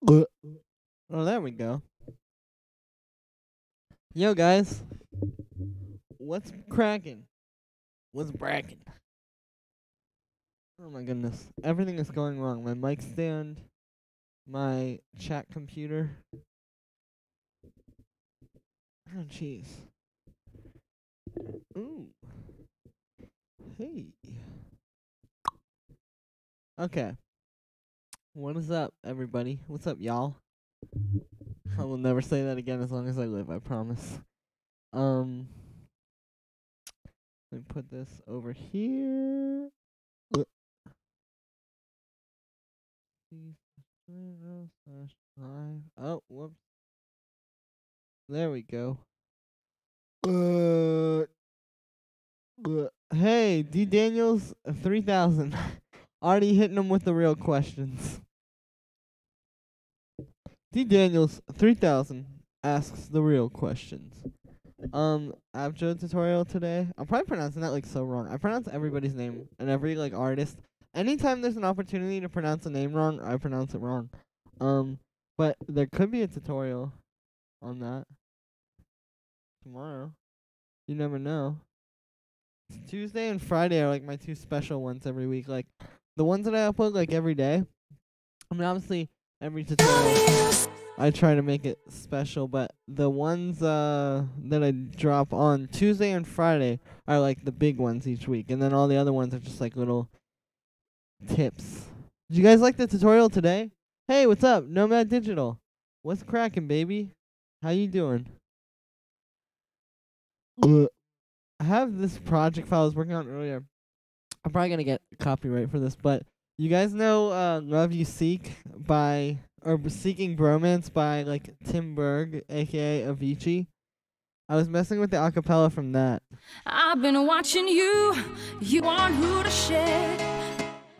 Oh, there we go. Yo, guys. What's cracking? What's bracking? Oh my goodness. Everything is going wrong. My mic stand, my chat computer. Oh, jeez. Ooh. Hey. Okay. What is up, everybody? What's up, y'all? I will never say that again as long as I live, I promise. Let me put this over here. Oh, whoops. There we go. Hey, D Daniels 3000. Already hitting them with the real questions. D Daniels 3000 asks the real questions. Abjo tutorial today. I'm probably pronouncing that like so wrong. I pronounce everybody's name and every like artist. Anytime there's an opportunity to pronounce a name wrong, I pronounce it wrong. But there could be a tutorial on that tomorrow. You never know. Tuesday and Friday are like my two special ones every week. Like the ones that I upload like every day. I mean, obviously every tutorial I try to make it special, but the ones that I drop on Tuesday and Friday are like the big ones each week, and then all the other ones are just like little tips. Did you guys like the tutorial today? Hey, what's up, Nomad Digital? What's cracking, baby? How you doing? I have this project file I was working on earlier. I'm probably gonna get copyright for this, but you guys know Love You Seek by, or Seeking Bromance by like Tim Berg, aka Avicii? I was messing with the acapella from that. I've been watching you, you want who to shed.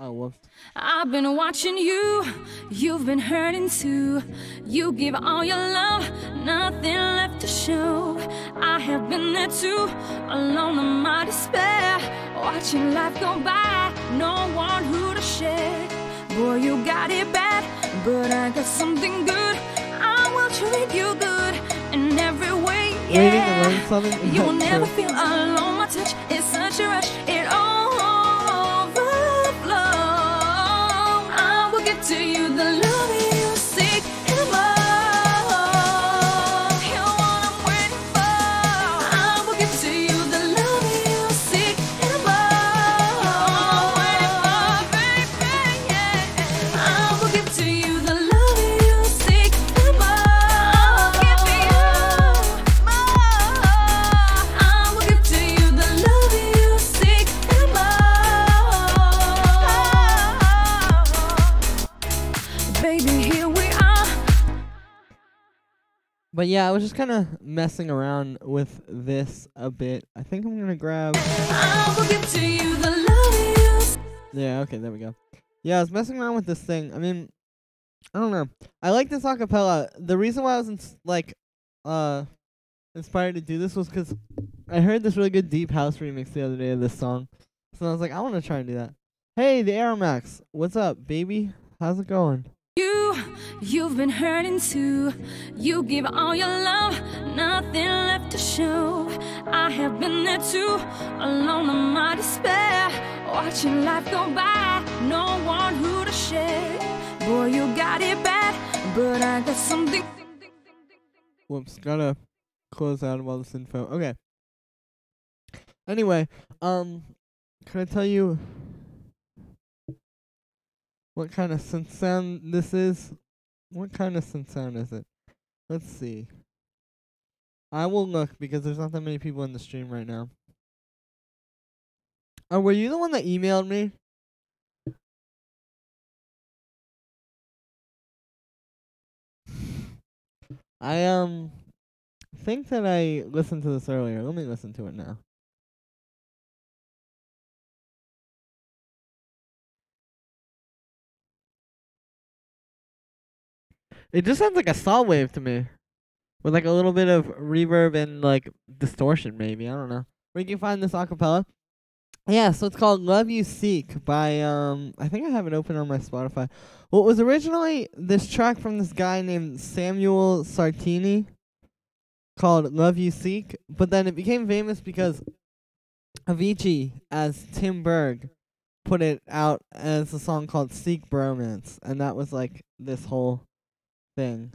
Oh, whoops. I've been watching you, you've been hurting too. You give all your love, nothing left to show. I have been there too, alone in my despair, watching life go by, no one who to shed. Boy, you got it bad, but I got something good. I will treat you good in every way, yeah. You will never feel alone, my touch is such a rush, it to you, the love you seek and more. You're what I'm waiting for. I will give to you the love you seek and more. You're what I'm waiting for, baby, yeah. I will give to you the love you seek and more. I'll give you more. I will give to you the love you seek and more. Baby, here we are. But yeah, I was just kind of messing around with this a bit. I think I'm gonna grab. I will give to you the love you. Yeah, okay, there we go. Yeah, I was messing around with this thing. I mean, I don't know. I like this acapella. The reason why I was inspired to do this was because I heard this really good deep house remix the other day of this song. So I was like, I want to try and do that. Hey, the Aeromax. What's up, baby? How's it going? You've been hurting too. You give all your love, nothing left to show. I have been there too, alone in my despair, watching life go by, no one who to share. Boy, you got it bad, but I got something. Whoops, gotta close out of all this info. Okay. Anyway, can I tell you what kind of synth sound this is? What kind of synth sound is it? Let's see. I will look because there's not that many people in the stream right now. Oh, were you the one that emailed me? I think that I listened to this earlier. Let me listen to it now. It just sounds like a saw wave to me, with like a little bit of reverb and like distortion, maybe. I don't know. Where you can find this acapella? Yeah, so it's called Love You Seek by I think I have it open on my Spotify. Well, it was originally this track from this guy named Samuel Sartini called Love You Seek, but then it became famous because Avicii as Tim Berg put it out as a song called Seek Bromance, and that was like this whole thing,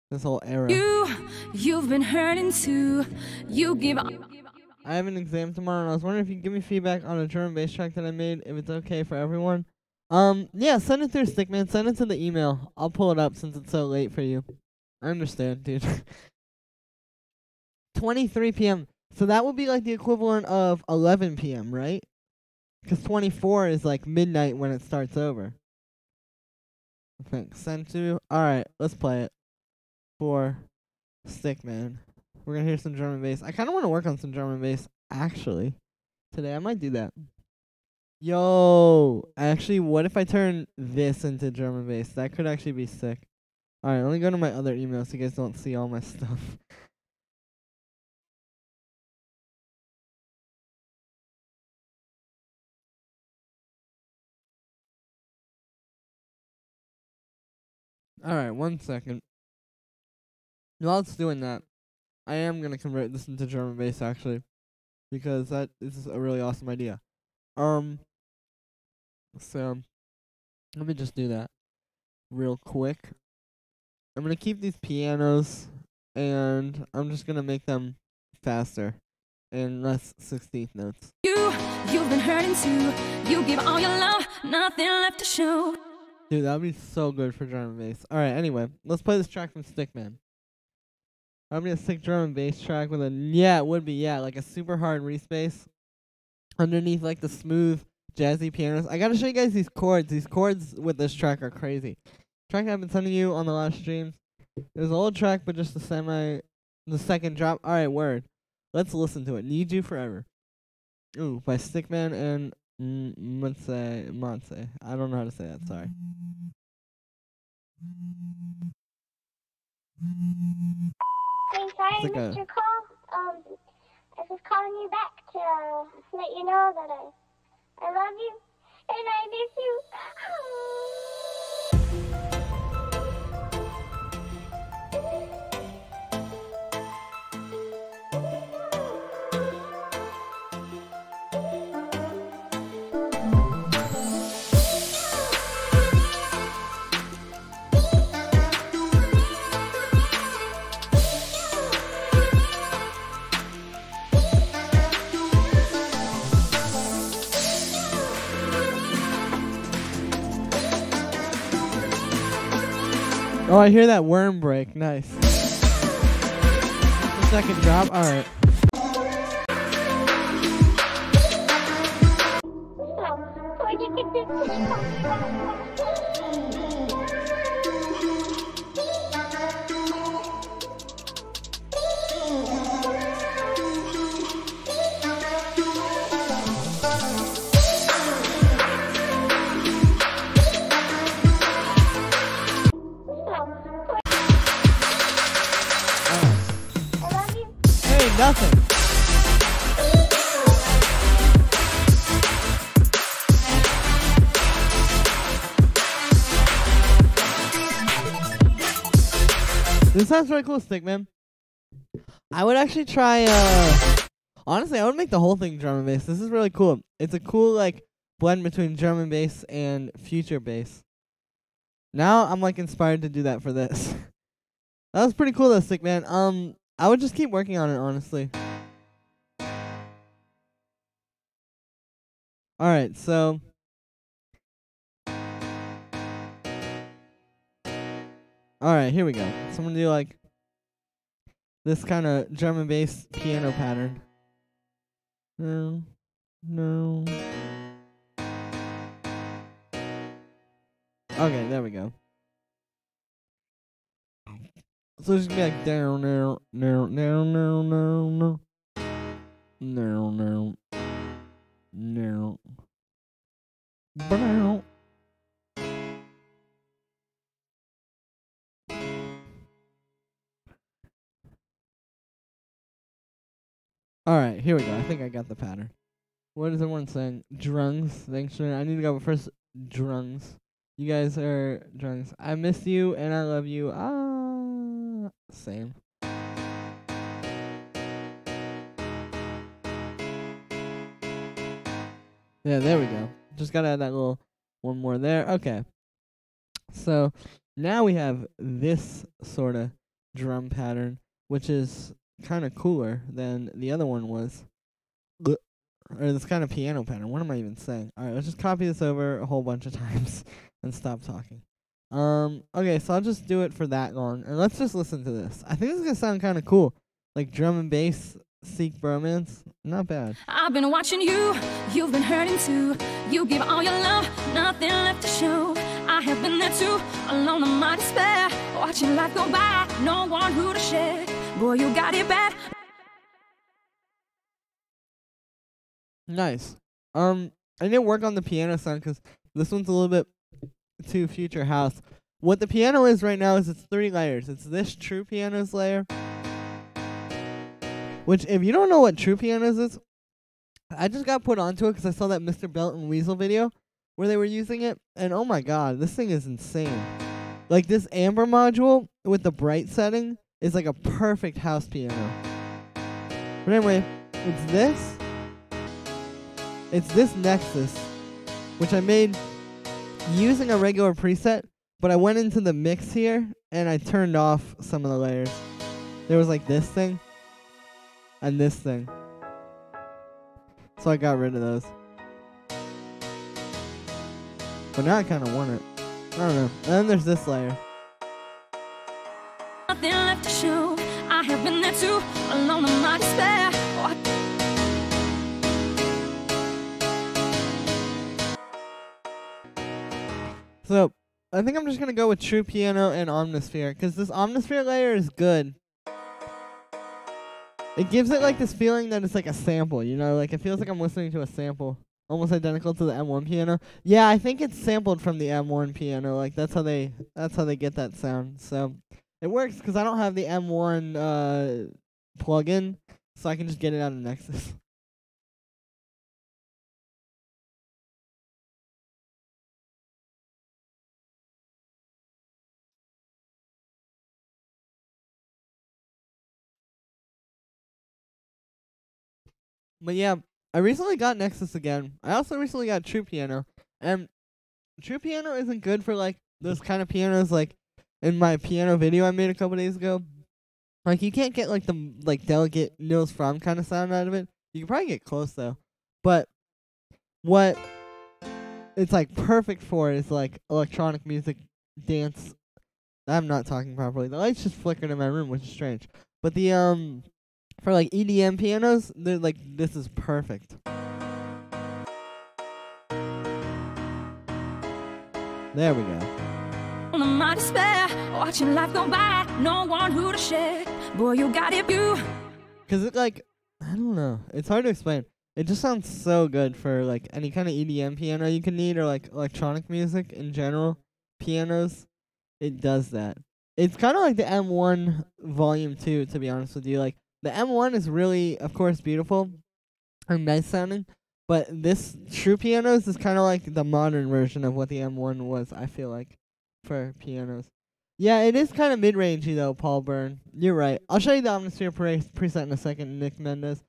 this whole era. You've been hurting too. You give up. I have an exam tomorrow, and I was wondering if you could give me feedback on a drum and bass track that I made, if it's okay for everyone. Yeah, send it through Stickman. Send it to the email. I'll pull it up since it's so late for you. I understand, dude. 23 p.m. So that would be like the equivalent of 11 p.m., right? Because 24 is like midnight when it starts over. I think. Send to. Alright, let's play it. For Stickman. We're gonna hear some drum and bass. I kind of want to work on some drum and bass, actually. Today, I might do that. Yo! Actually, what if I turn this into drum and bass? That could actually be sick. Alright, let me go to my other email so you guys don't see all my stuff. Alright, 1 second. While it's doing that, I am gonna convert this into drum and bass, actually. Because that is a really awesome idea. So, let me just do that real quick. I'm gonna keep these pianos, and I'm just gonna make them faster and less 16th notes. You've been hurting too. You give all your love, nothing left to show. Dude, that would be so good for drum and bass. Alright, anyway, let's play this track from Stickman. I'm gonna sick drum and bass track with a, yeah, it would be, yeah, like a super hard re-space underneath like the smooth jazzy pianos. I gotta show you guys these chords. These chords with this track are crazy. Track I've been sending you on the last streams. It was an old track, but just the second drop. Alright, word. Let's listen to it. Need You Forever. Ooh, by Stickman and Monse. I don't know how to say that, sorry. Hey, sorry, It's like Mr. Cole. I was just calling you back to let you know that I love you and I miss you. Oh, I hear that worm break. Nice. The second drop. Alright. So, where'd you get this? Nothing. This sounds really cool, Stickman. I would actually try, honestly, I would make the whole thing drum and bass. This is really cool. It's a cool, like, blend between drum and bass and future bass. Now I'm, like, inspired to do that for this. That was pretty cool, though, Stickman. I would just keep working on it, honestly. Alright, so alright, here we go. So I'm gonna do like this kind of drum and bass piano pattern. No. Okay, there we go. So it's gonna be like down, down, down, down, down, down, down, down. No. Brown. Alright, here we go. I think I got the pattern. What is everyone saying? Drungs. Thanks for. I need to go first. Drungs. You guys are drungs. I miss you and I love you. Same. Yeah, there we go. Just gotta add that little one more there. Okay. So now we have this sort of drum pattern, which is kind of cooler than the other one was. Or this kind of piano pattern. What am I even saying? Alright, let's just copy this over a whole bunch of times and stop talking. Okay, so I'll just do it for that long. And let's just listen to this. I think this is gonna sound kind of cool. Like drum and bass, Seek Bromance. Not bad. I've been watching you, you've been hurting too. You give all your love, nothing left to show. I have been there too, alone in my despair. Watching life go by, no one who to share. Boy, you got it bad. Nice. I didn't work on the piano sound because this one's a little bit too future house. What the piano is right now is it's 3 layers. It's this true pianos layer. Which, if you don't know what true pianos is, I just got put onto it because I saw that Mr. Belt and Weasel video where they were using it. And oh my god, this thing is insane. Like this amber module with the bright setting is like a perfect house piano. But anyway, it's this. It's this Nexus, which I made using a regular preset, but I went into the mix here and I turned off some of the layers. There was like this thing and this thing. So I got rid of those. But now I kind of want it. I don't know. And then there's this layer. Nothing left to show. I have been there too, alone in my despair. So, I think I'm just going to go with True Piano and Omnisphere, because this Omnisphere layer is good. It gives it like this feeling that it's like a sample, you know? Like it feels like I'm listening to a sample. Almost identical to the M1 piano. Yeah, I think it's sampled from the M1 piano. Like that's how they get that sound. So, it works because I don't have the M1 plugin, so I can just get it out of Nexus. But yeah, I recently got Nexus again. I also recently got True Piano. And True Piano isn't good for like those kind of pianos like in my piano video I made a couple days ago. Like you can't get like the like delicate Nils Fromm kind of sound out of it. You can probably get close though. But what it's like perfect for is like electronic music, dance. I'm not talking properly. The lights just flickered in my room, which is strange. But the for like EDM pianos, they're like this is perfect. There we go. My despair, watching life go by, no one who to share. Boy, you got it, you. Cause it like I don't know. It's hard to explain. It just sounds so good for like any kind of EDM piano you can need or like electronic music in general. Pianos, it does that. It's kind of like the M1 Volume 2, to be honest with you. Like the M1 is really, of course, beautiful and nice sounding, but this True Pianos is kind of like the modern version of what the M1 was, I feel like, for pianos. Yeah, it is kind of mid-rangey, though, Paul Byrne. You're right. I'll show you the Omnisphere preset in a second, Nick Mendez.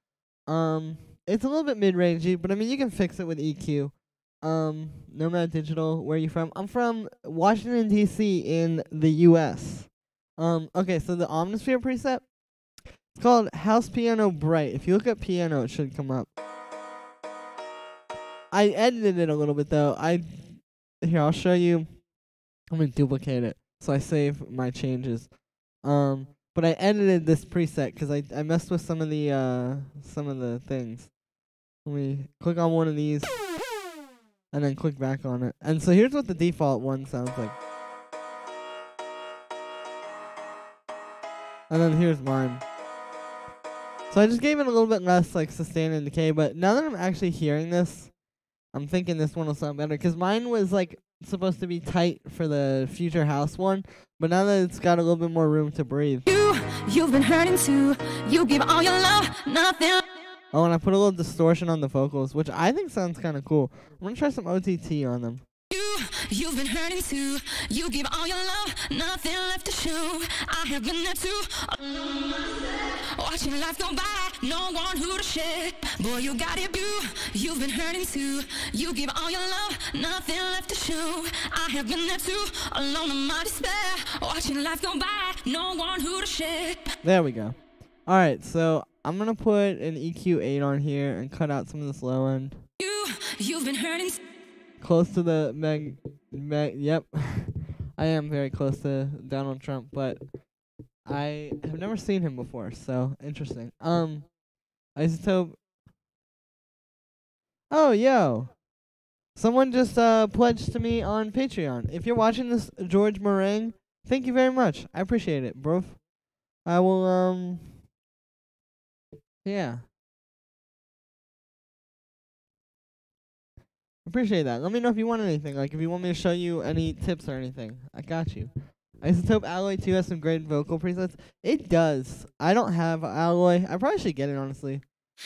It's a little bit mid-rangey, but I mean, you can fix it with EQ. Nomad Digital, where are you from? I'm from Washington, D.C. in the U.S. Okay, so the Omnisphere preset, it's called House Piano Bright. If you look at piano, it should come up. I edited it a little bit, though. Here, I'll show you. I'm going to duplicate it, so I save my changes. But I edited this preset, because I messed with some of the things. Let me click on one of these, and then click back on it. And so here's what the default one sounds like. And then here's mine. So I just gave it a little bit less like sustain and decay, but now that I'm actually hearing this, I'm thinking this one will sound better, because mine was like supposed to be tight for the future house one, but now that it's got a little bit more room to breathe. You've been hurting too. You give all your love, nothing. Oh, and I put a little distortion on the vocals, which I think sounds kind of cool. I'm gonna try some OTT on them. You've been hurting too. You give all your love, nothing left to show. I have been there too. Watching life go by, no one who to share. Boy, you got it, you've been hurting too. You give all your love, nothing left to show. I have been there too, alone in my despair. Watching life go by, no one who to share. There we go. Alright, so I'm gonna put an EQ8 on here and cut out some of this low end. You've been hurting. Close to the yep. I am very close to Donald Trump, but I have never seen him before, so interesting. Isotope. Oh, yo. Someone just pledged to me on Patreon. If you're watching this, George Meringue, thank you very much. I appreciate it, bro. I will yeah. Appreciate that. Let me know if you want anything. Like, if you want me to show you any tips or anything. I got you. Isotope Alloy 2 has some great vocal presets. It does. I don't have Alloy. I probably should get it, honestly.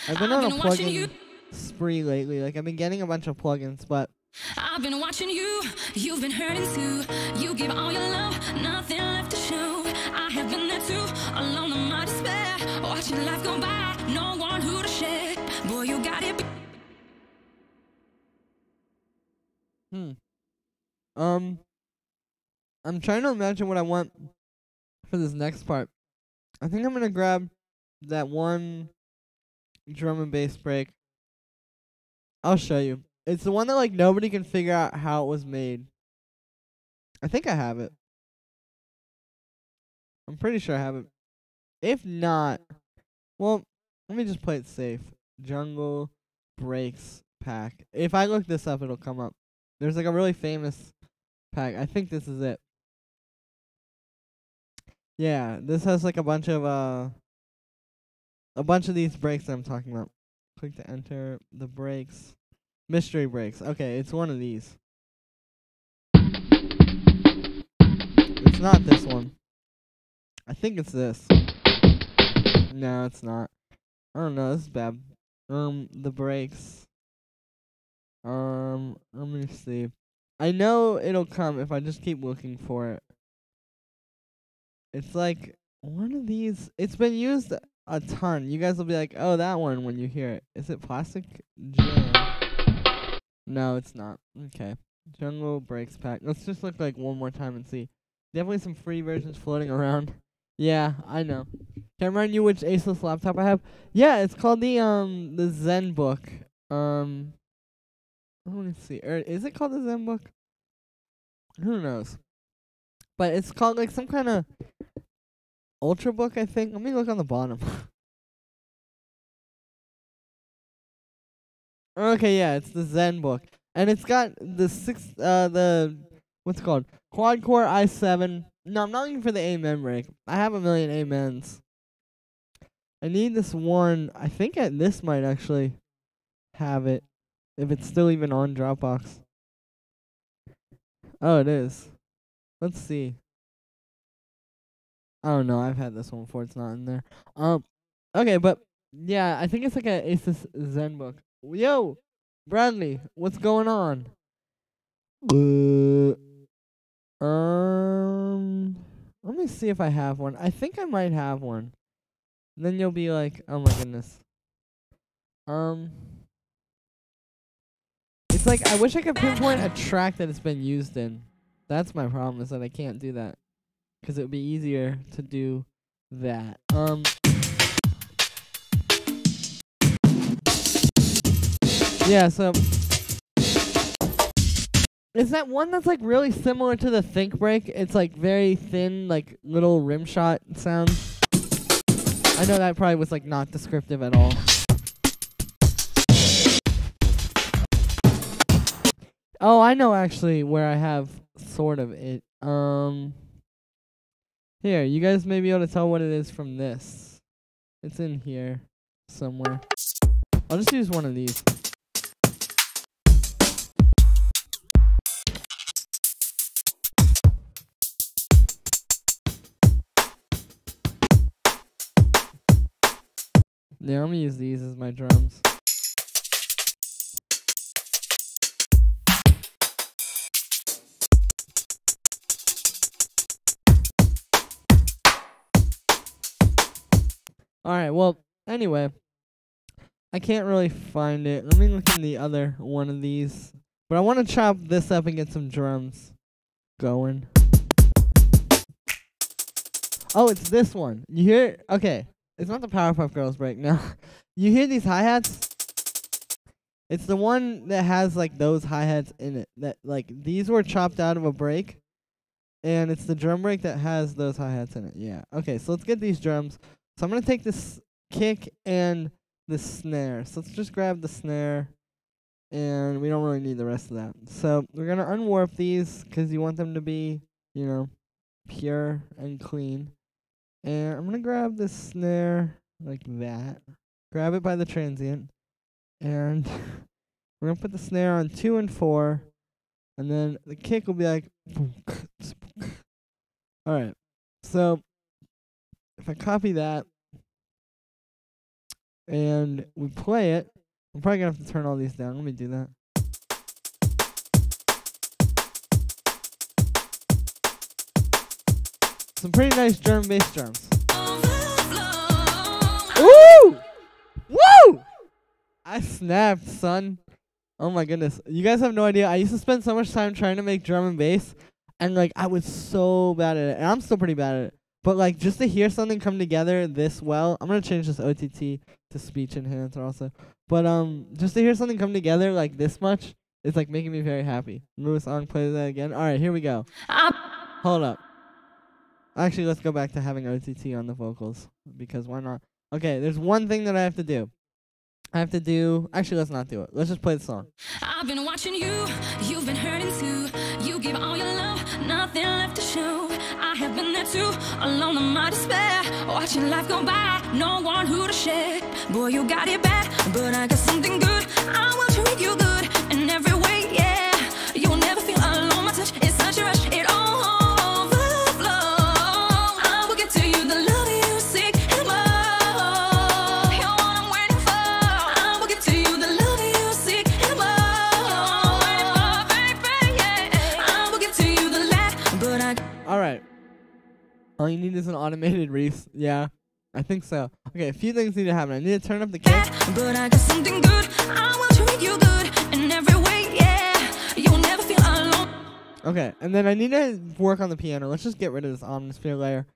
I've been on a plugin spree lately. Like, I've been getting a bunch of plugins, but... I've been watching you. You've been hurting too. You give all your love, nothing left to show. I have been there too, alone in my despair. Watching life go by, no one who to share. Boy, you got it. I'm trying to imagine what I want for this next part. I think I'm gonna grab that one drum and bass break. I'll show you. It's the one that like nobody can figure out how it was made. I think I have it. I'm pretty sure I have it. If not, well, let me just play it safe. Jungle Breaks pack. If I look this up, it'll come up. There's like a really famous pack. I think this is it. Yeah, this has like a bunch of these breaks that I'm talking about. Click to enter the breaks. Mystery breaks. Okay, it's one of these. It's not this one. I think it's this. No, it's not. I don't know, this is bad. The breaks. Let me see. I know it'll come if I just keep looking for it. It's like one of these. It's been used a ton. You guys will be like, oh, that one when you hear it. Is it Plastic Jam? No, it's not. Okay. Jungle Breaks pack. Let's just look like one more time and see. Definitely some free versions floating around. Yeah, I know. Can I remind you which Aceless laptop I have? Yeah, it's called the ZenBook. Let me see. Or is it called the ZenBook? Who knows? But it's called like some kind of Ultrabook, I think. Let me look on the bottom. Okay, yeah, it's the ZenBook. And it's got the what's it called? Quad core i7. No, I'm not looking for the Amen rig. I have a million Amens. I need this one. I think this might actually have it. If it's still even on Dropbox. Oh, it is. Let's see. Oh no, I've had this one before. It's not in there. Okay, but yeah, I think it's like a Asus ZenBook. Yo, Bradley, what's going on? Let me see if I have one. I think I might have one. Then you'll be like, oh my goodness. It's like I wish I could pinpoint a track that it's been used in. That's my problem, is that I can't do that. 'Cause it would be easier to do that. Yeah, so is that one that's like really similar to the Think Break? It's like very thin, like little rim shot sounds. I know that probably was like not descriptive at all. Oh, I know actually where I have sort of it. Here, you guys may be able to tell what it is from this. It's in here somewhere. I'll just use one of these. Yeah, I'm gonna use these as my drums. Alright, well, anyway. I can't really find it. Let me look in the other one of these. But I want to chop this up and get some drums going. Oh, it's this one. You hear? Okay. It's not the Powerpuff Girls break, no. You hear these hi-hats? It's the one that has, like, those hi-hats in it. That, like, these were chopped out of a break. And it's the drum break that has those hi-hats in it. Yeah. Okay, so let's get these drums. So I'm going to take this kick and the snare. So let's just grab the snare. And we don't really need the rest of that. So we're going to unwarp these because you want them to be, you know, pure and clean. And I'm going to grab this snare like that. Grab it by the transient. And we're going to put the snare on 2 and 4. And then the kick will be like... Alright. So if I copy that and we play it, I'm probably going to have to turn all these down. Let me do that. Some pretty nice drum and bass drums. Woo! Woo! I snapped, son. Oh my goodness. You guys have no idea. I used to spend so much time trying to make drum and bass. And like I was so bad at it. And I'm still pretty bad at it. But like just to hear something come together this well. I'm gonna change this OTT to speech enhancer also. But just to hear something come together like this much, it's like making me very happy. Remove song, play that again. Alright, here we go. Hold up. Actually, let's go back to having OTT on the vocals. Because why not? Okay, there's one thing that I have to do. Actually, let's not do it. Let's just play the song. I've been watching you, you've been hurting too. You give all your love, nothing left to show. I have been there too, alone in my despair. Watching life go by, no one who to share. Boy, you got it bad, but I got something good. I will treat you good in every way, yeah. You'll never feel alone, my touch is such a rush. It all Alright. All you need is an automated Reese. Yeah, I think so. Okay, a few things need to happen. I need to turn up the kick. But I got something good. I will treat you good in every way, yeah. You'll never feel alone. Okay, and then I need to work on the piano. Let's just get rid of this omnisphere layer.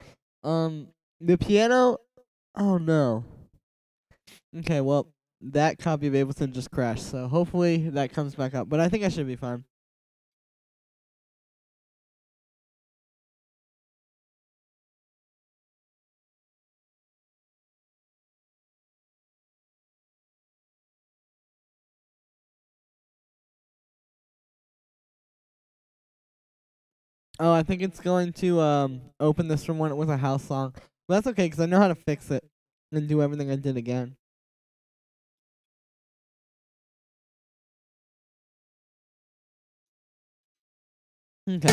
The piano. Oh no. Okay, well, that copy of Ableton just crashed, so hopefully that comes back up. But I think I should be fine. Oh, I think it's going to open this from when it was a house song. But that's okay, because I know how to fix it and do everything I did again. Okay.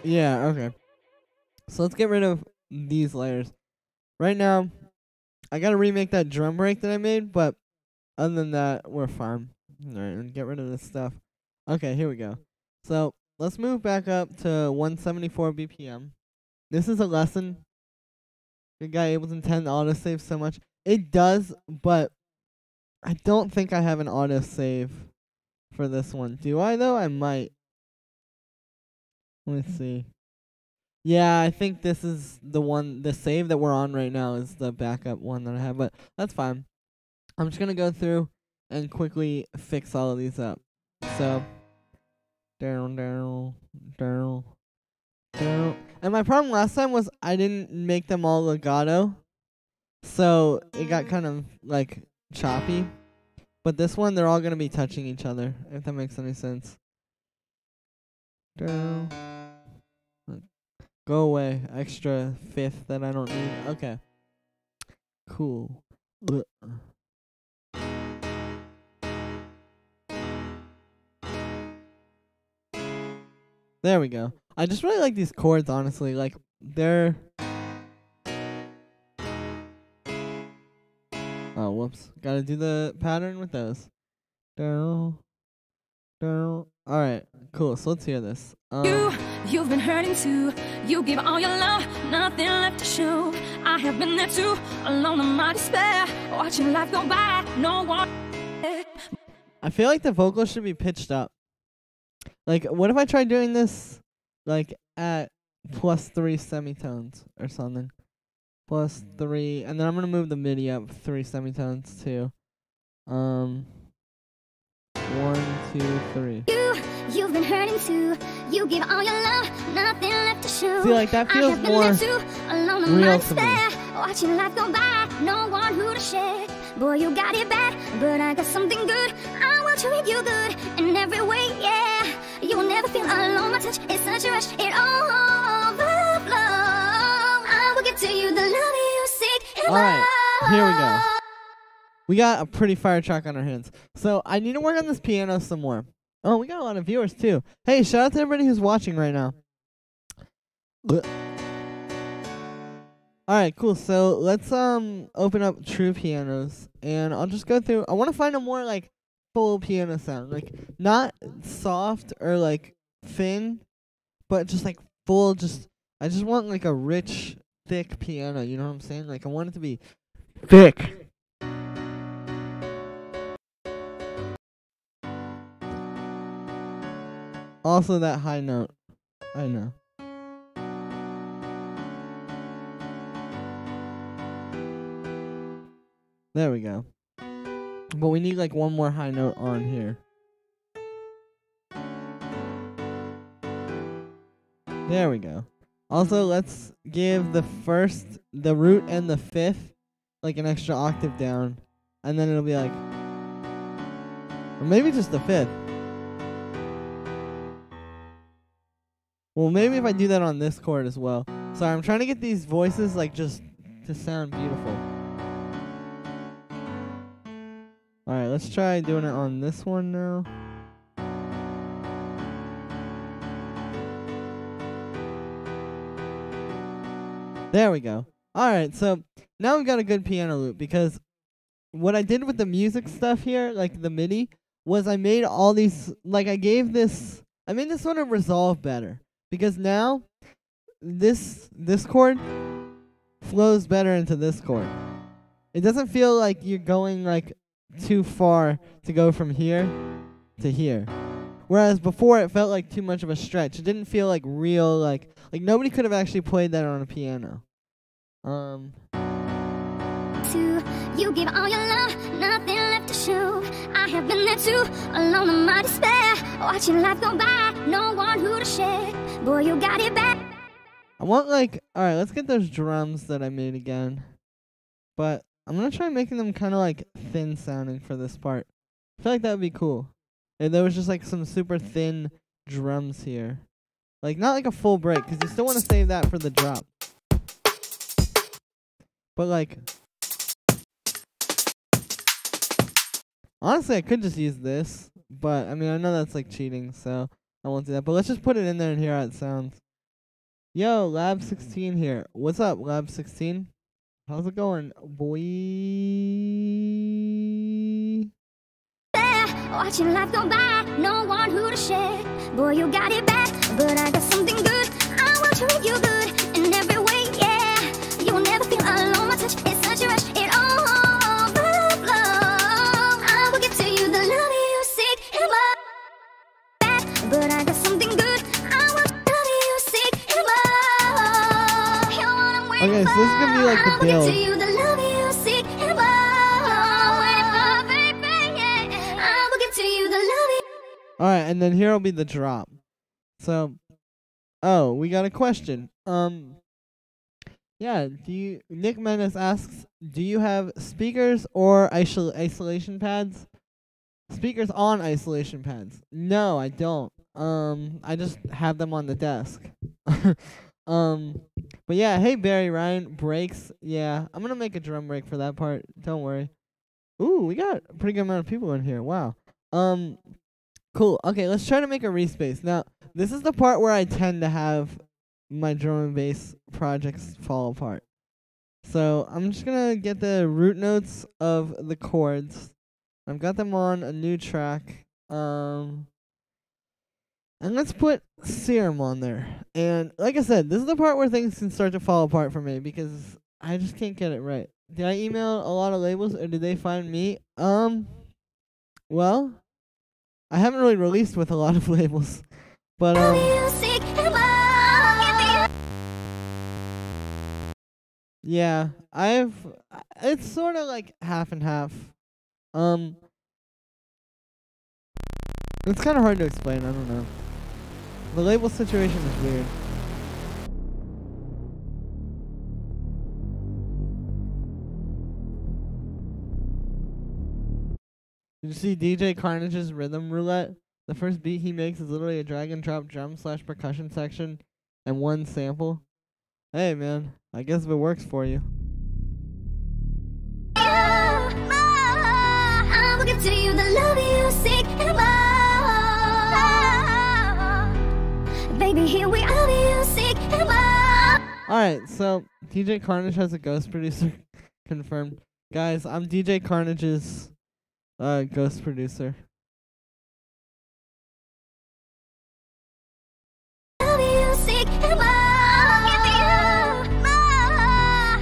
Yeah, okay. So let's get rid of these layers. Right now, I gotta remake that drum break that I made, but other than that, we're fine. Alright, and get rid of this stuff. Okay, here we go. So let's move back up to 174 BPM. This is a lesson. Your guy Ableton 10 autosave so much. It does, but I don't think I have an autosave for this one. Do I though? I might. Let me see. Yeah, I think this is the save that we're on right now is the backup one that I have, but that's fine. I'm just gonna go through and quickly fix all of these up. So, down. And my problem last time was I didn't make them all legato, so it got kind of like choppy. But this one, they're all gonna be touching each other, if that makes any sense. Down. Go away. Extra fifth that I don't need. Okay. Cool. There we go. I just really like these chords, honestly. Like, they're... Oh, whoops. Gotta do the pattern with those. Down, down. Alright, cool. So let's hear this. You've been hurting too. You give all your love, nothing left to show. I have been there too, alone in my despair, watching life go by. No one. I feel like the vocals should be pitched up. Like, what if I tried doing this, like, at +3 semitones or something? +3, and then I'm gonna move the MIDI up 3 semitones too. 1, 2, 3. You've been hurting too. You give all your love, nothing left to show. See, like, that feels more real to me. Watching life go by, no one who to share. Boy, you got it bad, but I got something good. I will treat you good in every way, yeah. You will never feel alone. My touch is such a rush, it overflows. I will give to you the love you seek. Alright, here we go. We got a pretty fire track on our hands. So I need to work on this piano some more. Oh, we got a lot of viewers too. Hey, shout out to everybody who's watching right now. Alright, cool. So let's open up True Pianos, and I'll just go through. I want to find a more like full piano sound, like not soft or like thin, but just like full. I just want like a rich, thick piano. You know what I'm saying? Like I want it to be thick. Also, that high note. I know. There we go. But we need like one more high note on here. There we go. Also, let's give the root and the fifth like an extra octave down. And then it'll be like, or maybe just the fifth. Well, maybe if I do that on this chord as well. Sorry, I'm trying to get these voices like just to sound beautiful. Alright, let's try doing it on this one now. There we go. Alright, so now we've got a good piano loop, because what I did with the music stuff here, like the MIDI, was I made all these, like I made this one to resolve better. Because now, this chord flows better into this chord. It doesn't feel like you're going like too far to go from here to here. Whereas before it felt like too much of a stretch. It didn't feel like real, like nobody could have actually played that on a piano. You give all your love, nothing left to show. I have been there too, alone in my despair, watching life go by, no one who to share. Boy, you got it back. I want like, alright, let's get those drums that I made again. But I'm gonna try making them kind of like thin sounding for this part. I feel like that would be cool. If there was just like some super thin drums here. Like not like a full break, because you still want to save that for the drop. But like, honestly I could just use this. But I mean, I know that's like cheating, so I won't do that. But let's just put it in there and hear how it sounds. Yo, Lab 16 here. What's up, Lab 16? How's it going, boy? Watching life go by, no one who to share. Boy, you got it bad, but I got something good. I will treat you good in every way, yeah. You will never feel alone. My touch is such a rush, it overflows. I will give to you the love you seek. It was bad, but I got something good. I will love you seek. It was. You're what I'm waiting Okay, so this is gonna be like the build. I will give to you the love you seek. It was. Alright, and then here will be the drop. So, oh, we got a question. Yeah, Nick Menace asks, do you have speakers or isolation pads? Speakers on isolation pads. No, I don't. I just have them on the desk. But yeah, hey Barry Ryan, breaks. Yeah, I'm gonna make a drum break for that part. Don't worry. Ooh, we got a pretty good amount of people in here. Wow. Cool. Okay, let's try to make a respace. Now, this is the part where I tend to have my drum and bass projects fall apart. So I'm just gonna get the root notes of the chords. I've got them on a new track. And let's put Serum on there. And like I said, this is the part where things can start to fall apart for me because I just can't get it right. Did I email a lot of labels or did they find me? Well, I haven't really released with a lot of labels. But yeah, it's sort of like half and half. It's kind of hard to explain, I don't know. The label situation is weird. Did you see DJ Carnage's Rhythm Roulette? The first beat he makes is literally a drag and drop drum / percussion section and one sample. Hey man, I guess if it works for you. I'll give to you the love you seek and more. Baby, here we are, you seek and more. Alright, so DJ Carnage has a ghost producer confirmed. Guys, I'm DJ Carnage's ghost producer. Love you seek and more.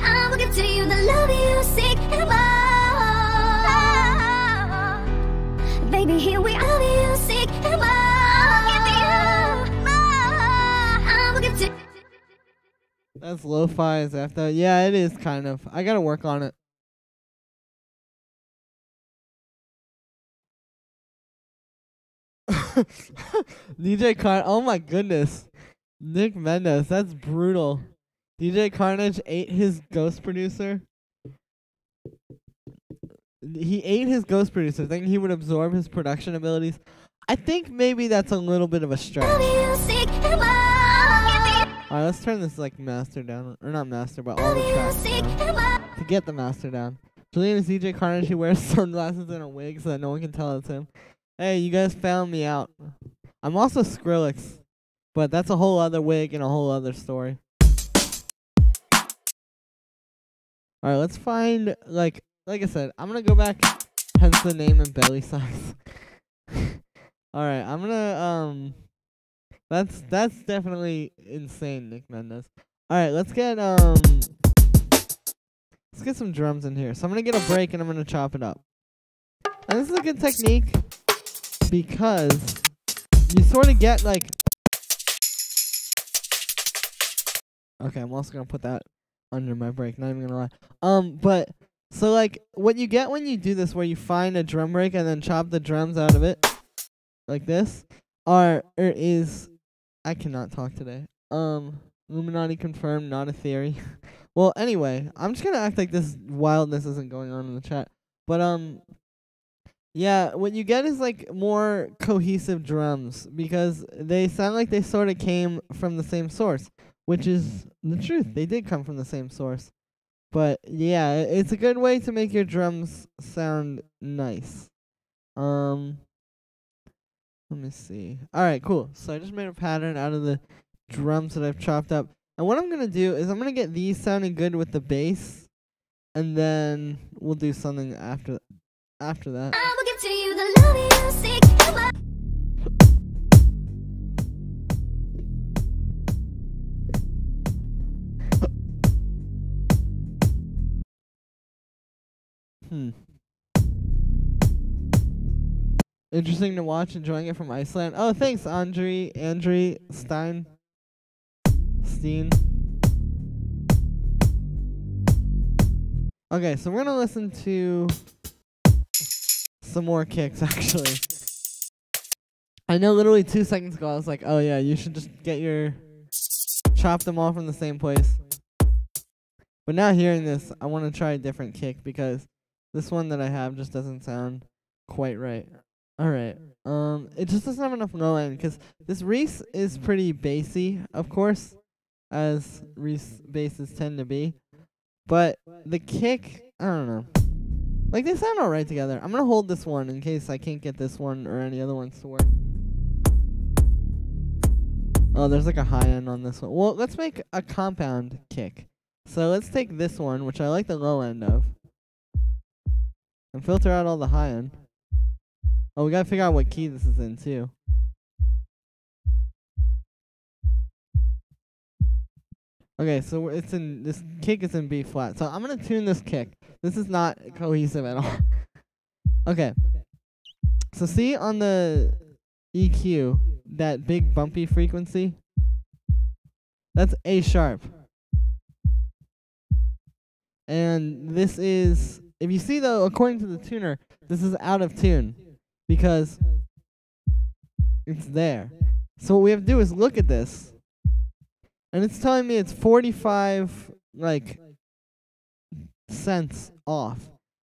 I'll give to you the love you seek and more. Baby, here we are, you seek and more. I'll give to That's lo-fi as after. Yeah, it is kind of. I gotta work on it. DJ Carnage. Oh my goodness. Nick Mendes. That's brutal. DJ Carnage ate his ghost producer. He ate his ghost producer, thinking he would absorb his production abilities. I think maybe that's a little bit of a stretch. Alright, let's turn this like master down. Or not master, but all the tracks down. To get the master down. Julian is DJ Carnage. He wears sunglasses and a wig so that no one can tell it's him. Hey, you guys found me out. I'm also Skrillex, but that's a whole other wig and a whole other story. Alright, let's find, like I said, I'm gonna go back, hence the name and belly size. Alright, I'm gonna, that's definitely insane, Nick Mendes. Alright, let's get some drums in here. So I'm gonna get a break and I'm gonna chop it up. And this is a good technique because you sort of get like, okay, I'm also gonna put that under my break, not even gonna lie. But so like what you get when you do this, where you find a drum break and then chop the drums out of it, like this, is I cannot talk today. Illuminati confirmed, not a theory. Well, anyway, I'm just gonna act like this wildness isn't going on in the chat. But yeah, what you get is like more cohesive drums because they sound like they sort of came from the same source, which is the truth. They did come from the same source. But yeah, it's a good way to make your drums sound nice. Let me see. Alright, cool. So I just made a pattern out of the drums that I've chopped up. And what I'm going to do is I'm going to get these sounding good with the bass. And then we'll do something after that. I will give to you the love you seek and more. Interesting to watch, enjoying it from Iceland. Oh, thanks, Andri Steen. Okay, so we're gonna listen to some more kicks, actually. I know literally 2 seconds ago I was like, oh yeah, you should just chop them all from the same place. But now hearing this, I want to try a different kick because this one that I have just doesn't sound quite right. Alright, it just doesn't have enough low end, because this Reese is pretty bassy, of course, as Reese basses tend to be, but the kick, I don't know, like they sound alright together. I'm gonna hold this one in case I can't get this one or any other ones to work. Oh, there's like a high end on this one. Well, let's make a compound kick. So let's take this one, which I like the low end of, and filter out all the high end. Oh, we gotta figure out what key this is in too. Okay, so it's in, this kick is in B flat. So I'm gonna tune this kick. This is not cohesive at all. Okay. So see on the EQ, that big bumpy frequency? That's A sharp. And this is, if you see though, according to the tuner, this is out of tune because it's there. So what we have to do is look at this, and it's telling me it's 45 cents off.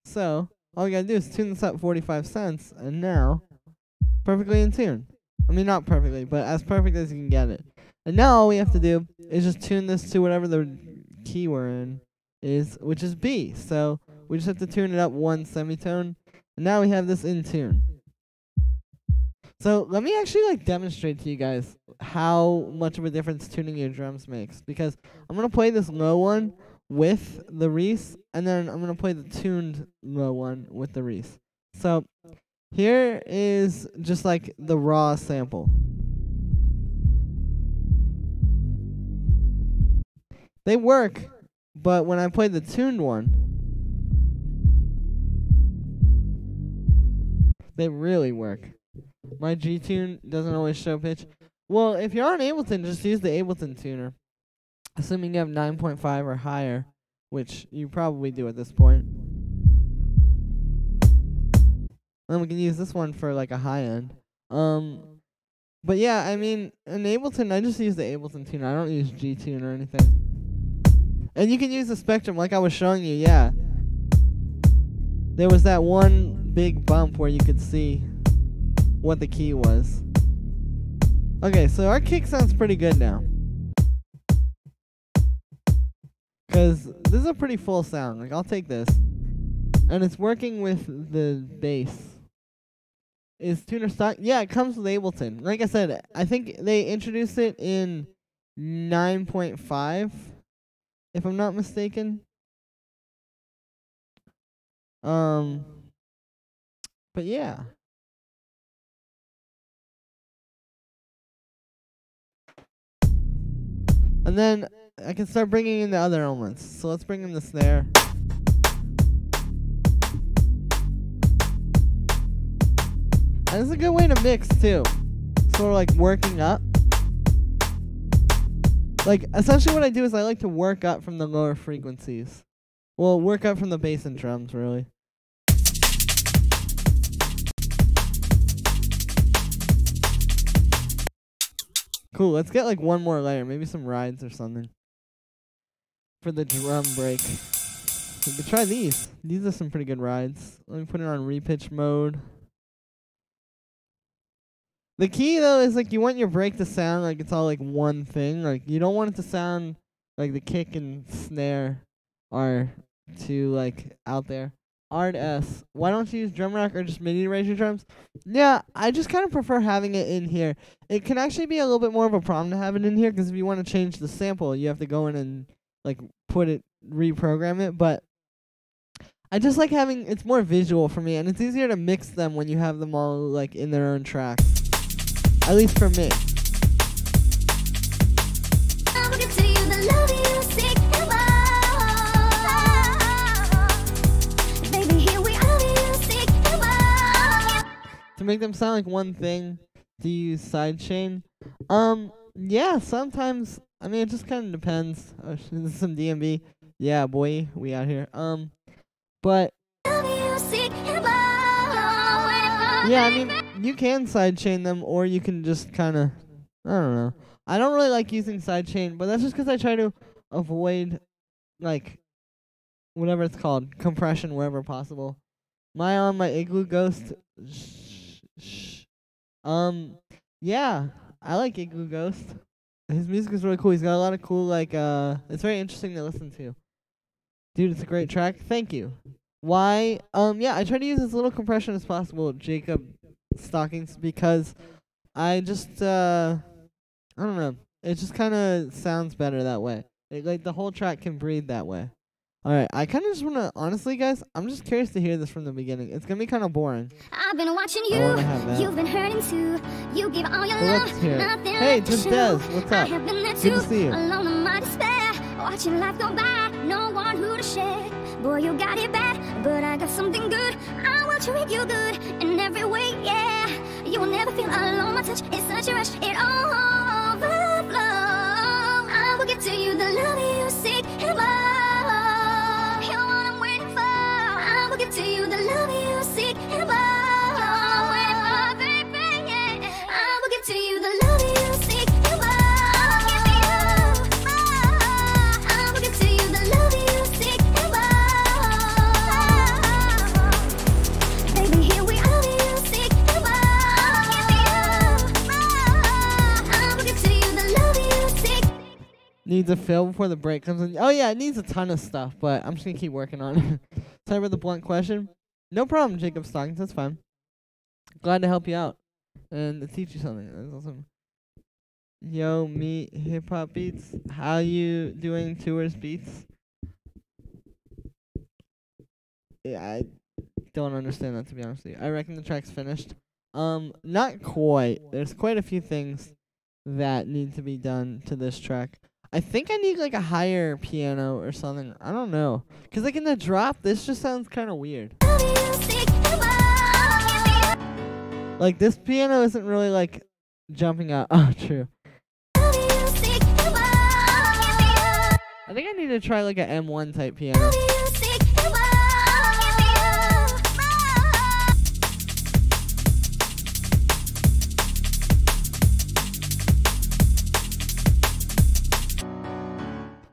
So all we gotta do is tune this up 45 cents, and now perfectly in tune. I mean, not perfectly, but as perfect as you can get it. And now all we have to do is just tune this to whatever the key we're in is, which is B. So we just have to tune it up one semitone, and now we have this in tune. So let me actually demonstrate to you guys how much of a difference tuning your drums makes, because I'm gonna play this low one with the Reese, and then I'm gonna play the tuned low one with the Reese. So here is just the raw sample. They work, but when I play the tuned one, they really work. My G tune doesn't always show pitch. Well, if you're on Ableton, just use the Ableton tuner. Assuming you have 9.5 or higher, which you probably do at this point. And we can use this one for a high end. But yeah, I mean, in Ableton, I just use the Ableton tuner. I don't use G tune or anything. And you can use the spectrum like I was showing you, yeah. There was that one big bump where you could see what the key was. Okay, so our kick sounds pretty good now. Because this is a pretty full sound. I'll take this. And it's working with the bass. Is tuner stock? Yeah, it comes with Ableton. Like I said, I think they introduced it in 9.5, if I'm not mistaken. But yeah. And then I can start bringing in the other elements. So let's bring in the snare. And it's a good way to mix too. Sort of working up. Essentially what I do is I like to work up from the lower frequencies. Well, work up from the bass and drums, really. Cool, let's get one more layer, maybe some rides or something. For the drum break. We could try these. These are some pretty good rides. Let me put it on repitch mode. The key though is you want your break to sound like it's all one thing. You don't want it to sound like the kick and snare are too out there. Art S. Why don't you use drum rack or just MIDI to raise your drums? Yeah, I just kind of prefer having it in here. It can actually be a little bit more of a problem to have it in here, because if you want to change the sample, you have to go in and reprogram it. But I just like having, it's more visual for me, and it's easier to mix them when you have them all in their own tracks. At least for me. To make them sound like one thing, do you use sidechain? Yeah, sometimes. I mean, it just kind of depends. Oh, this is some DMB. Yeah, boy, we out here. But yeah, I mean, you can sidechain them, or you can just kind of, I don't know. I don't really like using sidechain, but that's just because I try to avoid, whatever it's called, compression wherever possible. My Igloo Ghost. Yeah, I like Igloo Ghost. His music is really cool. He's got a lot of cool, it's very interesting to listen to. Dude, it's a great track. Thank you. Why? Yeah, I try to use as little compression as possible, Jacob Stockings, because I just, I don't know. It just kind of sounds better that way. Like the whole track can breathe that way. Alright, I kind of just want to, honestly, guys, I'm just curious to hear this from the beginning. It's going to be kind of boring. I've been watching I wanna have that. you've been hurting too. You give all your Well, love, let's hear it. nothing Hey, left to just show. Des, what's I up? have been there Good too, to see you. alone in my despair, watching life go by, no one who to share. Boy, you got it bad, but I got something good. I will treat you good in every way, yeah. You will never feel alone, my touch is such a rush, it all overflow. I will give to you the love you seek and more. You're what I'm waiting for. I will give to you the love you seek and more. You're what I'm waiting for, baby, yeah. I will give to you the love you seek and more. I will give to you the love you seek and more. Baby, here we are, you seek and more. I will give to you the love you seek. Needs a fill before the break comes in. Oh, yeah, it needs a ton of stuff, but I'm just going to keep working on it. Sorry about the blunt question. No problem, Jacob Stockings. That's fine. Glad to help you out and to teach you something. That's awesome. Yo, me, hip hop beats. How you doing, Tours Beats? Yeah, I don't understand that, to be honest with you. I reckon the track's finished. Not quite. There's quite a few things that need to be done to this track. I think I need like a higher piano or something. I don't know. 'Cause like in the drop, this just sounds kind of weird. Like this piano isn't really like jumping out. Oh, true. I think I need to try like a M1 type piano.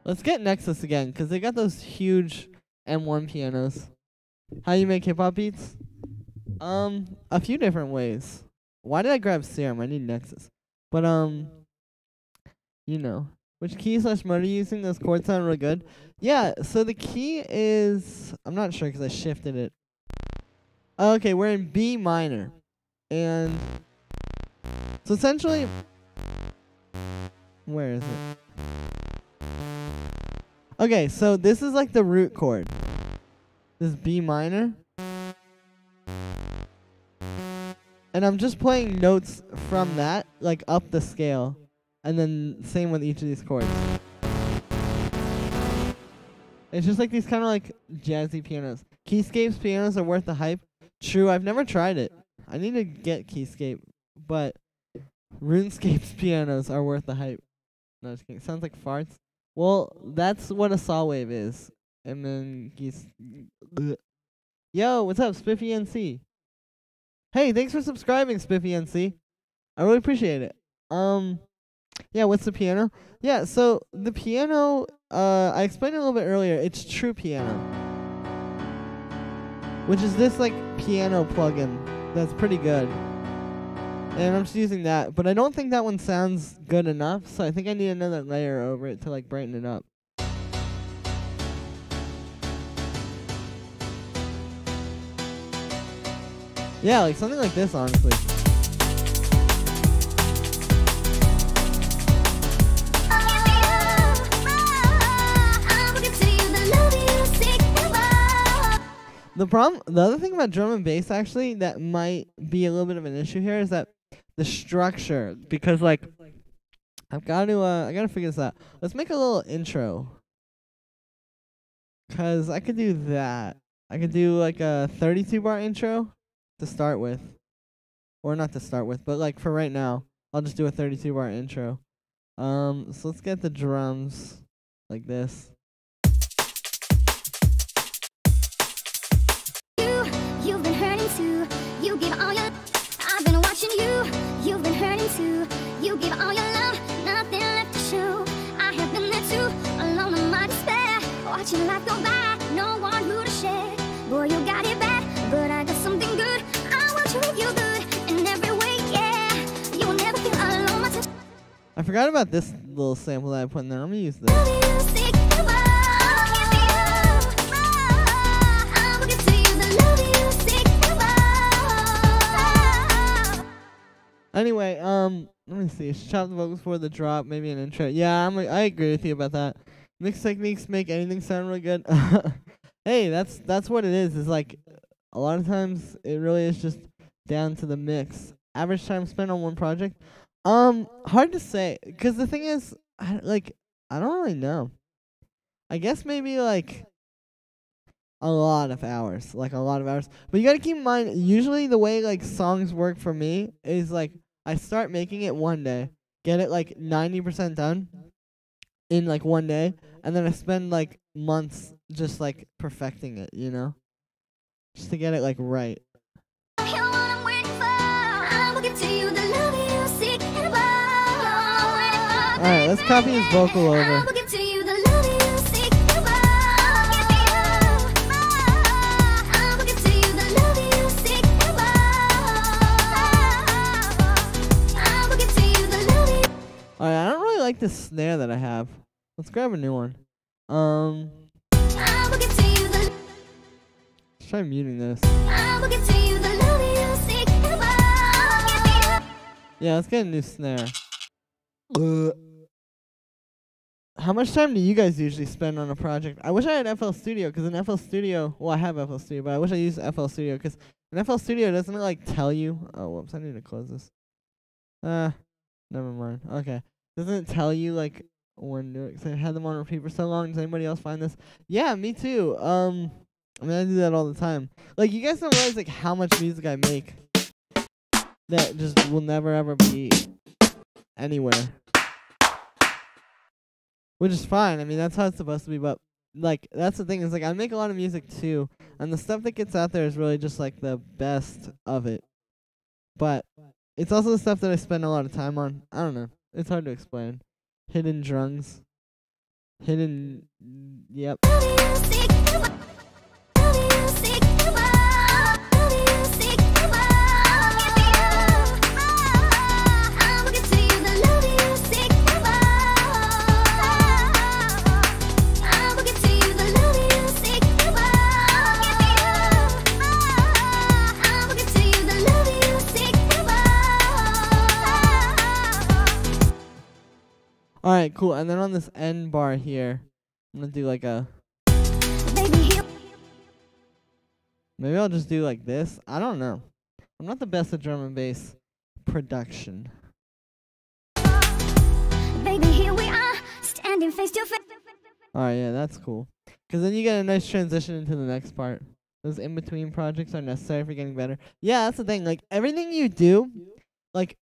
Let's get Nexus again, 'cause they got those huge M1 pianos. How you make hip-hop beats? A few different ways. Why did I grab Serum? I need Nexus. But, you know. Which key/mode are you using? Those chords sound really good. Yeah, so the key is, I'm not sure 'cause I shifted it. Okay, we're in B minor. And, so essentially, where is it? Okay, so this is like the root chord. This is B minor. And I'm just playing notes from that, like up the scale. And then same with each of these chords. It's just like these kind of like jazzy pianos. Keyscape's pianos are worth the hype. True, I've never tried it. I need to get Keyscape. But RuneScape's pianos are worth the hype. No, just kidding. Sounds like farts. Well, that's what a saw wave is. And then yo, what's up, Spiffy NC? Hey, thanks for subscribing, Spiffy NC. I really appreciate it. Yeah, what's the piano? Yeah, so the piano, I explained it a little bit earlier. It's True Piano, which is this like piano plugin that's pretty good. And I'm just using that, but I don't think that one sounds good enough, so I think I need another layer over it to like brighten it up. Yeah, like something like this, honestly. The other thing about drum and bass actually that might be a little bit of an issue here is that the structure, because like I gotta figure this out. Let's make a little intro, 'cause I could do that. I could do like a 32 bar intro to start with, or not to start with, but like for right now, I'll just do a 32 bar intro. So let's get the drums like this. You've been hurting too. You give all your. I've been watching you. You've been hurting too. You give all your love, nothing left to show. I have been there too, alone in my despair, watching life go by, no one who to share. Boy, you got it bad, but I got something good. I will treat you good in every way, yeah. You will never feel alone, my touch. I forgot about this little sample that I put in there. I'm gonna use this. Anyway, let me see. Chop the vocals for the drop, maybe an intro. Yeah, I agree with you about that. Mix techniques make anything sound really good. Hey, that's what it is. Is like a lot of times it really is just down to the mix. Average time spent on one project. Hard to say, 'cause the thing is, I don't really know. I guess maybe like a lot of hours, like a lot of hours. But you gotta keep in mind, usually the way like songs work for me is like I start making it one day, get it like 90% done in like one day, and then I spend like months just like perfecting it, you know, just to get it like right. Alright, let's copy his vocal over. Alright, I don't really like the snare that I have. Let's grab a new one. Let's try muting this. Yeah, let's get a new snare. How much time do you guys usually spend on a project? I wish I had FL Studio, because in FL Studio, well, I have FL Studio, but I wish I used FL Studio, because in FL Studio, doesn't it like tell you? Oh, whoops, I need to close this. Never mind. Okay. Doesn't it tell you like when to do it? 'Cause I had them on repeat for so long. Does anybody else find this? Yeah, me too. I mean, I do that all the time. Like, you guys don't realize like how much music I make that just will never ever be anywhere, which is fine. I mean, that's how it's supposed to be. But like, that's the thing is like I make a lot of music too, and the stuff that gets out there is really just like the best of it. But it's also the stuff that I spend a lot of time on. I don't know. It's hard to explain. Hidden drums. Hidden... Yep. Alright, cool. And then on this end bar here, I'm gonna do like a... Maybe I'll just do like this. I don't know. I'm not the best at drum and bass production. Baby, here we are, standing face to face. Alright, yeah, that's cool. Because then you get a nice transition into the next part. Those in-between projects are necessary for getting better. Yeah, that's the thing. Like, everything you do, like,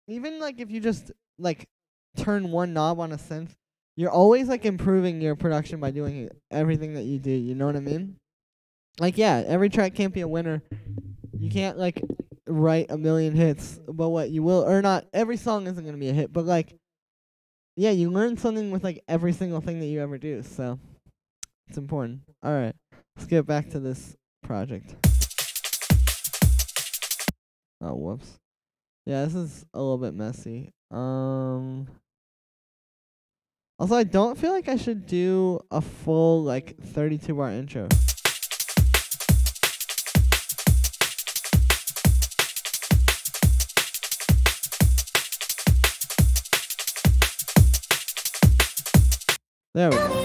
even like if you just, like, turn one knob on a synth, you're always like improving your production by doing everything that you do, you know what I mean? Like, yeah, every track can't be a winner. You can't like write a million hits, but what you will, or not, every song isn't gonna be a hit, but like, yeah, you learn something with like every single thing that you ever do, so it's important. Alright, let's get back to this project. Oh, whoops. Yeah, this is a little bit messy. Also, I don't feel like I should do a full, like, 32-bar intro. There we go.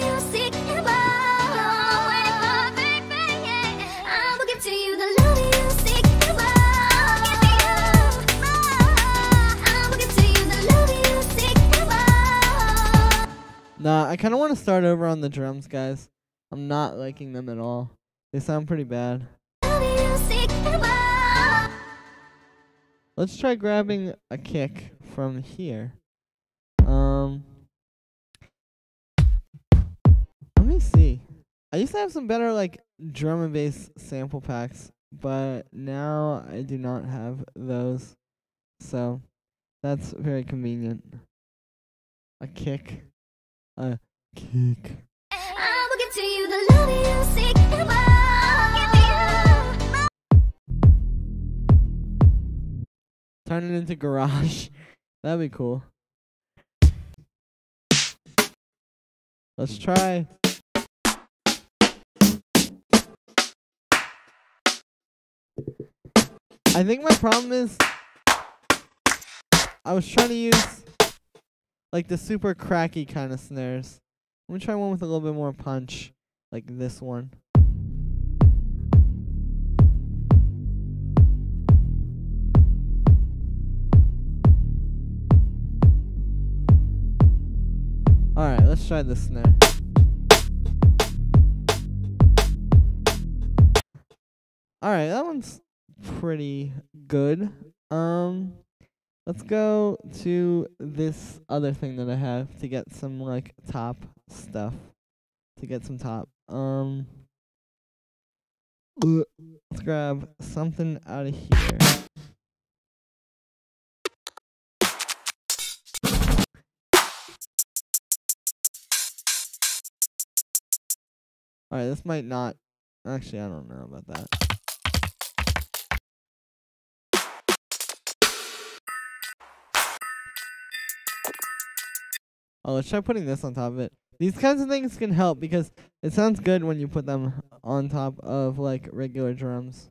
Nah, I kind of want to start over on the drums, guys. I'm not liking them at all. They sound pretty bad. Let's try grabbing a kick from here. Let me see. I used to have some better, like, drum and bass sample packs, but now I do not have those. So, that's very convenient. A kick. A kick. I will give to you the love you seek. Turn it into garage. That'd be cool. Let's try. I think my problem is I was trying to use like the super cracky kind of snares, Let me try one with a little bit more punch, like this one. Alright, let's try this snare. Alright, that one's pretty good. Let's go to this other thing that I have to get some like top stuff. To get some top. Let's grab something out of here. Alright, this might not. Actually, I don't know about that. Oh, let's try putting this on top of it. These kinds of things can help because it sounds good when you put them on top of like regular drums.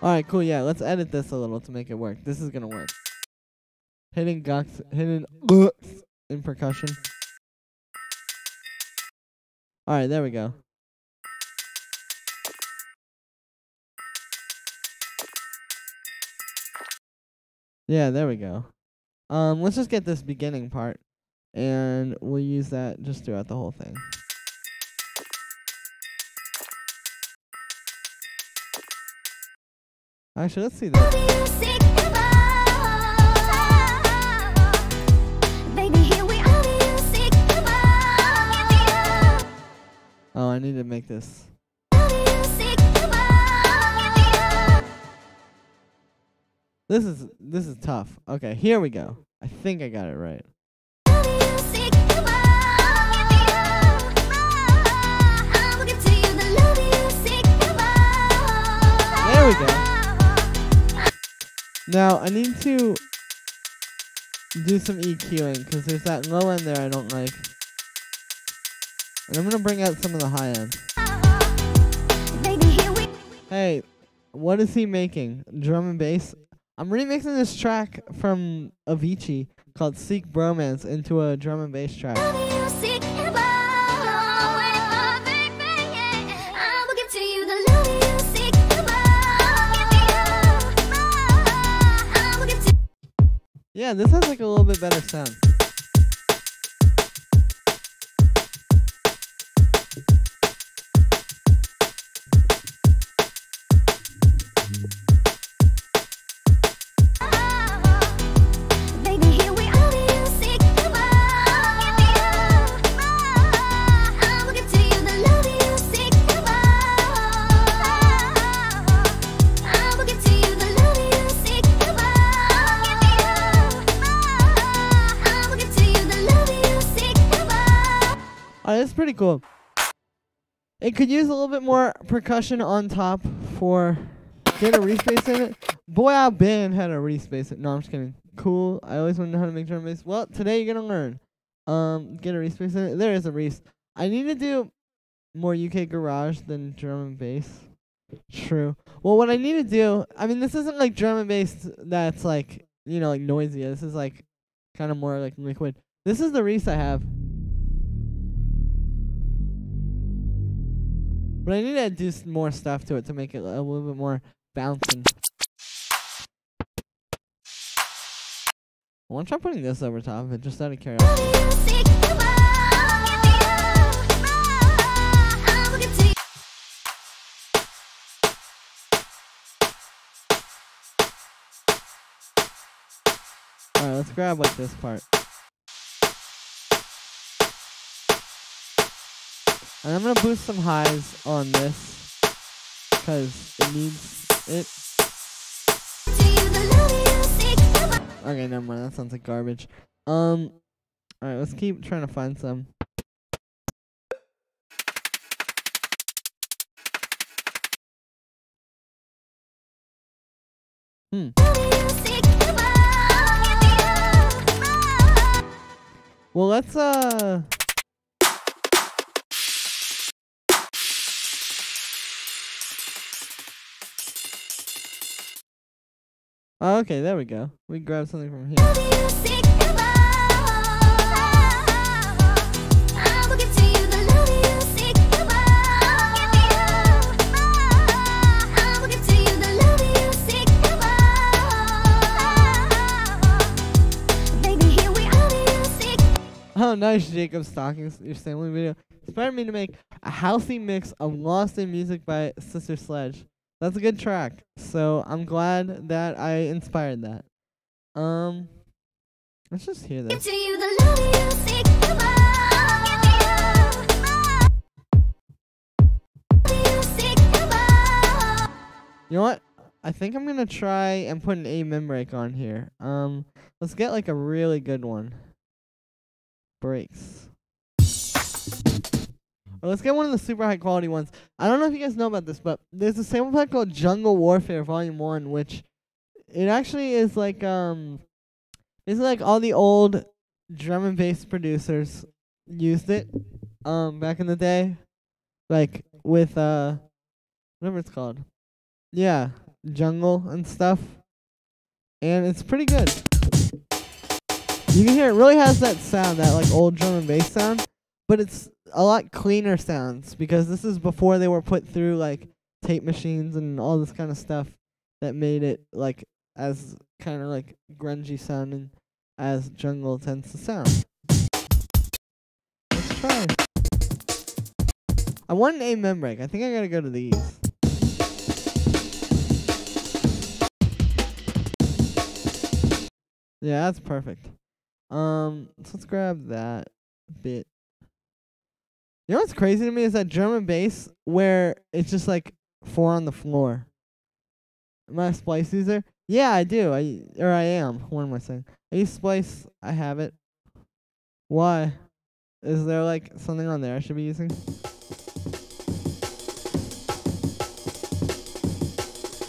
Alright, cool, yeah, let's edit this a little to make it work. This is gonna work. Hidden in percussion. Alright, there we go. Yeah, there we go. Let's just get this beginning part, and we'll use that just throughout the whole thing. Actually, let's see that. Oh, I need to make this. This is tough. Okay, here we go. I think I got it right. There we go. Now, I need to do some EQing because there's that low end there I don't like. And I'm going to bring out some of the high end. Hey, what is he making? Drum and bass? I'm remixing this track from Avicii called Seek Bromance into a drum and bass track. Yeah, this has like a little bit better sound. That's pretty cool. It could use a little bit more percussion on top for get a respace in it. Boy, our band had a respace it. No, I'm just kidding. Cool. I always want to know how to make drum and bass. Well, today you're gonna learn. Get a respace in it. There is a res. I need to do more UK garage than drum and bass. True. Well, what I need to do, I mean, this isn't like drum and bass that's like, you know, like noisy. This is like kind of more like liquid. This is the res I have. But I need to do some more stuff to it to make it a little bit more bouncing. I want to try putting this over top of it, just out of curiosity. Alright, let's grab like this part. And I'm going to boost some highs on this, because it needs it. Okay, never mind, that sounds like garbage. Alright, let's keep trying to find some. Well, let's, Oh, okay, there we go. We grabbed something from here. Oh, nice, Jacob stalking your family video. Inspired me to make a healthy mix of Lost in Music by Sister Sledge. That's a good track. So I'm glad that I inspired that. Let's just hear this. You know what? I think I'm gonna try and put an amen break on here. Let's get like a really good one. Breaks. Or let's get one of the super high quality ones. I don't know if you guys know about this, but there's a sample pack called Jungle Warfare Volume 1, which it actually is like it's like all the old drum and bass producers used it back in the day. Like with whatever it's called. Yeah, Jungle and stuff. And it's pretty good. You can hear it really has that sound, that like old drum and bass sound, but it's a lot cleaner sounds because this is before they were put through like tape machines and all this kind of stuff that made it like as kind of like grungy sounding as Jungle tends to sound. Let's try. I want an amen break. I think I gotta go to these. Yeah, that's perfect. So let's grab that bit. You know what's crazy to me is that drum and bass where it's just like 4 on the floor. Am I a Splice user? Yeah, I do. I am. What am I saying? I use Splice. I have it. Why? Is there like something on there I should be using?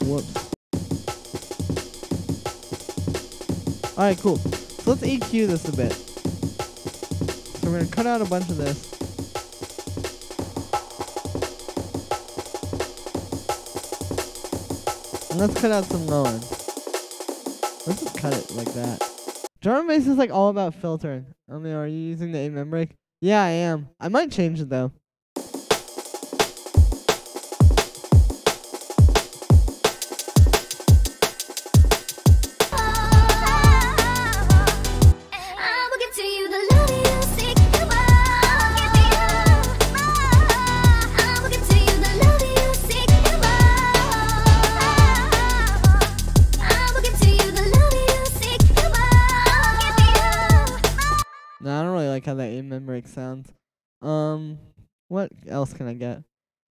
Whoops. Alright, cool. So let's EQ this a bit. So we're going to cut out a bunch of this. And let's cut out some low end. Let's just cut it like that. Drum and bass is like all about filtering. I mean, are you using the amen break? Yeah, I am. I might change it though. No, I don't really like how that amen break sounds. What else can I get?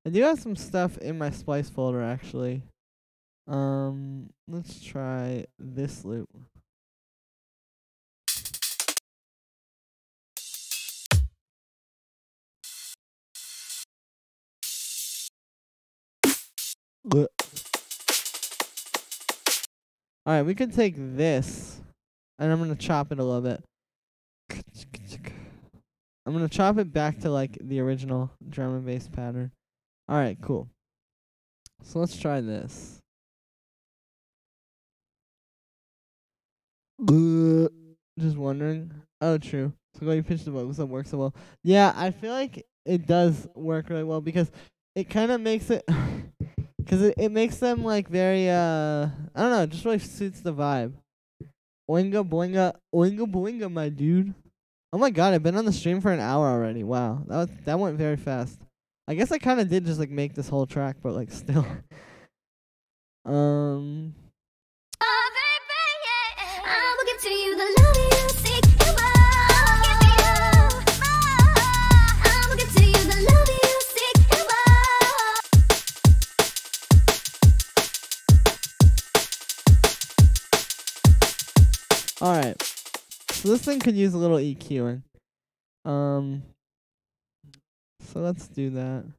I do have some stuff in my Splice folder actually. Let's try this loop. Alright, we could take this, and I'm going to chop it a little bit. I'm going to chop it back to like the original drum and bass pattern. Alright, cool. So let's try this. Just wondering. Oh, true. So go you pitch the vocals that works so well. Yeah, I feel like it does work really well because it kind of makes it... Because it makes them like very, I don't know, it just really suits the vibe. Oinga boinga, oinga boinga, my dude. Oh my god, I've been on the stream for an hour already. Wow, that went very fast. I guess I kind of did just like make this whole track, but like still. Alright, so this thing could use a little EQing. So let's do that. A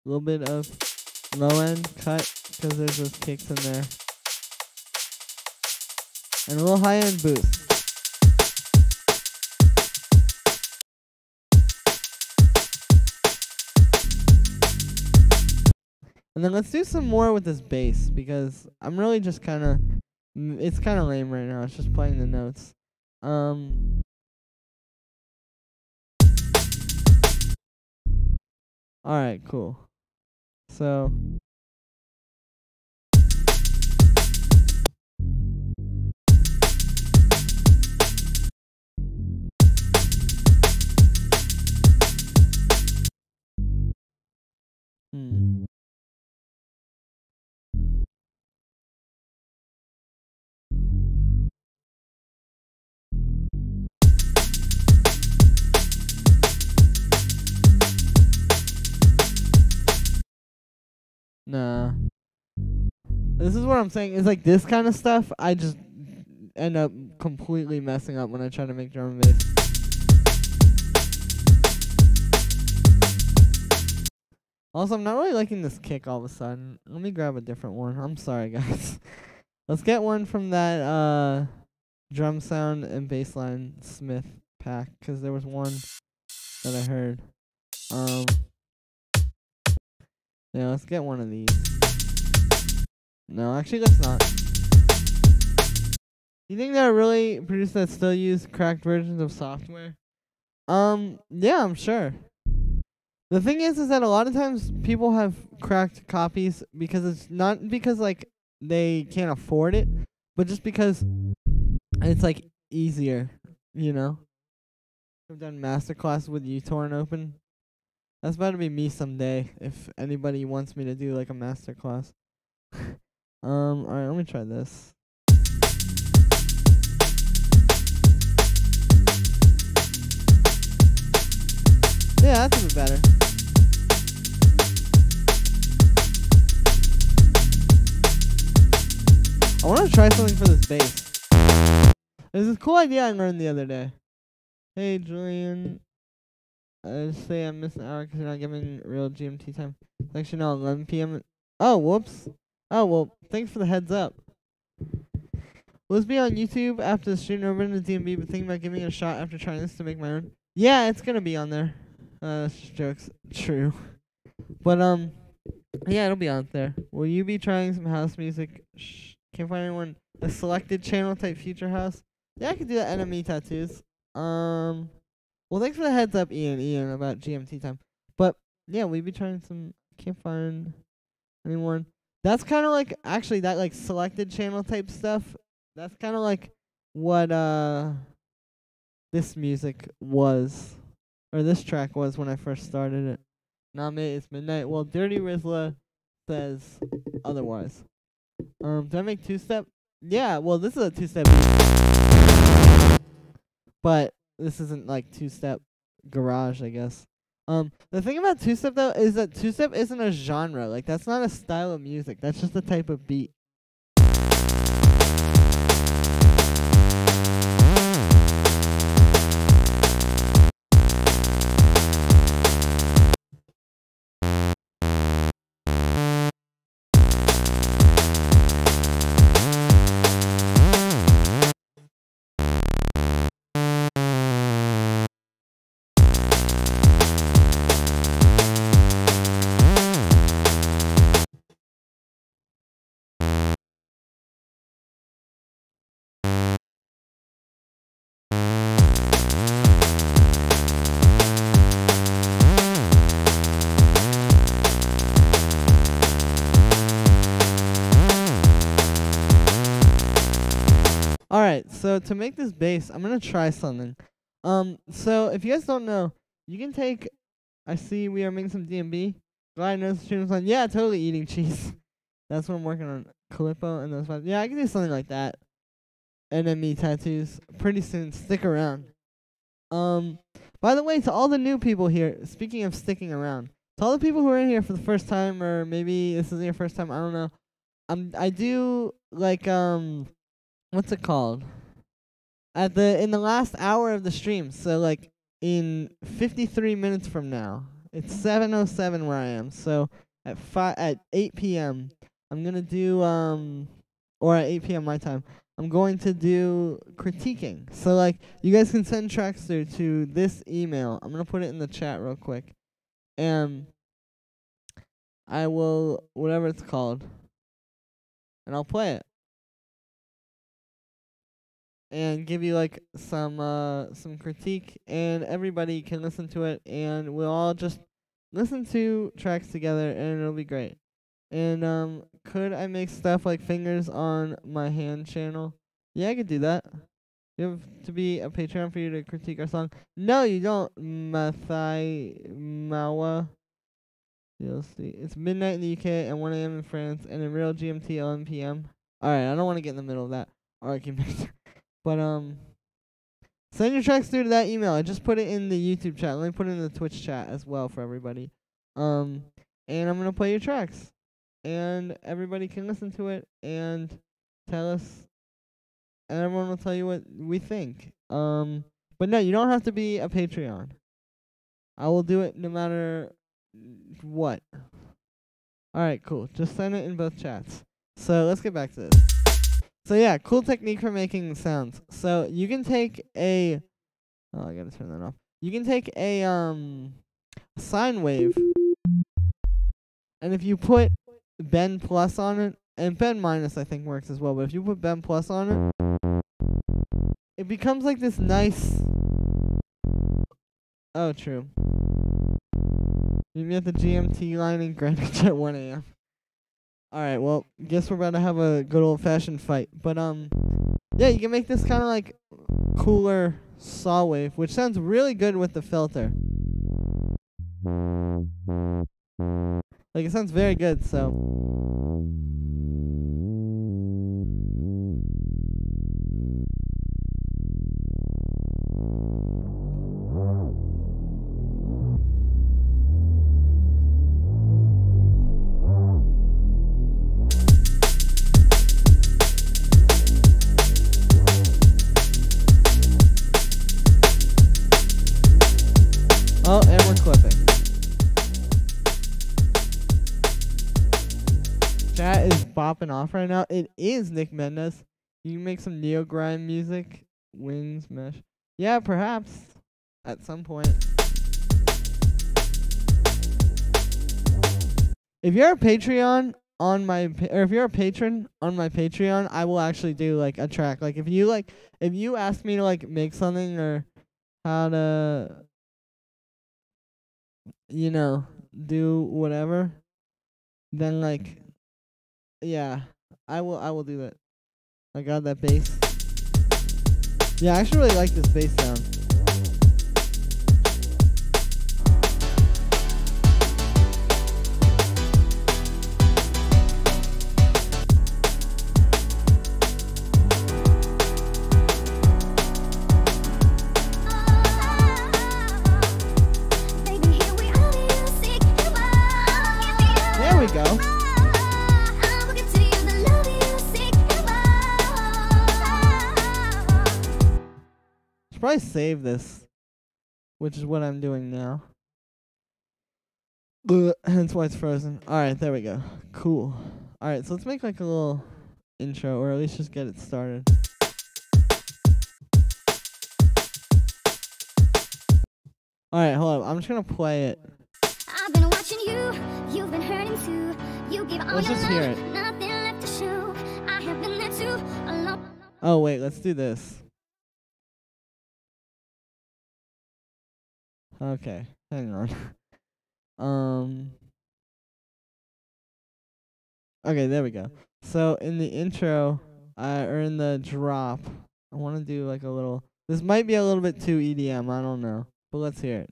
little bit of low end cut, because there's those kicks in there. And a little high end boost. And then let's do some more with this bass, because I'm really just kind of, it's kind of lame right now. It's just playing the notes. Alright, cool. So. Nah. This is what I'm saying. It's like this kind of stuff, I just end up completely messing up when I try to make drum and bass. Also, I'm not really liking this kick all of a sudden. Let me grab a different one. I'm sorry, guys. Let's get one from that drum sound and bassline Smith pack, because there was one that I heard. Yeah, let's get one of these. No, actually, let's not. You think there are really producers that still use cracked versions of software? Yeah, I'm sure. The thing is that a lot of times people have cracked copies because it's not because, like, they can't afford it, but just because it's, like, easier, you know? I've done masterclass with uTorrent open. That's about to be me someday, if anybody wants me to do, like, a masterclass. Alright, let me try this. Yeah, that's a bit better. I want to try something for this bass. There's this cool idea I learned the other day. Hey, Julian. I just say I missed an hour because you're not giving real GMT time. It's actually now 11 p.m. Oh, whoops. Oh, well, thanks for the heads up. Will this be on YouTube after the stream over in the DMB, but thinking about giving it a shot after trying this to make my own? Yeah, it's going to be on there. That's just jokes. True. But, yeah, it'll be on there. Will you be trying some house music? Can't find anyone. A selected channel type future house? Yeah, I could do that. Enemy tattoos. Well, thanks for the heads up, Ian, about GMT time. But, yeah, we'll be trying some. Can't find anyone. That's kind of like, actually, that, like, selected channel type stuff. That's kind of like what, this music was. Or this track was when I first started it. Nah, mate, it's midnight. Well, Dirty Rizla says otherwise. Do I make two-step? Yeah, well, this is a two-step. But this isn't like two-step garage, I guess. The thing about two-step, though, is that two-step isn't a genre. Like, that's not a style of music. That's just a type of beat. Alright, so to make this bass, I'm gonna try something. So if you guys don't know, you can take, I see we are making some DMB. Glad I know the stream was on. Yeah, totally eating cheese. That's what I'm working on. Calippo and those five. Yeah, I can do something like that. Enemy tattoos. Pretty soon. Stick around. By the way, to all the new people here, speaking of sticking around, to all the people who are in here for the first time, or maybe this is your first time, I don't know. I do like what's it called? In the last hour of the stream, so like in 53 minutes from now, it's 7:07 where I am. So at 8 p.m. I'm gonna do or at 8 p.m. my time, I'm going to do critiquing. So like you guys can send tracks through to this email. I'm gonna put it in the chat real quick, and I will, whatever it's called, and I'll play it. And give you like some critique, and everybody can listen to it, and we'll all just listen to tracks together, and it'll be great. And could I make stuff like fingers on my hand channel? Yeah, I could do that. You have to be a Patreon for you to critique our song. No, you don't, Mathai Mawa. You'll see. It's midnight in the UK and 1 a.m. in France, and in real GMT 11 p.m. Alright, I don't want to get in the middle of that. Alright, but send your tracks through to that email. I just put it in the YouTube chat. Let me put it in the Twitch chat as well for everybody. And I'm gonna play your tracks, and everybody can listen to it and tell us, and everyone will tell you what we think. But no, you don't have to be a Patreon. I will do it no matter what. Alright, cool. Just send it in both chats. So let's get back to this. So yeah, cool technique for making sounds. So you can take a I gotta turn that off. You can take a sine wave, and if you put bend plus on it, and bend minus I think works as well, but if you put bend plus on it, it becomes like this nice true. Meet me at the GMT line in Greenwich at 1 a.m. Alright, well, guess we're about to have a good old-fashioned fight. But, yeah, you can make this kind of, like, cooler saw wave, which sounds really good with the filter. Like, it sounds very good, so... Oh, and we're clipping. Chat is bopping off right now. It is Nick Mendez. You can make some neo grime music. Wings mesh. Yeah, perhaps. At some point. If you're a Patreon on my, or if you're a patron on my Patreon, I will actually do like a track. Like if you ask me to like make something or how to, you know, do whatever, then like, yeah, I will do that. I got that bass. Yeah, I actually really like this bass sound. Probably save this, which is what I'm doing now. Hence why it's frozen. Alright, there we go. Cool. Alright, so let's make like a little intro, or at least just get it started. Alright, hold up. I'm just gonna play it. I've been watching you, you've been hurting too. You give all let's your just love, hear it. nothing left to show. I have been there too, alone. Oh wait, let's do this. Okay, hang on. Okay, there we go. So in the intro, or in the drop, I want to do like a little. This might be a little bit too EDM. I don't know, but let's hear it.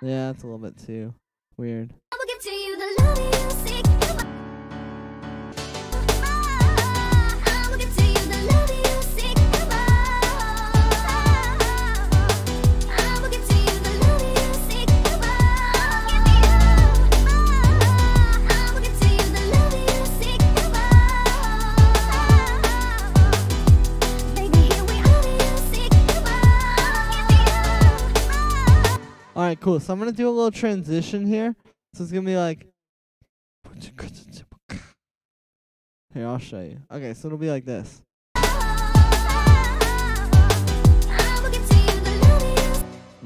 Yeah, it's a little bit too weird. Alright, cool. So I'm going to do a little transition here. So it's going to be like... Here, I'll show you. Okay, so it'll be like this.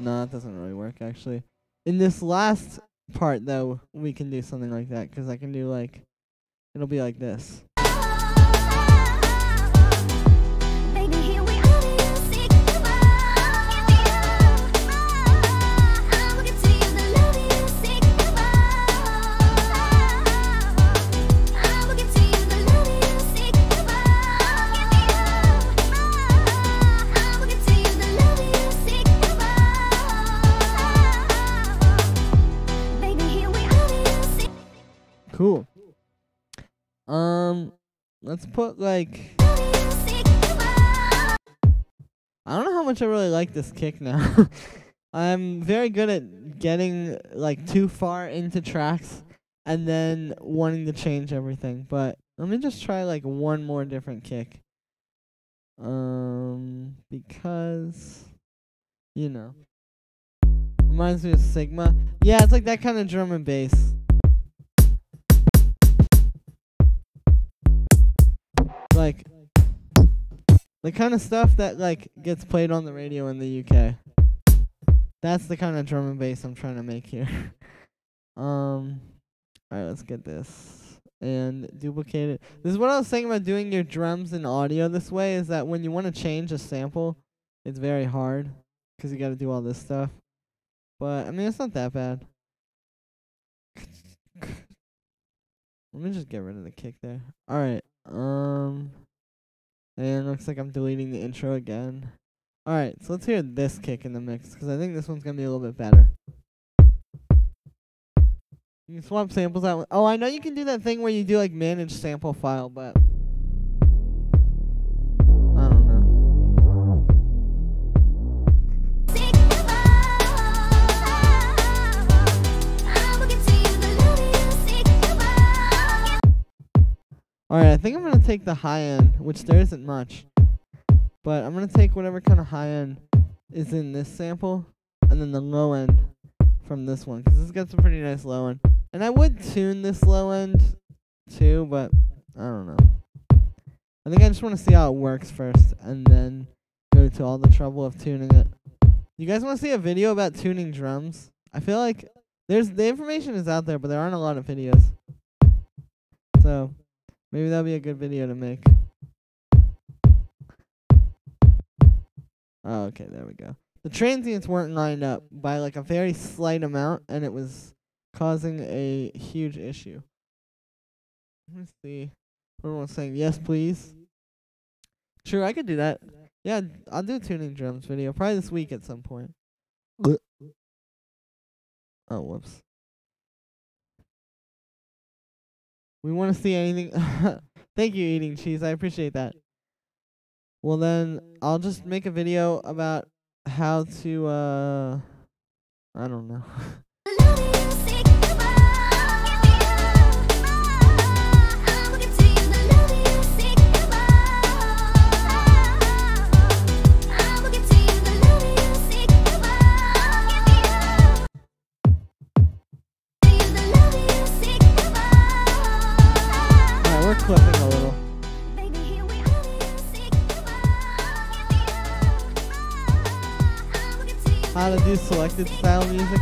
No, it doesn't really work, actually. In this last part, though, we can do something like that, because I can do, like, it'll be like this. Cool. Let's put like, I don't know how much I really like this kick now. I'm very good at getting like too far into tracks and then wanting to change everything. But let me just try like one more different kick. Because, you know, reminds me of Sigma. Yeah, it's like that kind of drum and bass. Like the kind of stuff that like gets played on the radio in the UK. That's the kind of drum and bass I'm trying to make here. Alright, let's get this and duplicate it. This is what I was saying about doing your drums and audio this way, is that when you want to change a sample, it's very hard because you got to do all this stuff. But I mean, it's not that bad. Let me just get rid of the kick there. Alright. And looks like I'm deleting the intro again. Alright, so let's hear this kick in the mix, because I think this one's going to be a little bit better. You can swap samples out. Oh, I know you can do that thing where you do like manage sample file, but I don't know. Alright, I think I'm going to take the high end, which there isn't much. But I'm going to take whatever kind of high end is in this sample, and then the low end from this one, because this got some pretty nice low end. And I would tune this low end too, but I don't know. I think I just want to see how it works first, and then go to all the trouble of tuning it. You guys want to see a video about tuning drums? I feel like the information is out there, but there aren't a lot of videos. So maybe that'll be a good video to make. Oh, okay, there we go. The transients weren't lined up by like a very slight amount, and it was causing a huge issue. Let's see. Everyone's saying yes, please. Sure, I could do that. Yeah, I'll do a tuning drums video probably this week at some point. Oh, whoops. We want to see anything. Thank you, Eating Cheese. I appreciate that. Well, then I'll just make a video about how to, I don't know. Alright, we're clipping a little. How to do selected style music?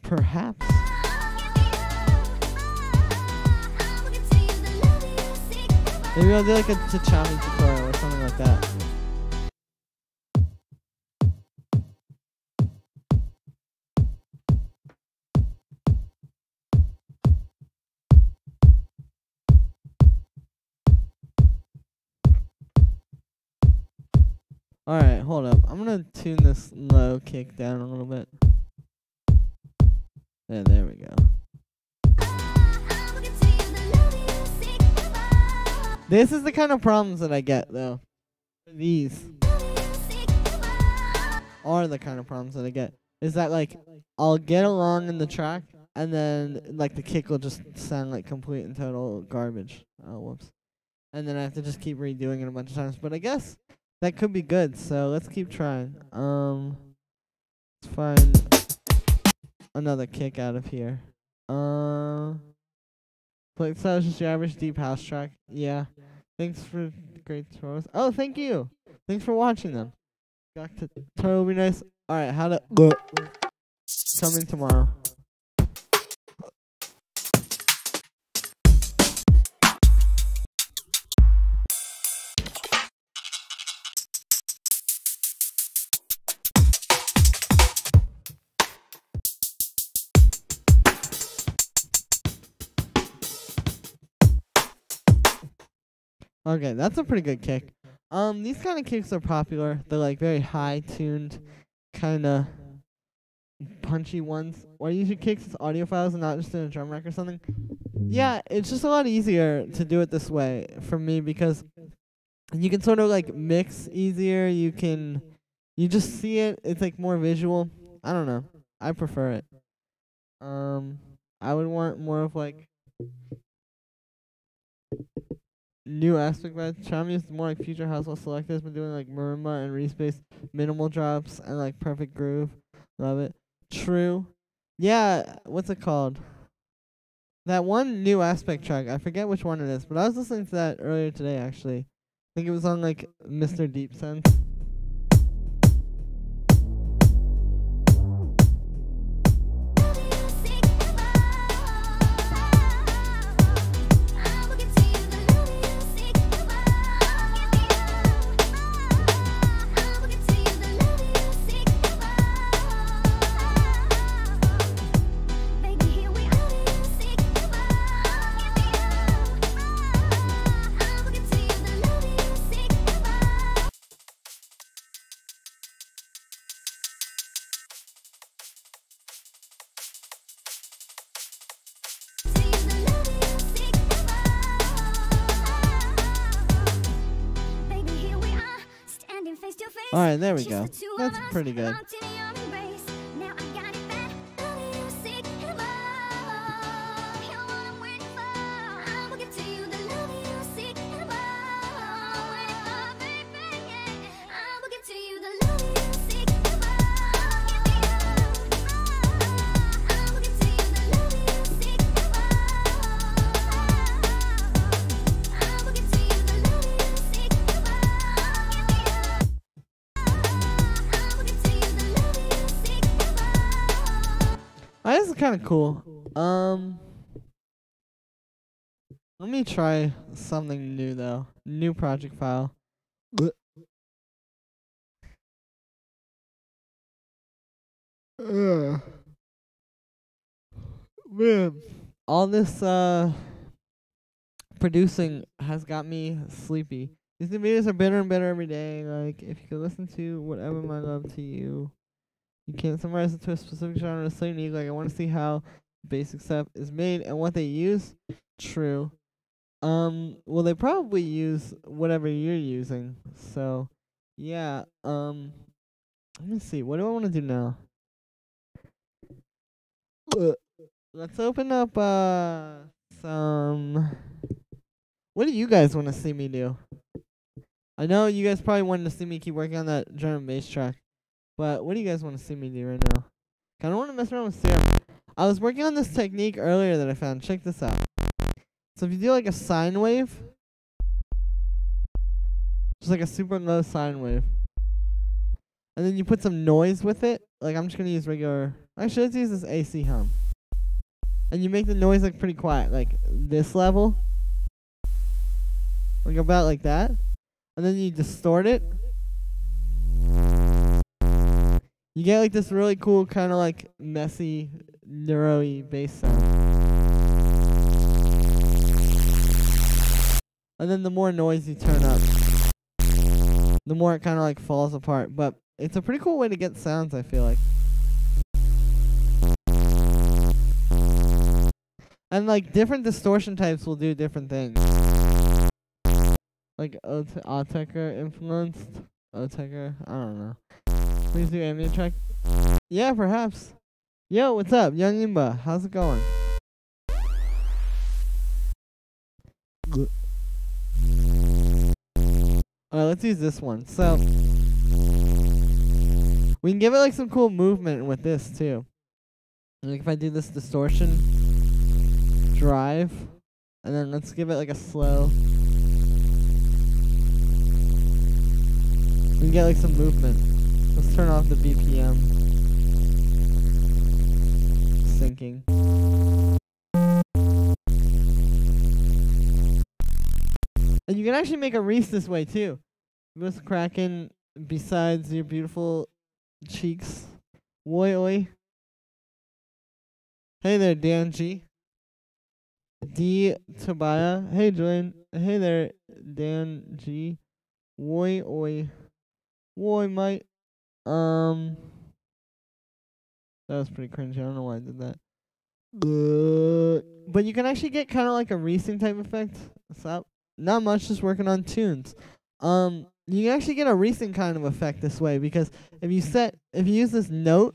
Perhaps. Maybe I'll do like a Tachami tutorial or something like that. Alright, hold up. I'm gonna tune this low kick down a little bit. Yeah, there we go. This is the kind of problems that I get, though. These are the kind of problems that I get. Is that, like, I'll get along in the track, and then, like, the kick will just sound like complete and total garbage. Oh, whoops. And then I have to just keep redoing it a bunch of times. But I guess that could be good, so let's keep trying. Let's find another kick out of here. Play style is just your average deep house track. Yeah. Thanks for the great tutorials. Oh, thank you. Thanks for watching them. Got to tutorial will be nice. Alright, how to coming tomorrow. Okay, that's a pretty good kick. These kind of kicks are popular. They're like very high tuned, kind of punchy ones. Why you usually kicks as audio files and not just in a drum rack or something. Yeah, it's just a lot easier to do it this way for me because you can sort of like mix easier. You just see it. It's like more visual. I don't know. I prefer it. I would want more of like new aspect by Chime is more like future household selector has been doing like marimba and respace minimal drops and like perfect groove. Love it. True. Yeah, what's it called? That one new aspect track, I forget which one it is, but I was listening to that earlier today actually. I think it was on like Mr. Deep Sense. Alright, there we go. That's pretty good. This is kind of cool. Let me try something new though. New project file. Man, all this producing has got me sleepy. These new videos are better and better every day. Like, if you could listen to whatever my love to you. You can't summarize it to a specific genre so unique. Like, I want to see how basic stuff is made and what they use. True. Well, they probably use whatever you're using. So, yeah. Let me see. What do I want to do now? Let's open up some. What do you guys want to see me do? I know you guys probably wanted to see me keep working on that drum and bass track. But what do you guys want to see me do right now? I don't want to mess around with serum. I was working on this technique earlier that I found. Check this out. So if you do like a sine wave, just like a super low sine wave, and then you put some noise with it. Like, I'm just going to use regular. Actually, let's use this AC hum. And you make the noise like pretty quiet, like this level. Like about like that. And then you distort it. You get like this really cool kind of like messy, neuro-y bass sound. And then the more noise you turn up, the more it kind of like falls apart. But it's a pretty cool way to get sounds, I feel like. And like different distortion types will do different things. Like Otecker influenced. Otecker, I don't know. Please do ambient track. Yeah, perhaps. Yo, what's up? Young Imba, how's it going? Alright, let's use this one. So, we can give it like some cool movement with this too. Like if I do this distortion, drive, and then let's give it like a slow. We can get like some movement. Let's turn off the BPM. Syncing. And you can actually make a wreath this way too. What's cracking besides your beautiful cheeks? Oi oi. Hey there, Dan G. D Tobiah. Hey Julian. Hey there, Dan G. Oi oi. Oi mate. That was pretty cringy. I don't know why I did that. But you can actually get kind of like a racing type effect. What's up? Not much, just working on tunes. You can actually get a racing kind of effect this way because if you use this note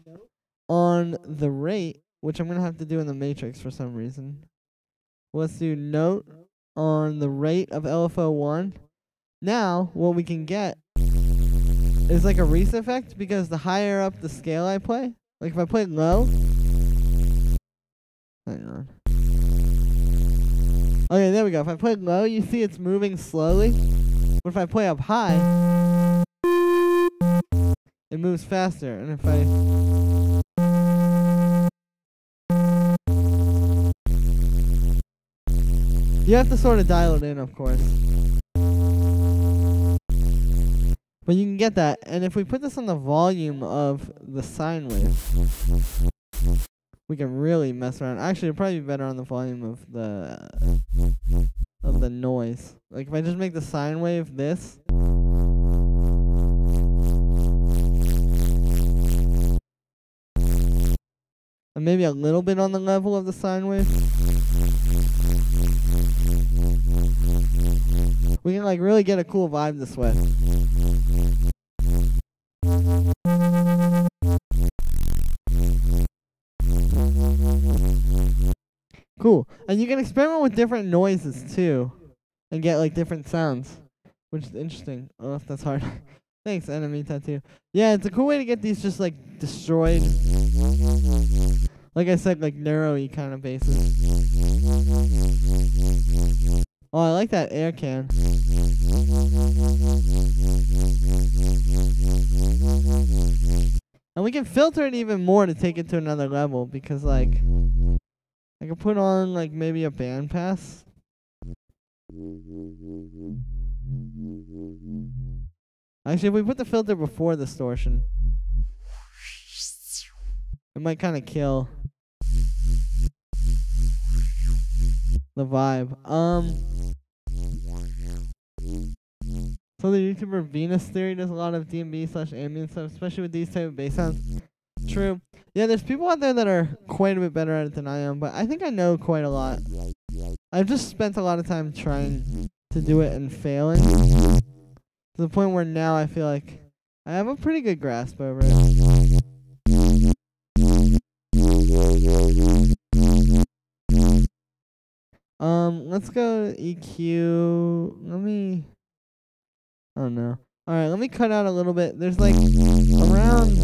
on the rate, which I'm gonna have to do in the matrix for some reason. Let's do note on the rate of LFO1. Now, what we can get is like a Reese effect because the higher up the scale I play, like if I play low, hang on. Okay, there we go. If I play low, you see it's moving slowly. But if I play up high, it moves faster. And if you have to sort of dial it in, of course. But you can get that. And if we put this on the volume of the sine wave, we can really mess around. Actually, it'd probably be better on the volume of the noise. Like if I just make the sine wave this. And maybe a little bit on the level of the sine wave. We can like really get a cool vibe this way. Cool. And you can experiment with different noises too. And get like different sounds. Which is interesting. Oh, if that's hard. Thanks, Enemy Tattoo. Yeah, it's a cool way to get these just like destroyed. Like I said, like narrow-y kind of basses. Oh, I like that air can. And we can filter it even more to take it to another level because like I can put on like maybe a band pass. Actually, if we put the filter before distortion, it might kind of kill the vibe. So the YouTuber Venus Theory does a lot of DnB/ambient stuff, especially with these type of bass sounds. True. Yeah, there's people out there that are quite a bit better at it than I am, but I think I know quite a lot. I've just spent a lot of time trying to do it and failing. To the point where now I feel like I have a pretty good grasp over it. Let's go EQ. I don't know. Alright, let me cut out a little bit. There's like around,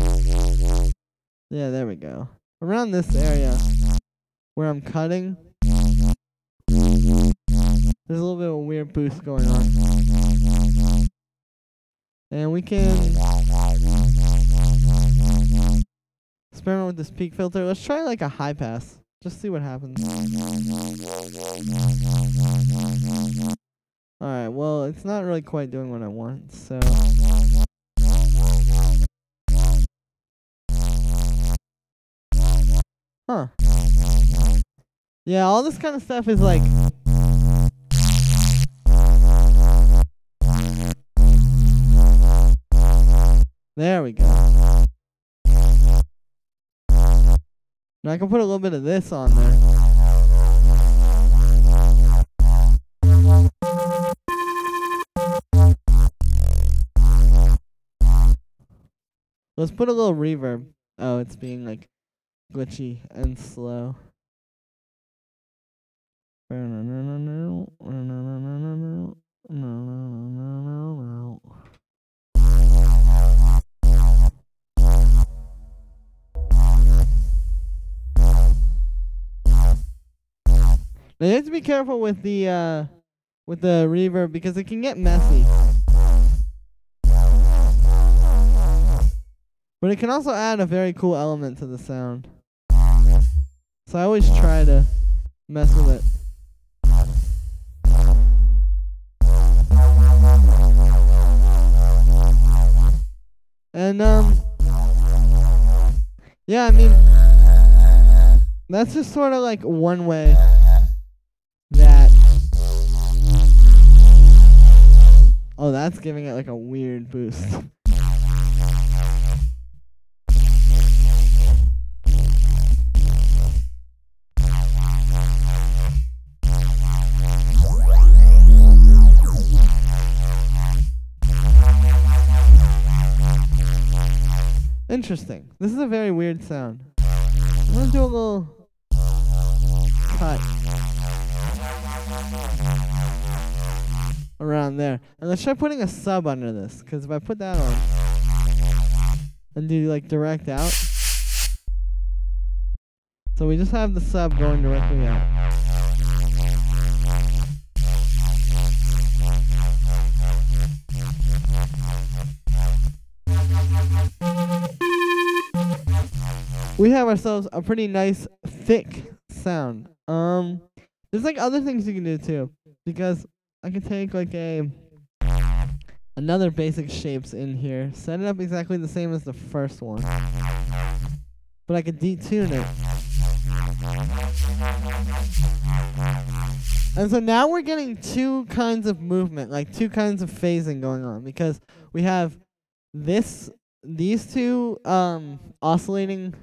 yeah, there we go. Around this area where I'm cutting, there's a little bit of a weird boost going on. And we can experiment with this peak filter. Let's try like a high pass. Just see what happens. Alright, well, it's not really quite doing what I want, so. Huh. Yeah, all this kind of stuff is like. There we go. Now I can put a little bit of this on there. Let's put a little reverb. Oh, it's being like glitchy and slow. Now you have to be careful with the reverb because it can get messy. But it can also add a very cool element to the sound. So I always try to mess with it. And yeah, I mean, that's just sort of like one way that, oh, that's giving it like a weird boost. Interesting. This is a very weird sound. I'm gonna do a little cut around there. And let's try putting a sub under this, because if I put that on and do like direct out, so we just have the sub going directly out. We have ourselves a pretty nice thick sound. There's like other things you can do too, because I can take like another basic shapes in here, set it up exactly the same as the first one, but I could detune it. And so now we're getting two kinds of movement, like two kinds of phasing going on, because we have these two oscillating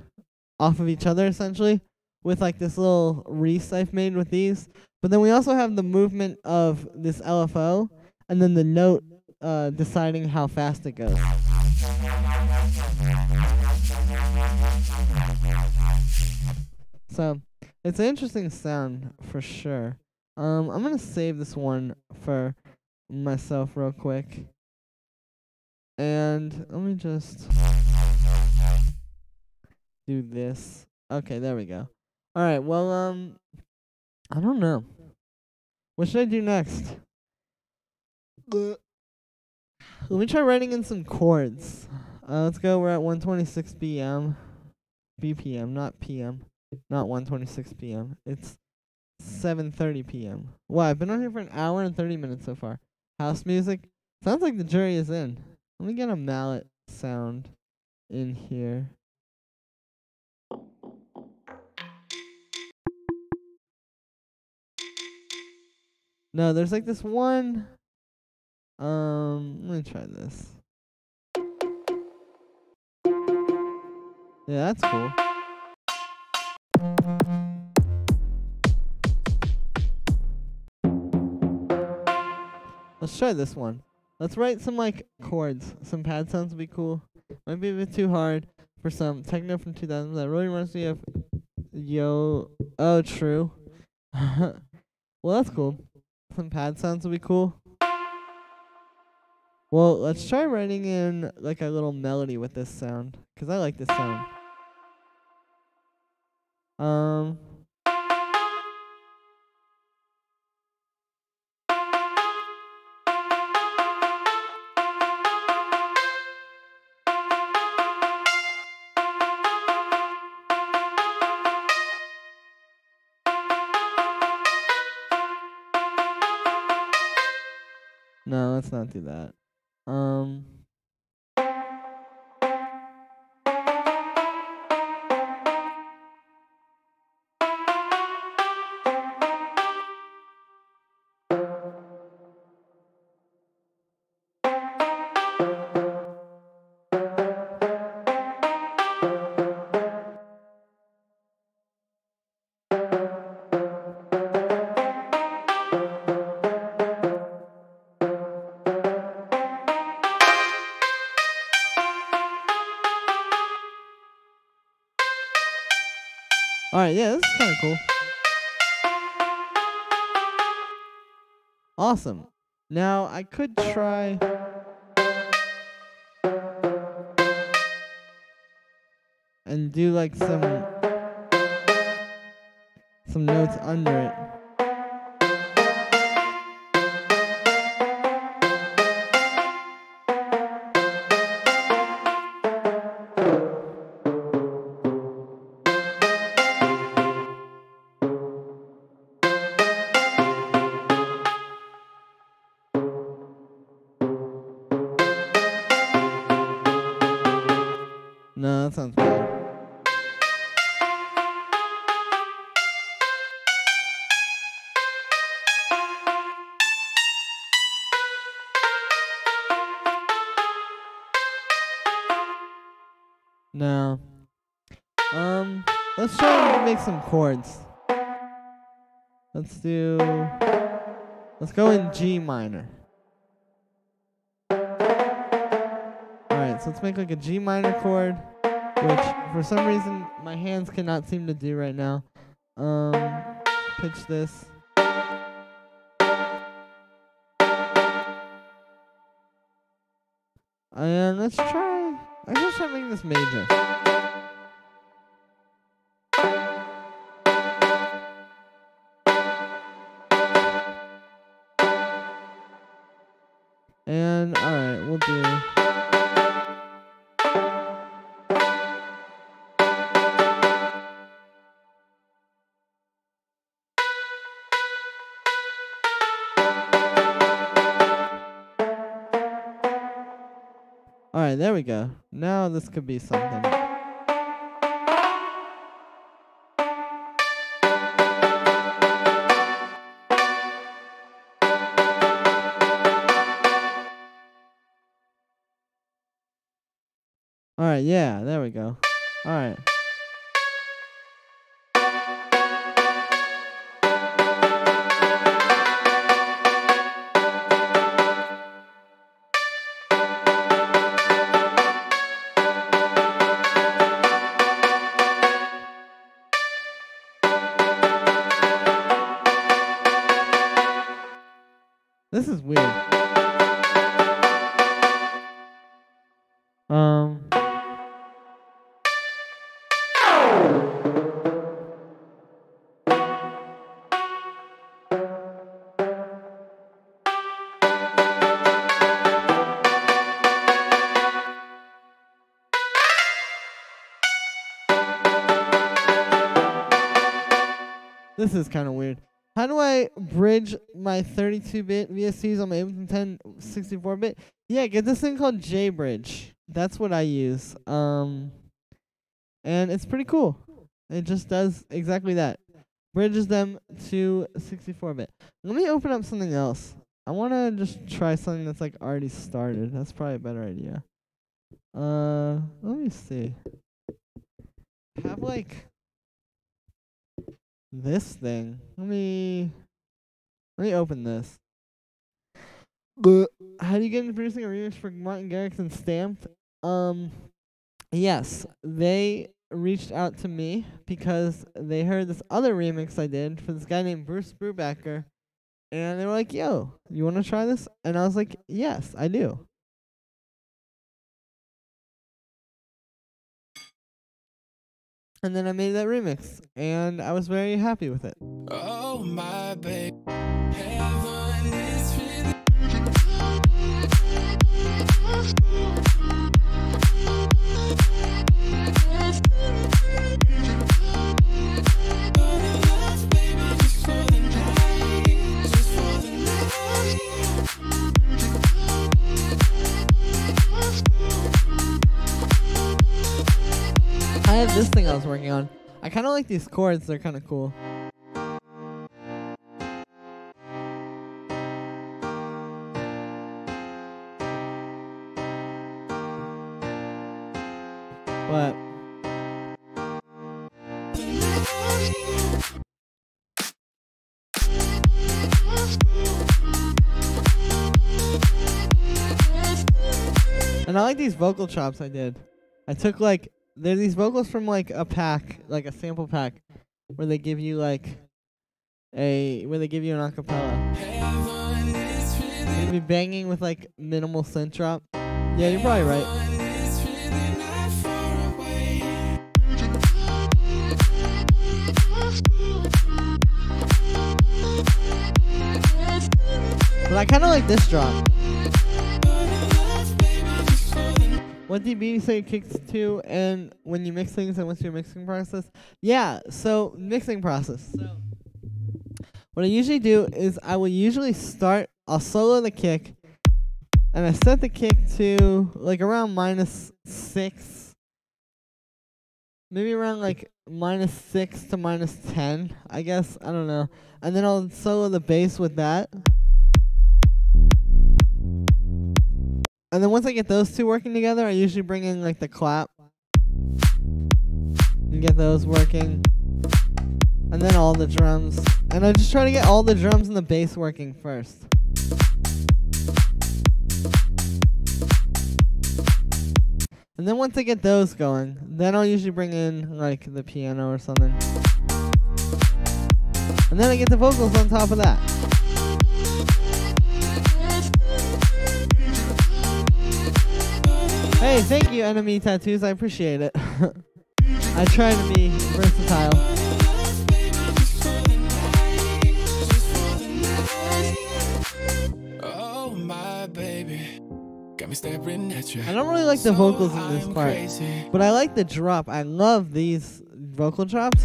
off of each other essentially, with like this little wreath I've made with these. But then we also have the movement of this LFO, and then the note deciding how fast it goes. So it's an interesting sound for sure. I'm gonna save this one for myself real quick. And let me just do this. Okay, there we go. Alright, well, I don't know. What should I do next? Let me try writing in some chords. Let's go, we're at 126 BPM, not PM. Not 126 PM. It's 7:30 PM. Wow, I've been on here for an hour and 30 minutes so far. House music? Sounds like the jury is in. Let me get a mallet sound in here. No, there's like this one. Let me try this. Yeah, that's cool. Let's try this one. Let's write some like chords. Some pad sounds would be cool. Might be a bit too hard for some techno from 2000s. That really reminds me of Yo. Oh, true. Well, that's cool. Some pad sounds would be cool. Well, let's try writing in like a little melody with this sound, because I like this sound. No, let's not do that. Alright, yeah, this is kind of cool. Awesome. Now, I could try and do like some notes under it. that sounds better. Now, let's try and make some chords. Let's go in G minor. Alright, so let's make like a G minor chord, which for some reason my hands cannot seem to do right now. Pitch this. And let's try making this major. And alright, we'll do. Alright, there we go. Now this could be something. Alright, yeah, there we go. Alright. This is weird. This is kind of weird. How do I bridge my 32-bit VSTs on my Ableton 10 64-bit? Yeah, get this thing called JBridge. That's what I use. And it's pretty cool. It just does exactly that. Bridges them to 64-bit. Let me open up something else. I want to just try something that's like already started. That's probably a better idea. Let me see. Have like this thing. Let me open this. How do you get into producing a remix for Martin Garrix and Stamped? Yes, they reached out to me because they heard this other remix I did for this guy named Bruce Brubaker, and they were like, "Yo, you want to try this?" And I was like, "Yes, I do." And then I made that remix, and I was very happy with it. Oh my babe, heaven is really. I have this thing I was working on. I kind of like these chords. They're kind of cool. But and I like these vocal chops I did. I took like, they're these vocals from like a pack, like a sample pack, where they give you like where they give you an acapella. You'd be banging with like minimal synth drop. Yeah, you're probably right. But I kind of like this drop. What did BD say it kicks to, and when you mix things, and what's your mixing process? Yeah, so mixing process. So what I usually do is I will usually I'll solo the kick, and I set the kick to like around -6, maybe around like -6 to -10, I guess. I don't know. And then I'll solo the bass with that. And then once I get those two working together, I usually bring in like the clap and get those working. And then all the drums. And I just try to get all the drums and the bass working first. And then once I get those going, then I'll usually bring in like the piano or something. And then I get the vocals on top of that. Hey, thank you, Enemy Tattoos. I appreciate it. I try to be versatile. Oh, my baby. Got me staring at you. I don't really like the vocals in this part, but I like the drop. I love these vocal drops.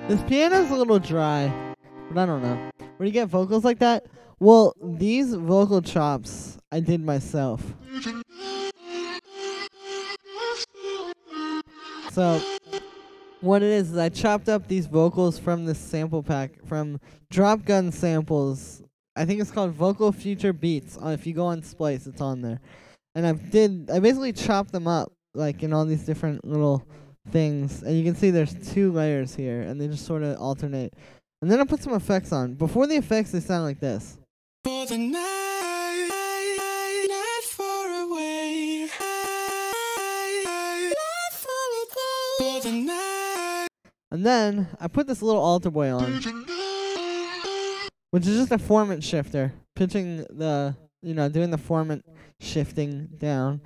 This piano's a little dry, but I don't know. When you get vocals like that, well, these vocal chops I did myself. So, what it is I chopped up these vocals from this sample pack from Drop Gun Samples. I think it's called Vocal Future Beats. If you go on Splice, it's on there. And I basically chopped them up like in all these different little things, and you can see there's 2 layers here, and they just sort of alternate. And then I put some effects on. Before the effects, they sound like this. For the night, not far away. For the night. And then I put this little alter boy on, which is just a formant shifter, pitching the, doing the formant shifting down.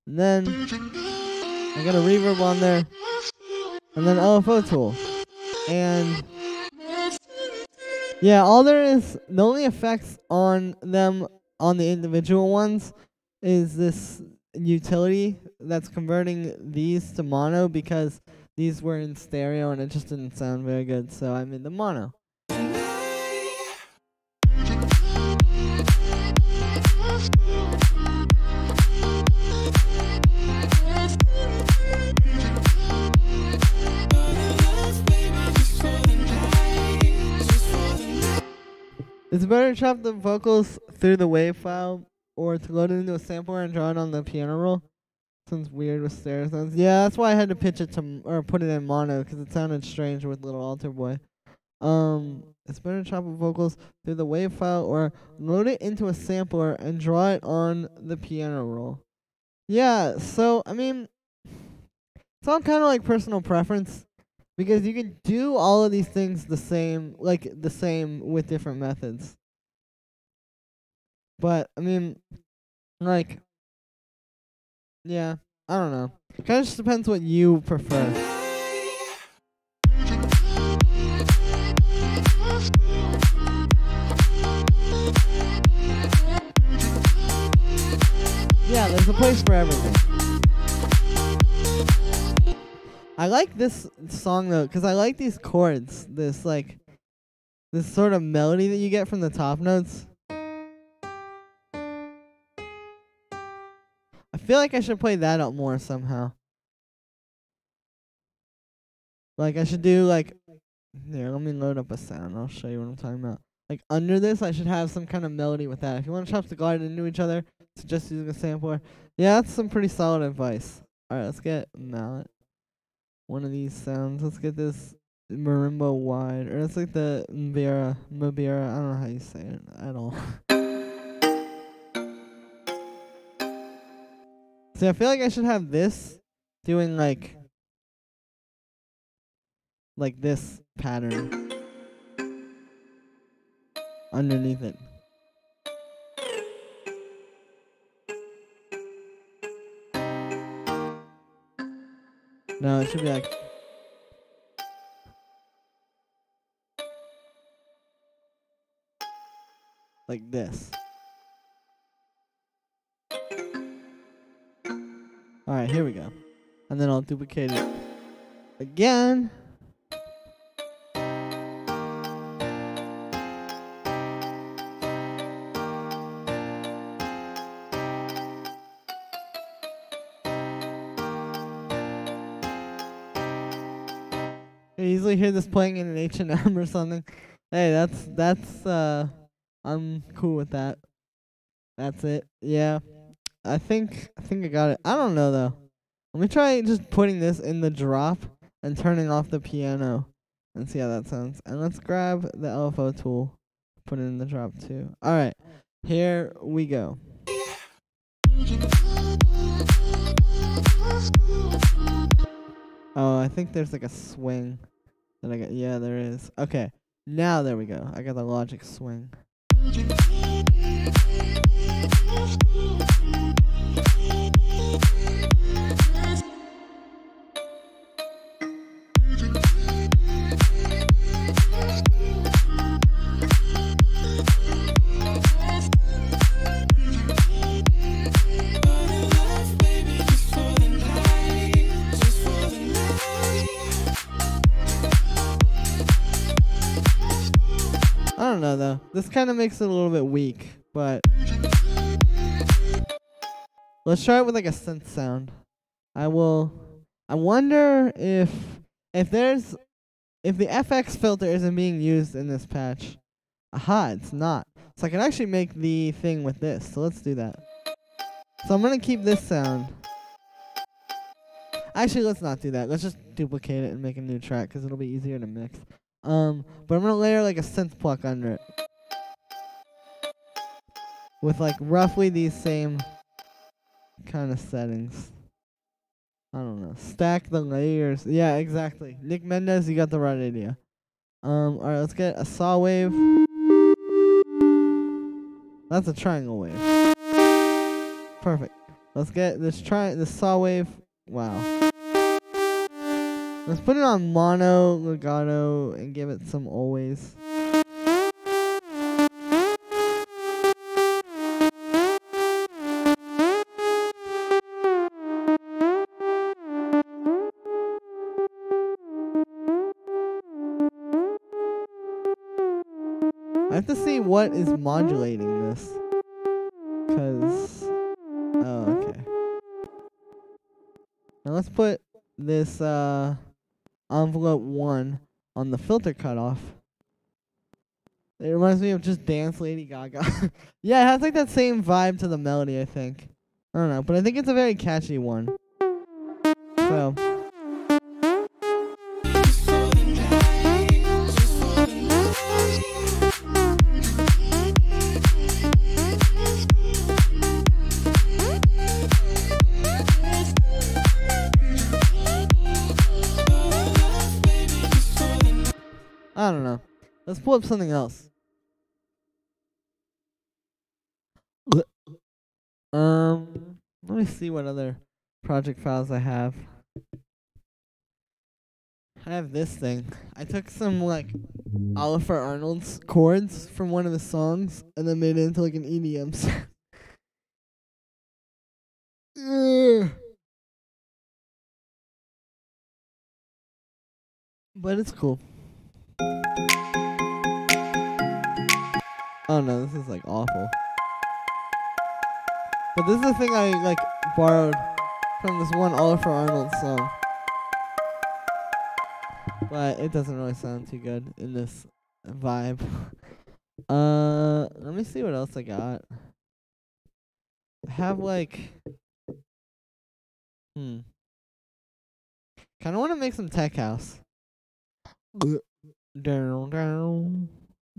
And then I got a reverb on there, and then LFO tool. And yeah, the only effects on them, on the individual ones, is this utility that's converting these to mono, because these were in stereo and it just didn't sound very good, so I made the mono. It's better to chop the vocals through the WAV file or to load it into a sampler and draw it on the piano roll. Sounds weird with stereo sounds. Yeah, that's why I had to pitch it to, or put it in mono, because it sounded strange with little alter boy. It's better to chop the vocals through the WAV file or load it into a sampler and draw it on the piano roll. Yeah, so, I mean, it's all kind of like personal preference. Because you can do all of these things the same with different methods. But, I mean, like, yeah, I don't know. It kind of just depends what you prefer. Yeah, there's a place for everything. I like this song though, because I like these chords. This sort of melody that you get from the top notes. I feel like I should play that up more somehow. Like I should do here, let me load up a sound. I'll show you what I'm talking about. Like under this, I should have some kind of melody with that. If you want to chop the glide into each other, it's just using a sampler. Yeah, that's some pretty solid advice. Alright, let's get mallet. One of these sounds. Let's get this marimba wide, or it's like the Mabira. I don't know how you say it at all. See, I feel like I should have this doing like this pattern underneath it. No, it should be like this. Alright, here we go. And then I'll duplicate it again. You usually hear this playing in an H&M or something. Hey, that's I'm cool with that. That's it. Yeah. I think I got it. I don't know though. Let me try just putting this in the drop and turning off the piano and see how that sounds. And let's grab the LFO tool, put it in the drop too. Alright, here we go. Oh, I think there's like a swing that I got. Yeah, there is. Okay, now there we go. I got the Logic swing. I don't know though. This kind of makes it a little bit weak, but let's try it with like a synth sound. I wonder if the FX filter isn't being used in this patch. Aha, it's not. So I can actually make the thing with this. So let's do that. So I'm gonna keep this sound. Actually, let's not do that. Let's just duplicate it and make a new track because it'll be easier to mix. But I'm gonna layer like a synth pluck under it with like roughly these same kind of settings. I don't know. Stack the layers. Yeah, exactly. Nick Mendez, you got the right idea. Alright, let's get a saw wave. That's a triangle wave. Perfect. Let's get this saw wave. Wow. Let's put it on mono, legato, and give it some always. I have to see what is modulating this. Oh, okay. Now let's put this, envelope 1 on the filter cutoff. It reminds me of just Dance Lady Gaga. Yeah, it has like that same vibe to the melody, I think. I don't know, but I think it's a very catchy one. So. I don't know. Let's pull up something else. Let me see what other project files I have. I have this thing. I took some like Oliver Arnold's chords from one of his songs and then made it into like an EDM sound. But it's cool. Oh no, this is like awful. But this is the thing I like borrowed from this one Oliver Arnold song. But it doesn't really sound too good in this vibe. Let me see what else I got. I have like kind of want to make some tech house. Down, down,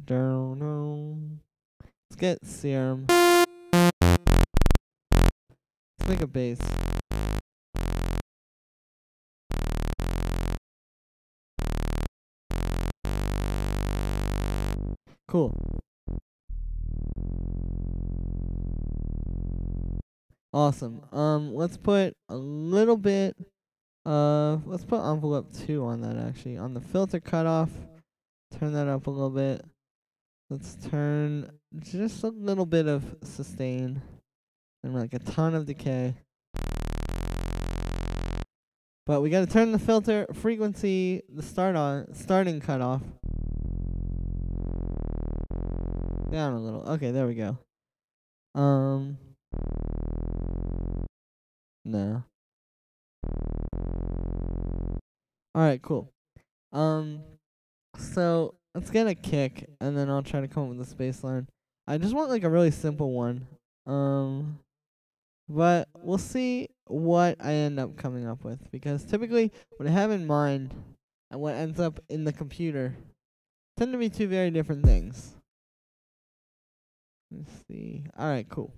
down, down. Let's get Serum. Let's make a bass. Cool. Awesome. Let's put a little bit Let's put envelope 2 on that actually. On the filter cutoff, turn that up a little bit. Let's turn just a little bit of sustain and like a ton of decay. But we gotta turn the filter frequency, the starting cutoff down a little. Okay, there we go. No. Alright, cool. So let's get a kick, and then I'll try to come up with a bass line. I just want like a really simple one. But we'll see what I end up coming up with, because typically what I have in mind and what ends up in the computer tend to be two very different things. Let's see. Alright, cool.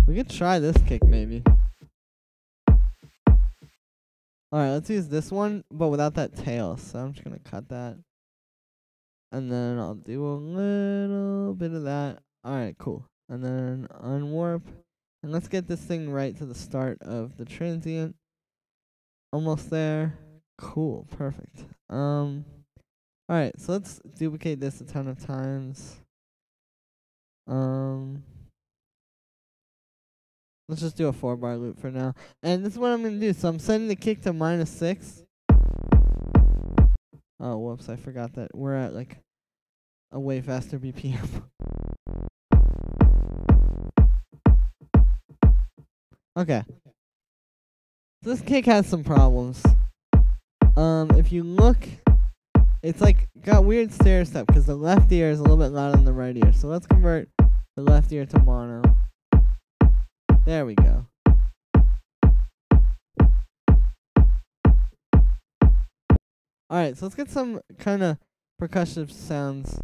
We could try this kick maybe. Alright, let's use this one, but without that tail. So I'm just gonna cut that. And then I'll do a little bit of that. Alright, cool. And then unwarp. And let's get this thing right to the start of the transient. Almost there. Cool, perfect. Alright, so let's duplicate this a ton of times. Let's just do a 4-bar loop for now. And this is what I'm going to do. So I'm setting the kick to -6. Oh, whoops. I forgot that we're at like a way faster BPM. Okay. So this kick has some problems. If you look, it's like got weird stair step because the left ear is a little bit louder than the right ear. So let's convert the left ear to mono. There we go. Alright, so let's get some kind of percussive sounds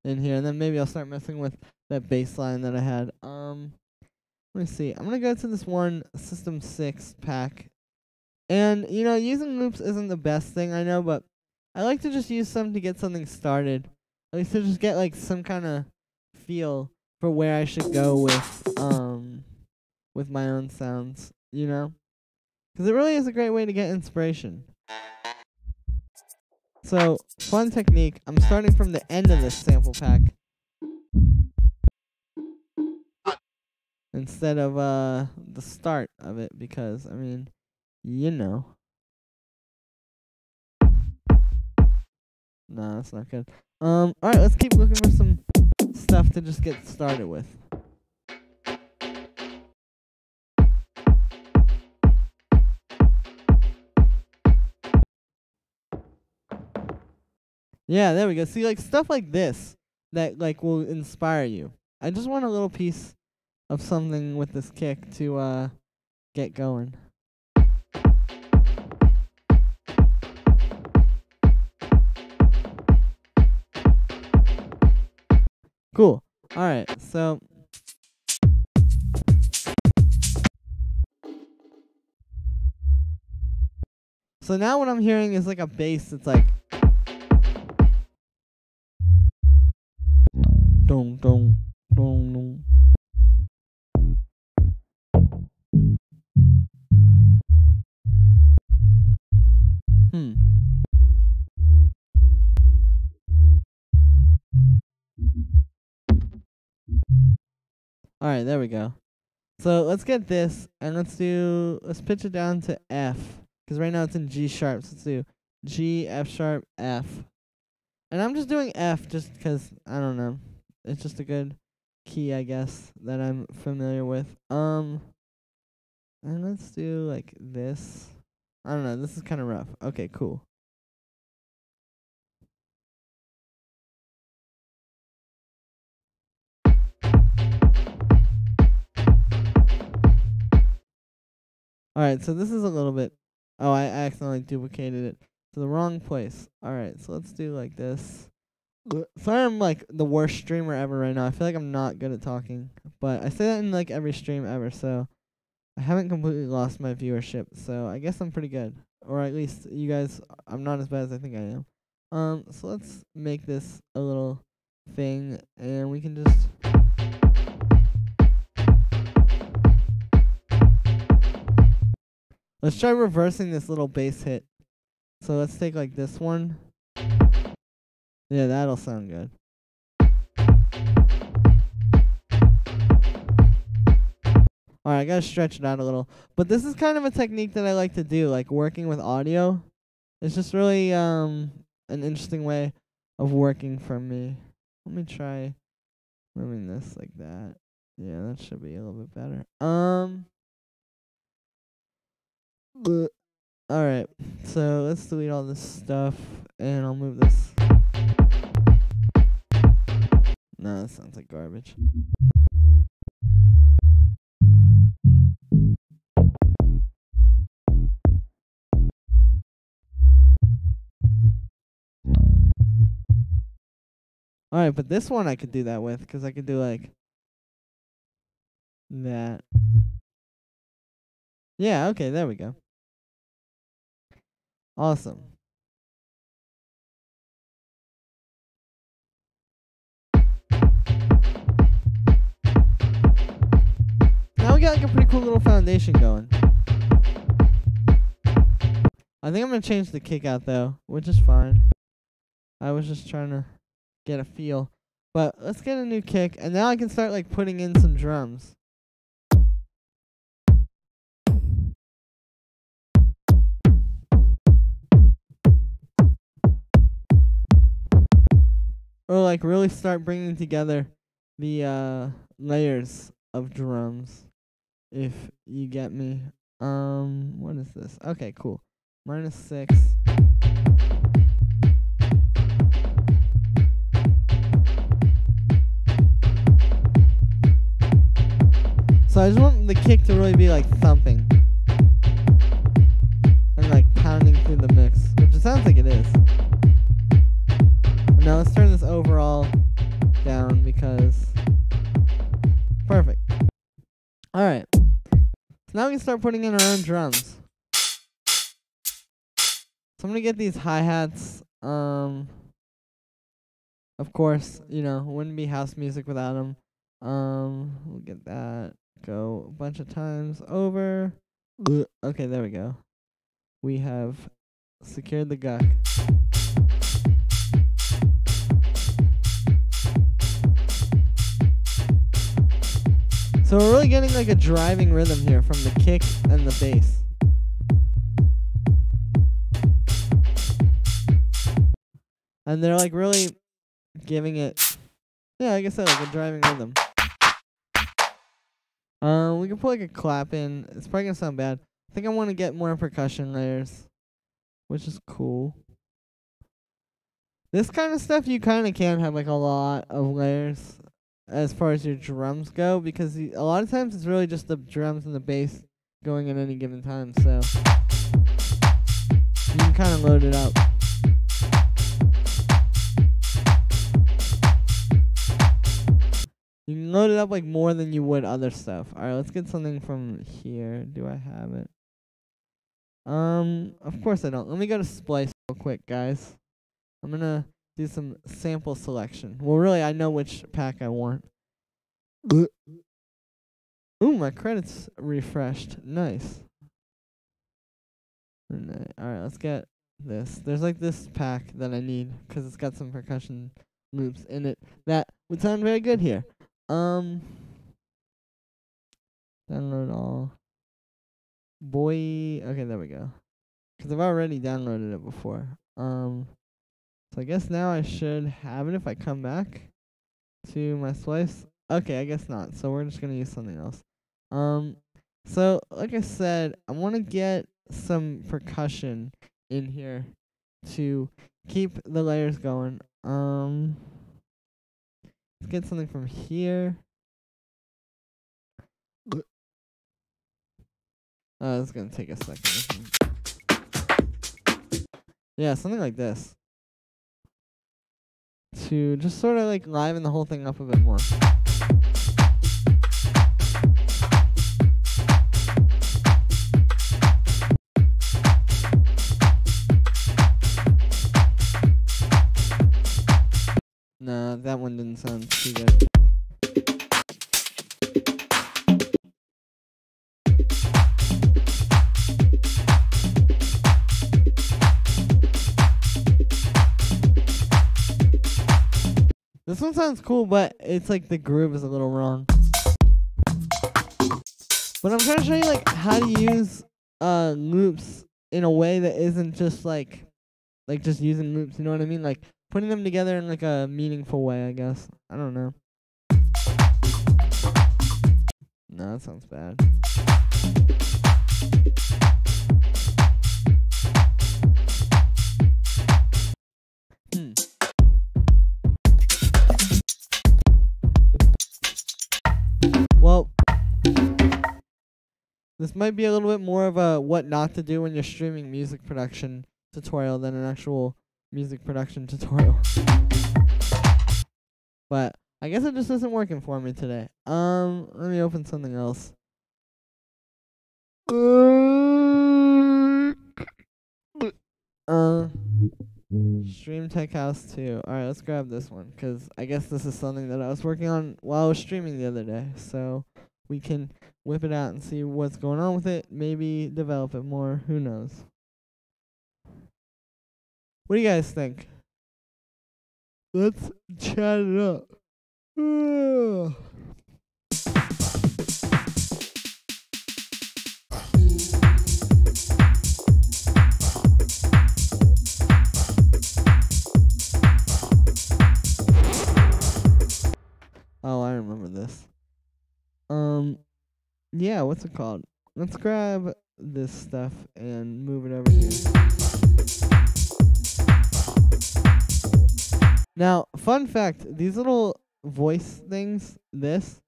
in here, and then maybe I'll start messing with that bass line that I had. Let me see. I'm going to go to this one System 6 pack. And, you know, using loops isn't the best thing, I know, but I like to just use some to get something started. At least to just get, like, some kind of feel for where I should go with my own sounds, you know? Because it really is a great way to get inspiration. So, fun technique. I'm starting from the end of this sample pack instead of the start of it, because, I mean, you know. Nah, that's not good. Alright, let's keep looking for some stuff to just get started with. Yeah, there we go. See, like, stuff like this that, like, will inspire you. I just want a little piece of something with this kick to, get going. Cool. Alright, so... So now what I'm hearing is, like, a bass that's, like... Dong, dong, dong, dong. Alright, there we go. So let's get this, and let's pitch it down to F. Because right now it's in G sharp, so let's do G, F sharp, F. And I'm just doing F just because, I don't know. It's just a good key, I guess, that I'm familiar with. And let's do like this. I don't know, this is kind of rough. Okay, cool. Alright, so this is a little bit... Oh, I accidentally duplicated it to the wrong place. Alright, so let's do like this. Sorry I'm like the worst streamer ever right now. I feel like I'm not good at talking. But I say that in like every stream ever, so I haven't completely lost my viewership. So I guess I'm pretty good. Or at least you guys, I'm not as bad as I think I am. So let's make this a little thing, and we can just let's try reversing this little bass hit. So let's take like this one. Yeah, that'll sound good. Alright, I gotta stretch it out a little. But this is kind of a technique that I like to do, like working with audio. It's just really an interesting way of working for me. Let me try moving this like that. Yeah, that should be a little bit better. Alright, so let's delete all this stuff, and I'll move this. No, that sounds like garbage. Alright, but this one I could do that with, because I could do like that. Yeah, okay, there we go. Awesome. Now we got like a pretty cool little foundation going. I think I'm going to change the kick out though, which is fine. I was just trying to get a feel. But let's get a new kick, and now I can start like putting in some drums. Or like really start bringing together the layers of drums, if you get me. What is this? Okay, cool. -6. So I just want the kick to really be like thumping and like pounding through the mix, which it sounds like it is. Now let's turn this overall down because perfect. Alright. So now we can start putting in our own drums. So I'm gonna get these hi-hats. Of course, you know, wouldn't be house music without them. We'll get that. Go a bunch of times over. Okay, there we go. We have secured the guck. So we're really getting like a driving rhythm here from the kick and the bass. And they're like really giving it, yeah, like I said, like a driving rhythm. We can put like a clap in. It's probably gonna sound bad. I think I want to get more percussion layers, which is cool. This kind of stuff you kind of can have like a lot of layers as far as your drums go, because a lot of times it's really just the drums and the bass going at any given time, so you can kind of load it up. You can load it up like more than you would other stuff. Alright, let's get something from here. Do I have it? Of course I don't. Let me go to Splice real quick, guys. I'm gonna do some sample selection. Well, really, I know which pack I want. Ooh, my credits refreshed. Nice. Alright, let's get this. There's like this pack that I need because it's got some percussion loops in it that would sound very good here. Download all. Boy, okay, there we go. Because I've already downloaded it before. So I guess now I should have it if I come back to my Splice. Okay, I guess not. So we're just gonna use something else. So like I said, I want to get some percussion in here to keep the layers going. Let's get something from here. This is gonna take a second. Yeah, something like this. To just sort of like liven the whole thing up a bit more. too good. This one sounds cool, but it's like the groove is a little wrong. But I'm trying to show you like how to use loops in a way that isn't just like just using loops, you know what I mean? Like putting them together in like a meaningful way, I guess. I don't know. No, that sounds bad. Well, this might be a little bit more of a what not to do when you're streaming music production tutorial than an actual music production tutorial. But I guess it just isn't working for me today. Let me open something else. Stream Tech House 2. Alright, let's grab this one, because I guess this is something that I was working on while I was streaming the other day. So we can whip it out and see what's going on with it. Maybe develop it more. Who knows? What do you guys think? Let's chat it up. Oh, I remember this. Yeah, what's it called? Let's grab this stuff and move it over here. Now, fun fact, these little voice things, this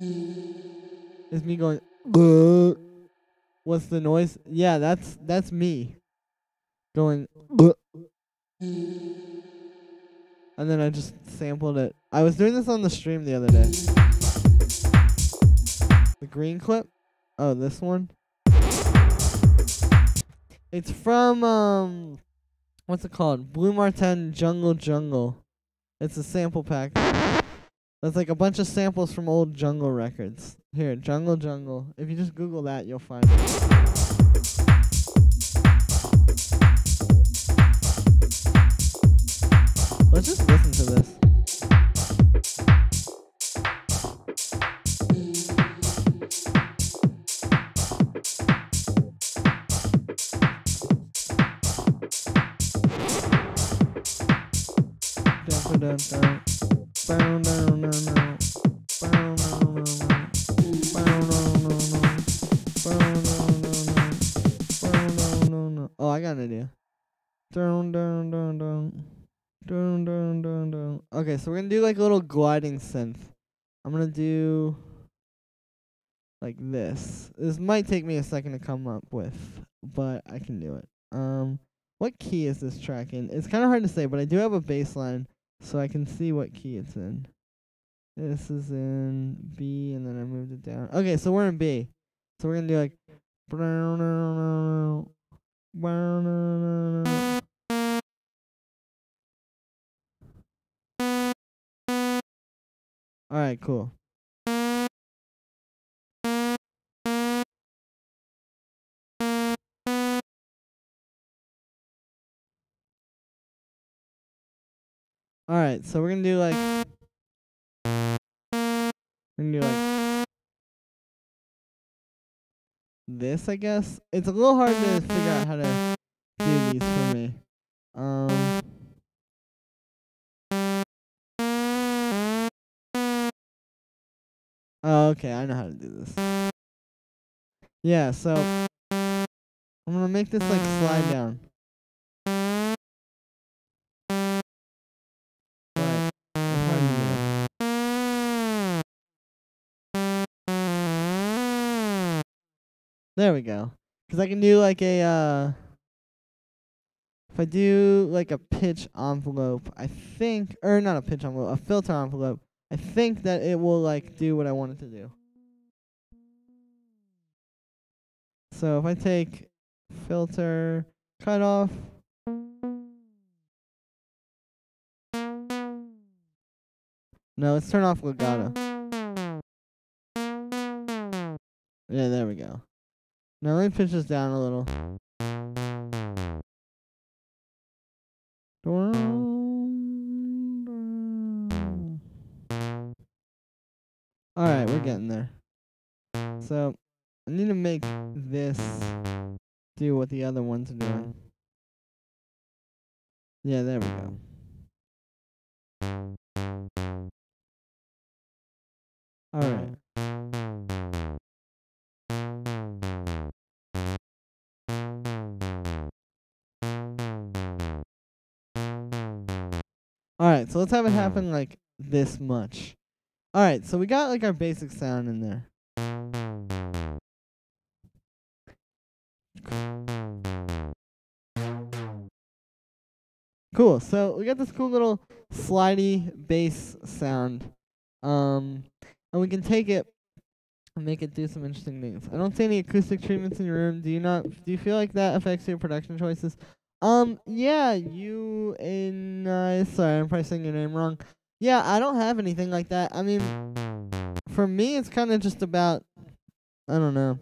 is me going, what's the noise? Yeah, that's me going, and then I just sampled it. I was doing this on the stream the other day. The green clip? Oh, this one? It's from, what's it called? Blue Martin Jungle Jungle. It's a sample pack. That's like a bunch of samples from old jungle records. Here, Jungle Jungle. If you just Google that, you'll find it. Let's just listen to this. Oh, I got an idea. Okay, so we're gonna do like a little gliding synth. I'm gonna do like this. This might take me a second to come up with, but I can do it. What key is this track in? It's kind of hard to say, but I do have a bass line, so I can see what key it's in. This is in B, and then I moved it down. Okay, so we're in B. So we're gonna do like. Alright, cool. Alright, so we're gonna do like. We're gonna do like. This, I guess. It's a little hard to figure out how to do these for me. Oh, okay, I know how to do this. Yeah, so I'm gonna make this like slide down. But it's hard to do. There we go. 'Cause I can do like a if I do like a pitch envelope, I think, or not a pitch envelope, a filter envelope, I think that it will like do what I want it to do. So if I take filter, cut off, No, let's turn off legato. Yeah, there we go. Now let me pitch this down a little. Alright, we're getting there. So, I need to make this do what the other ones are doing. Yeah, there we go. Alright. Alright, so let's have it happen like this much. Alright, so we got like our basic sound in there. Cool, so we got this cool little slidey bass sound. And we can take it and make it do some interesting things. I don't see any acoustic treatments in your room. Do you feel like that affects your production choices? Yeah, sorry, I'm probably saying your name wrong. Yeah, I don't have anything like that. I mean, for me, it's kind of just about, I don't know.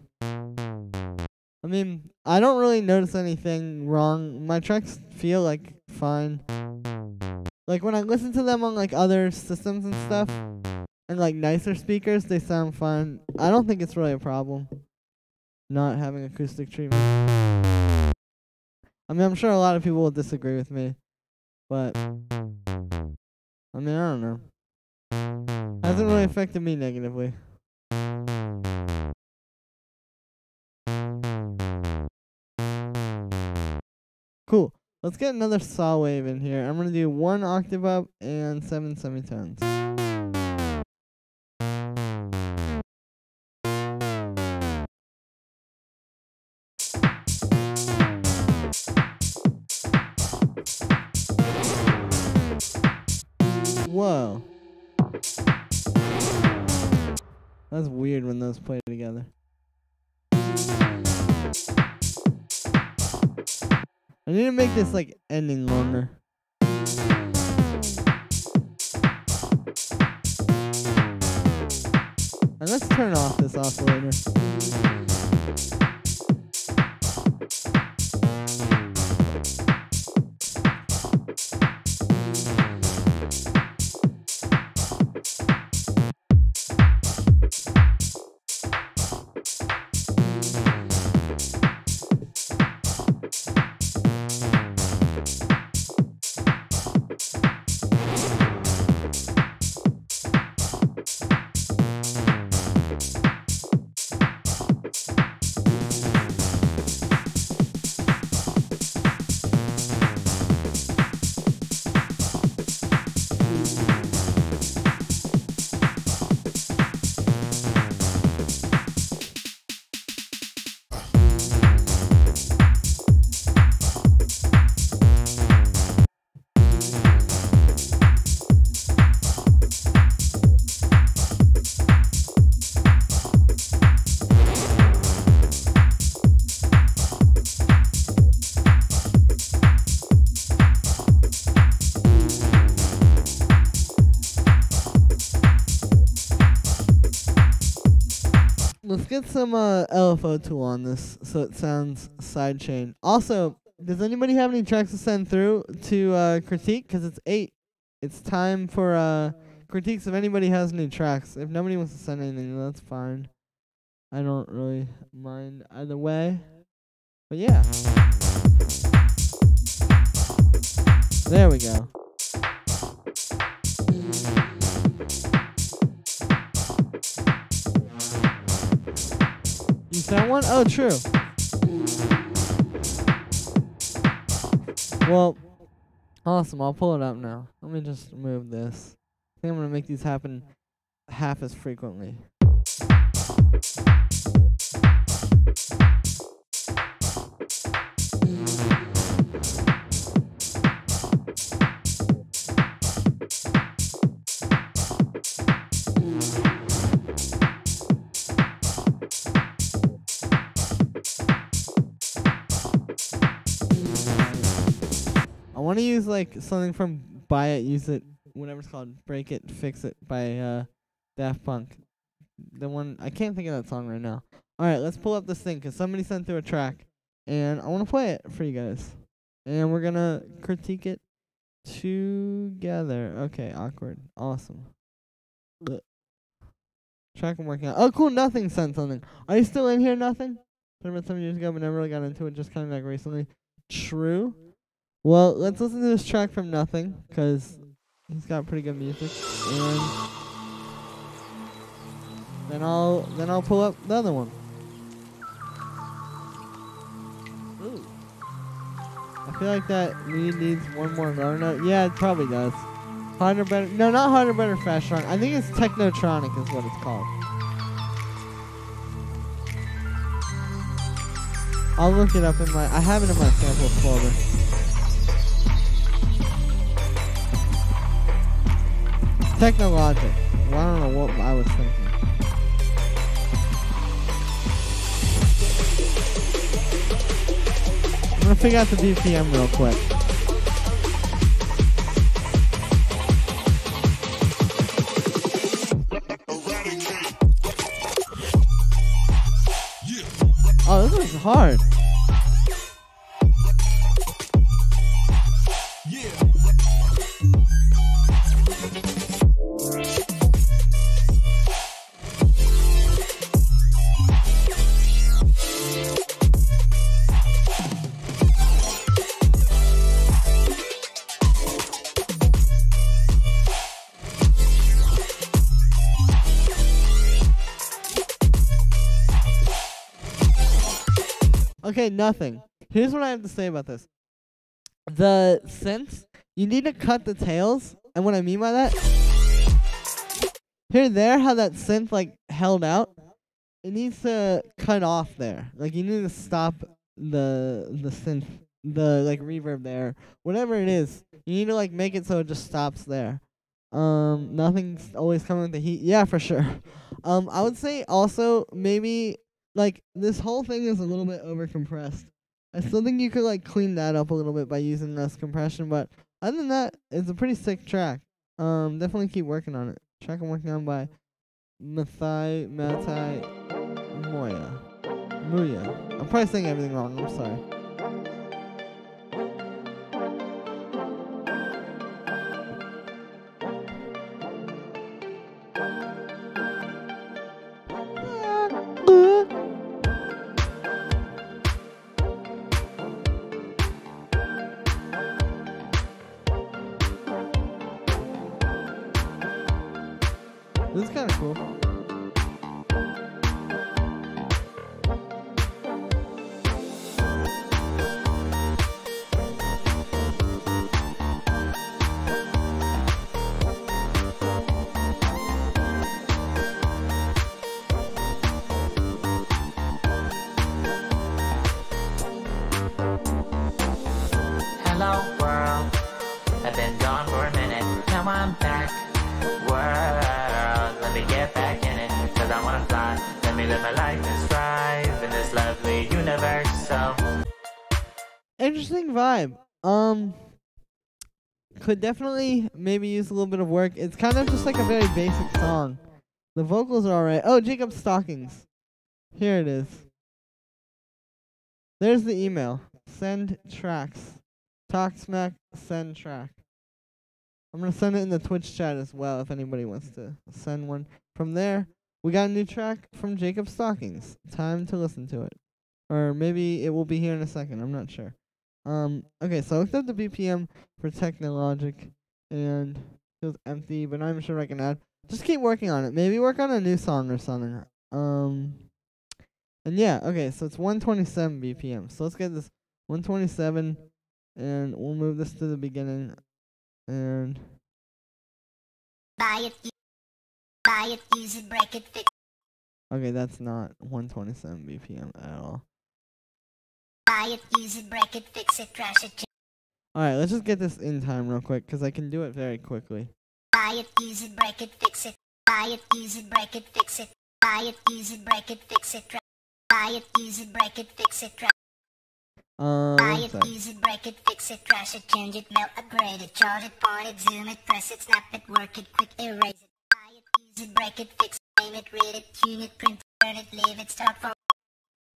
I mean, I don't really notice anything wrong. My tracks feel like fine. Like when I listen to them on like other systems and stuff, and like nicer speakers, they sound fine. I don't think it's really a problem not having acoustic treatment. I mean, I'm sure a lot of people will disagree with me, but I mean, I don't know. Hasn't really affected me negatively. Cool. Let's get another saw wave in here. I'm going to do 1 octave up and 7 semitones. Whoa. That's weird when those play together. I need to make this like ending longer. And let's turn off this oscillator. Let's get some LFO tool on this so it sounds sidechain. Also, does anybody have any tracks to send through to critique? Because it's 8. It's time for critiques if anybody has any tracks. If nobody wants to send anything, that's fine. I don't really mind either way. But yeah. There we go. You found one? Oh, true. Well, awesome. I'll pull it up now. Let me just move this. I think I'm going to make these happen half as frequently. I want to use like something from Buy It, Use It whatever it's called, Break It, Fix It by Daft Punk. The one, I can't think of that song right now. Alright, let's pull up this thing, because somebody sent through a track, and I want to play it for you guys. And we're going to critique it together. Okay, awkward. Awesome. Ugh. Track I'm working on. Oh, cool, Nothing sent something. Are you still in here, Nothing? Started about 7 years ago, but never really got into it, just coming back recently. True. Well, let's listen to this track from Nothing, because he's got pretty good music. And then I'll pull up the other one. Ooh. I feel like that lead needs one more lower note. Yeah, it probably does. Harder, better. No, not harder, better, fast, strong. I think it's Technotronic is what it's called. I'll look it up in my. I have it in my samples folder. Technologic. Well, I don't know what I was thinking. I'm gonna figure out the BPM real quick. Oh, this is hard. Okay, Nothing. Here's what I have to say about this. The synths, you need to cut the tails. And what I mean by that, there, how that synth, like, held out, it needs to cut off there. Like, you need to stop the synth, the, like, reverb there. Whatever it is, you need to, like, make it so it just stops there. Nothing's always coming with the heat. Yeah, for sure. I would say also, maybe, like, this whole thing is a little bit over-compressed. I still think you could, like, clean that up a little bit by using less compression, but other than that, it's a pretty sick track. Definitely keep working on it. Track I'm working on by Matai Muya. I'm probably saying everything wrong, I'm sorry. This is kind of cool. Hello world, I've been gone for a minute, now I'm back. World, let me get back in it, cause I wanna fly. Let me live my life and strive in this lovely universe, so. Interesting vibe. Could definitely maybe use a little bit of work. It's kind of just like a very basic song. The vocals are alright. Oh, Jacob Stockings. Here it is. There's the email. Send tracks. Talk smack, send track. I'm going to send it in the Twitch chat as well if anybody wants to send one. From there, we got a new track from Jacob Stockings. Time to listen to it. Or maybe it will be here in a second. I'm not sure. Okay, so I looked up the BPM for Technologic, and it feels empty, but I'm sure I can add. Just keep working on it. Maybe work on a new song or something. And yeah, okay, so it's 127 BPM. So let's get this 127, and we'll move this to the beginning. And Buy it, use it, break it, fix. Okay, that's not 127 BPM at all. Buy it, use it, break it, fix it, crash it. Alright, let's just get this in time real quick, because I can do it very quickly. Buy it, use it, break it, fix it. Buy it, use it, break it, fix it. Buy it, use it, break it, fix it. Buy it, use it, break it, fix it. Buy One it, sec. use it, break it, fix it, trash it, change it, melt, upgrade it, charge it, point it, zoom it, press it, snap it, work it, quick erase it. Buy it, use it, break it, fix it, name it, read it, tune it, print it, turn it, leave it, start for,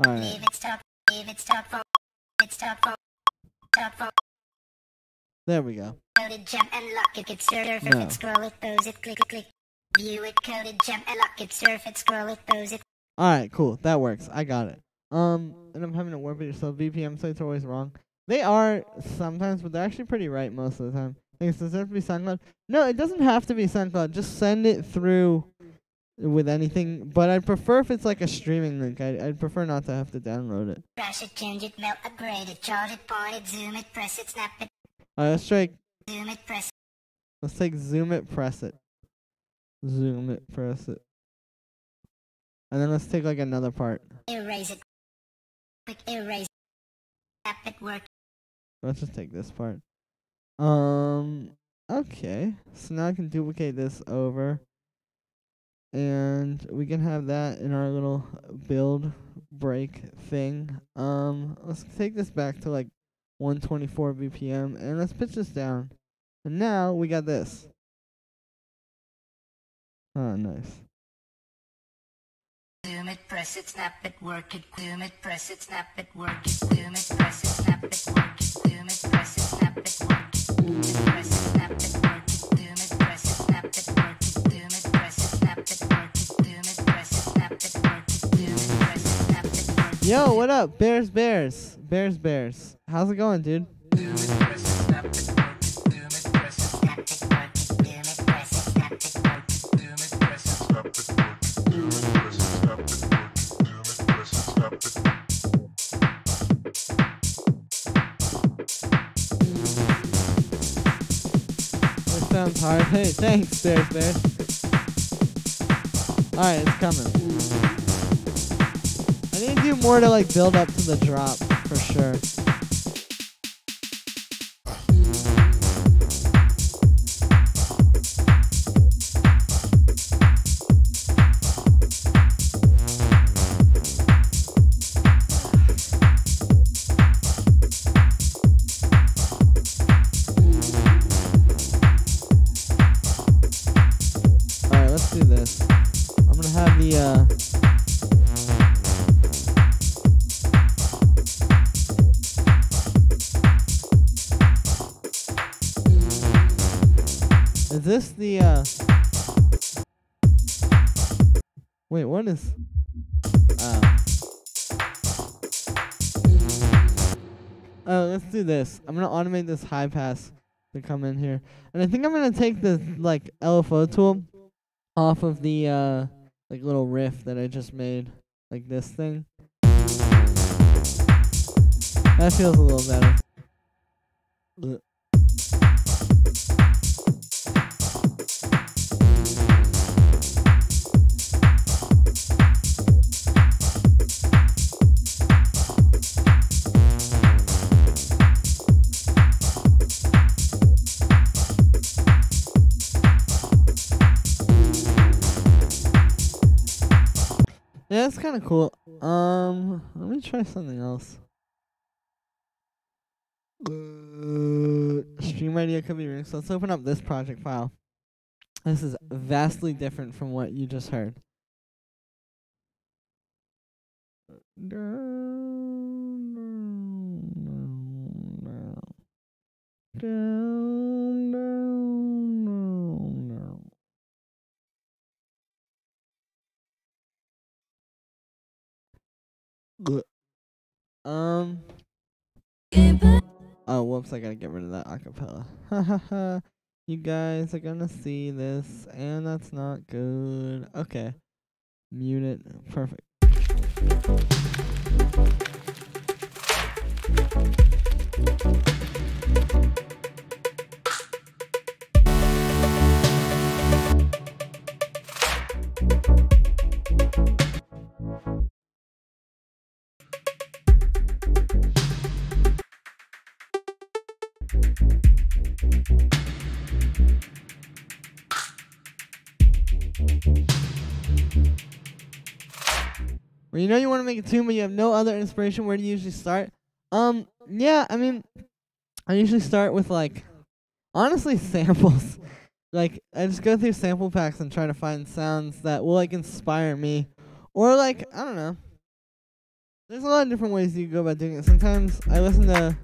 Alright. leave it, start for, it, start for, There we go. coded, jump and lock it, surf No. it, scroll it, pose it, click, click, view it, coded, jump and lock it, surf it, scroll it, pose it. Alright, cool. That works. I got it. And I'm having to warp it yourself. VPN sites are always wrong. They are sometimes, but they're actually pretty right most of the time. Does it have to be SoundCloud? No, it doesn't have to be SoundCloud. Just send it through with anything. But I'd prefer if it's like a streaming link. I'd prefer not to have to download it. Crash it, change it, melt, upgrade it, charge it, point it, zoom it, press it, snap it, Alright, let's try. zoom it, press Let's take zoom it, press it. Zoom it, press it. And then let's take like another part. it, erase it, quick erase it, snap it, work. Let's just take this part. Okay. So now I can duplicate this over. And we can have that in our little build break thing. Let's take this back to like 124 BPM and let's pitch this down. And now we got this. Oh, nice. Zoom it, press it, snap it, work it, zoom it, press it, snap it, work it, zoom it, press it, snap it, work it, zoom it, press it, snap it, work it, zoom it, press it, snap it, work it, zoom it, press it, snap it, work it, zoom it, press it, snap it, work it, zoom it, press it, snap it, work it, zoom it, press it, snap it, work it. Yo, what up? Bears. How's it going, dude? Zoom it, press it, snap it, work it, zoom it, press it, snap it, work it, zoom it, press it, snap it, work it, zoom it, press it, snap it, work it, zoom it, press it, snap it, work it, zoom it, press it, snap it. This sounds hard. Hey, thanks, Bears. Alright, it's coming. I need to do more to like build up to the drop for sure. Alright, let's do this. I'm gonna have the is this the wait, what is oh, let's do this. I'm gonna automate this high pass to come in here. And I think I'm gonna take the like LFO tool off of the like little riff that I just made. Like this thing. That feels a little better. Ugh. Yeah, that's kind of cool. Let me try something else. Stream idea could be remixed. Let's open up this project file. This is vastly different from what you just heard. Oh, whoops, I gotta get rid of that acapella. Hahaha. You guys are gonna see this, and that's not good. Okay. Mute it. Perfect. When you know you want to make a tune but you have no other inspiration, where do you usually start? Yeah, I mean, I usually start with like, honestly, samples. Like, I just go through sample packs and try to find sounds that will like inspire me, or like, I don't know. There's a lot of different ways you can go about doing it. Sometimes I listen to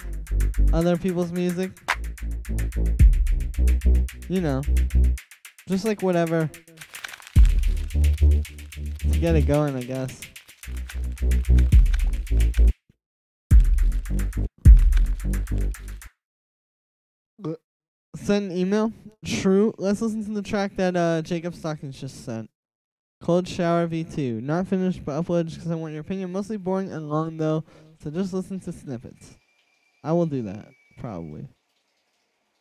other people's music. You know, just like whatever to get it going, I guess. Send an email. True. Let's listen to the track that Jacob Stockings just sent. Cold Shower V2. Not finished, but uploaded because I want your opinion. Mostly boring and long, though, so just listen to snippets. I will do that, probably.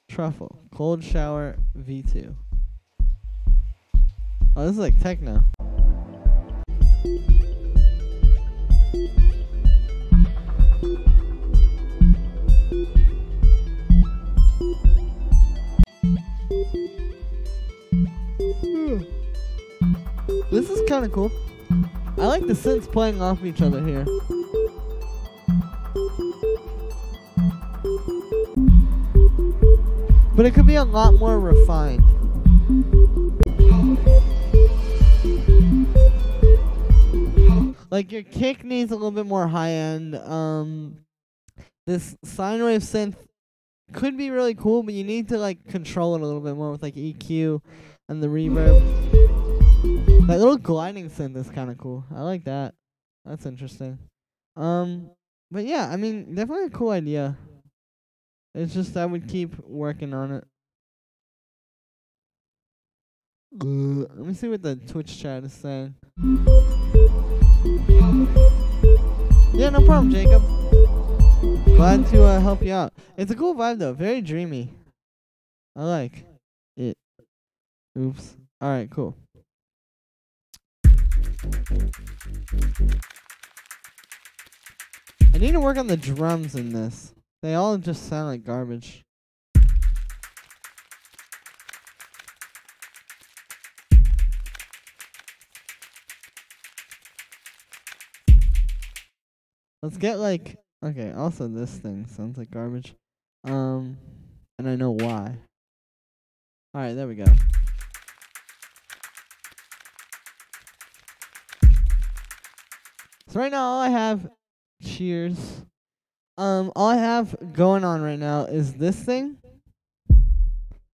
Truffle. Cold Shower V2. Oh, this is like techno. This is kind of cool. I like the synths playing off each other here. But it could be a lot more refined. Like your kick needs a little bit more high end. This sine wave synth could be really cool, but you need to like control it a little bit more with like EQ and the reverb. That little gliding synth is kind of cool. I like that. That's interesting. But yeah, I mean, definitely a cool idea. It's just I would keep working on it. Let me see what the Twitch chat is saying. Yeah, no problem, Jacob. Glad to help you out. It's a cool vibe though, very dreamy. I like it. Oops. Alright, cool. I need to work on the drums in this. They all just sound like garbage. Let's get like, okay, also this thing sounds like garbage. And I know why. Alright, there we go. So right now all I have, cheers. All I have going on right now is this thing,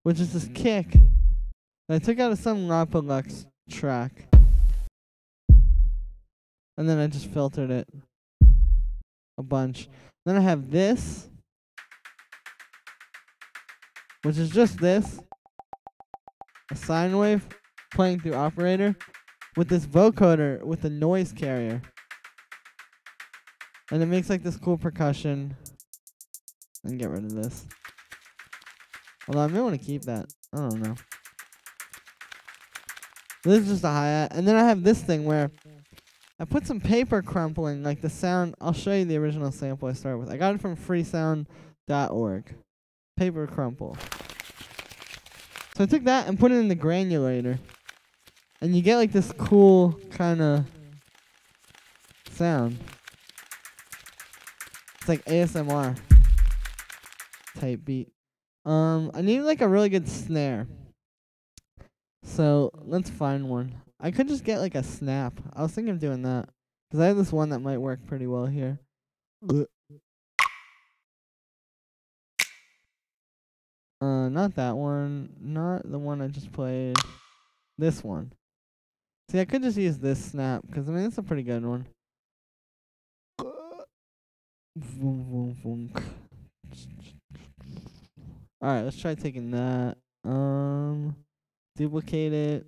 which is this kick that I took out of some Rapalux track. And then I just filtered it a bunch. Then I have this, which is just this, a sine wave playing through operator with this vocoder with a noise carrier. And it makes like this cool percussion. And get rid of this. Although I may want to keep that. I don't know. This is just a hi-hat. And then I have this thing where I put some paper crumpling, like the sound. I'll show you the original sample I started with. I got it from freesound.org. Paper crumple. So I took that and put it in the granulator. And you get like this cool kind of sound. It's like ASMR type beat. I need like a really good snare. So let's find one. I could just get like a snap. I was thinking of doing that. Because I have this one that might work pretty well here. Not that one. Not the one I just played. This one. See, I could just use this snap. Because, I mean, it's a pretty good one. Alright, let's try taking that. Duplicate it.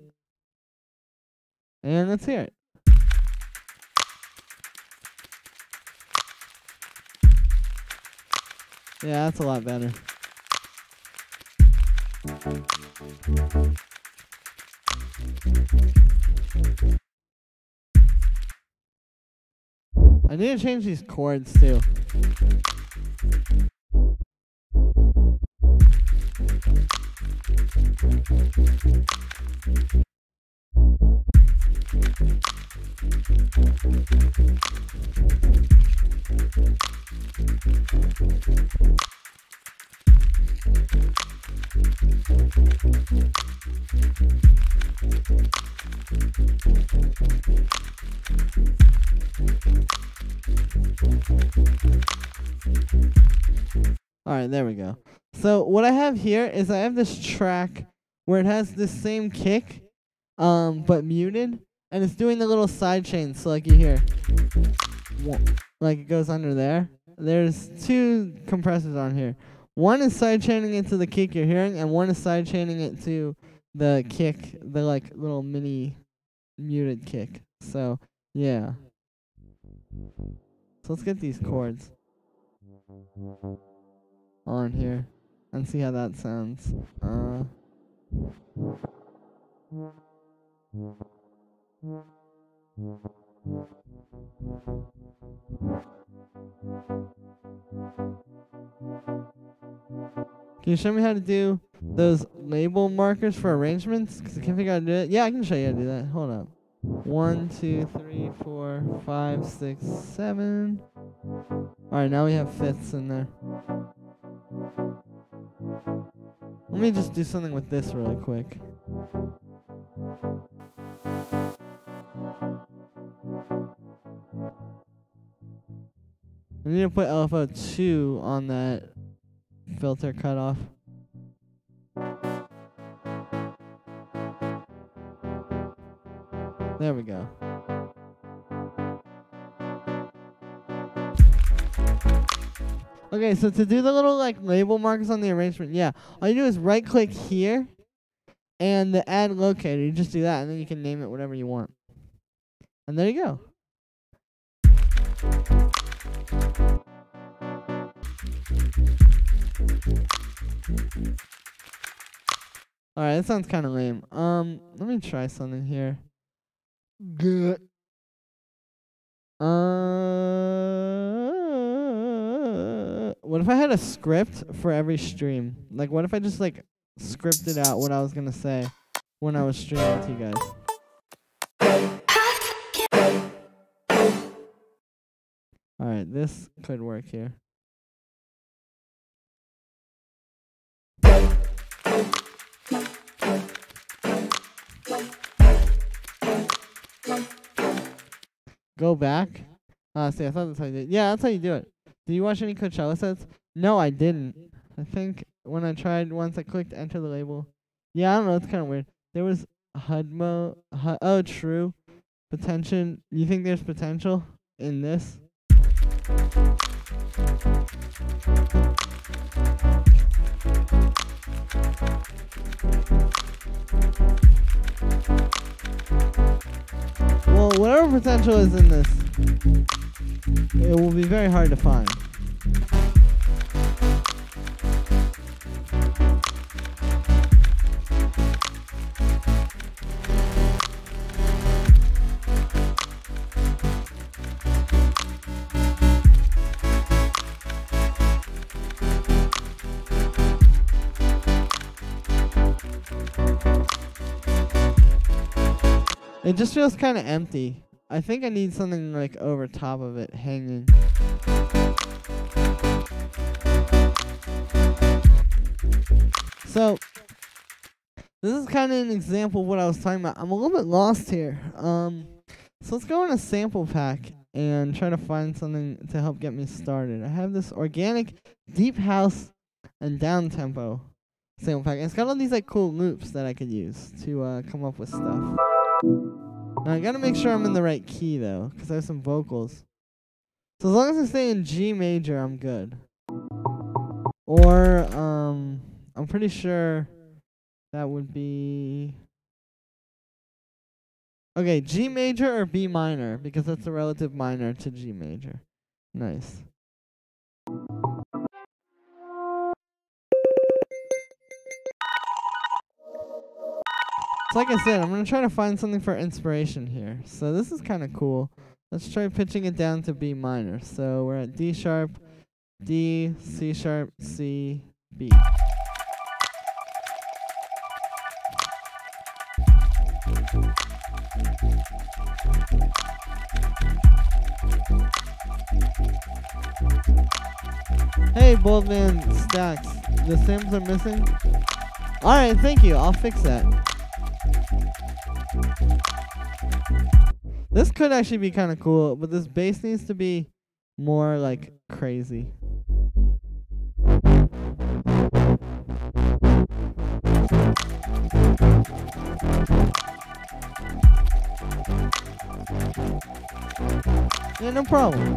And let's hear it. Yeah, that's a lot better. I need to change these chords too. Alright, there we go. So what I have here is I have this track where it has this same kick, but muted, and it's doing the little side chains, so like you hear, like it goes under there. There's two compressors on here. One is side chaining it to the kick you're hearing, and one is side chaining it to the kick, the like little mini muted kick. So yeah. So let's get these chords on here and see how that sounds. Can you show me how to do those label markers for arrangements? Because I can't figure out how to do it. Yeah, I can show you how to do that. Hold up. 1, 2, 3, 4, 5, 6, 7. Alright, now we have fifths in there. Let me just do something with this really quick. I need to put LFO 2 on that filter cutoff. There we go. Okay, so to do the little like label markers on the arrangement, yeah, all you do is right click here and the add locator. You just do that and then you can name it whatever you want. And there you go. Alright, that sounds kind of lame. Let me try something here. Good. What if I had a script for every stream? Like, what if I just, like, scripted out what I was gonna say when I was streaming to you guys? Alright, this could work here. Go back. See, I thought that's how you did it. Yeah, that's how you do it. Did you watch any Coachella sets? No, I didn't. I think when I tried once, I clicked enter the label. Yeah, I don't know. It's kind of weird. There was HUDmo. Oh, true. Potential. You think there's potential in this? Well, whatever potential is in this, it will be very hard to find. It just feels kind of empty. I think I need something like over top of it hanging. So this is kind of an example of what I was talking about. I'm a little bit lost here. So let's go in a sample pack and try to find something to help get me started. I have this organic deep house and down tempo sample pack. And it's got all these like cool loops that I could use to come up with stuff. Now I gotta make sure I'm in the right key though, because I have some vocals. So as long as I stay in G major, I'm good. Or I'm pretty sure that would be okay, G major or B minor, because that's a relative minor to G major. Nice. So like I said, I'm going to try to find something for inspiration here. So this is kind of cool. Let's try pitching it down to B minor. So we're at D sharp, D, C sharp, C, B. Hey, Boldman Stacks. The samples are missing? Alright, thank you. I'll fix that. This could actually be kind of cool, but this bass needs to be more, like, crazy. Yeah, no problem.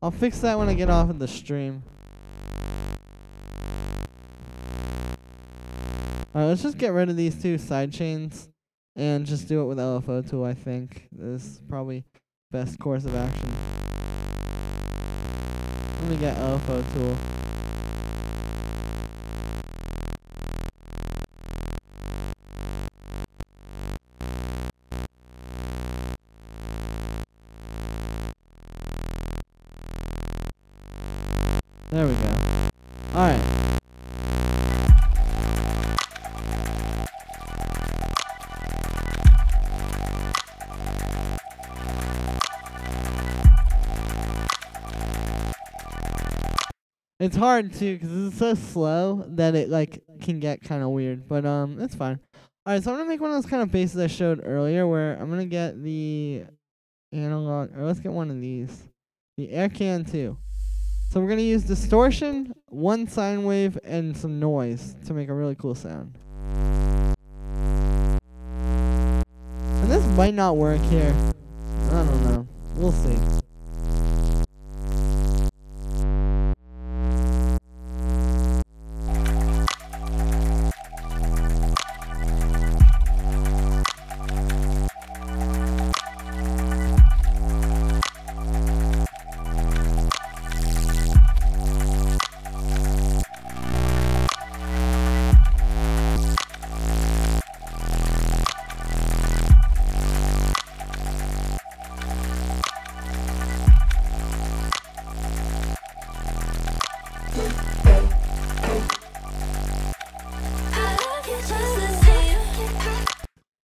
I'll fix that when I get off of the stream. Alright, let's just get rid of these two side chains and just do it with LFO tool, I think. This is probably best course of action. Let me get LFO tool. There we go. Alright. It's hard too because it's so slow that it like can get kind of weird, but it's fine. All right, so I'm gonna make one of those kind of basses I showed earlier, where I'm gonna get the analog, or let's get one of these, the air can too. So we're gonna use distortion, one sine wave, and some noise to make a really cool sound. And this might not work here. I don't know. We'll see.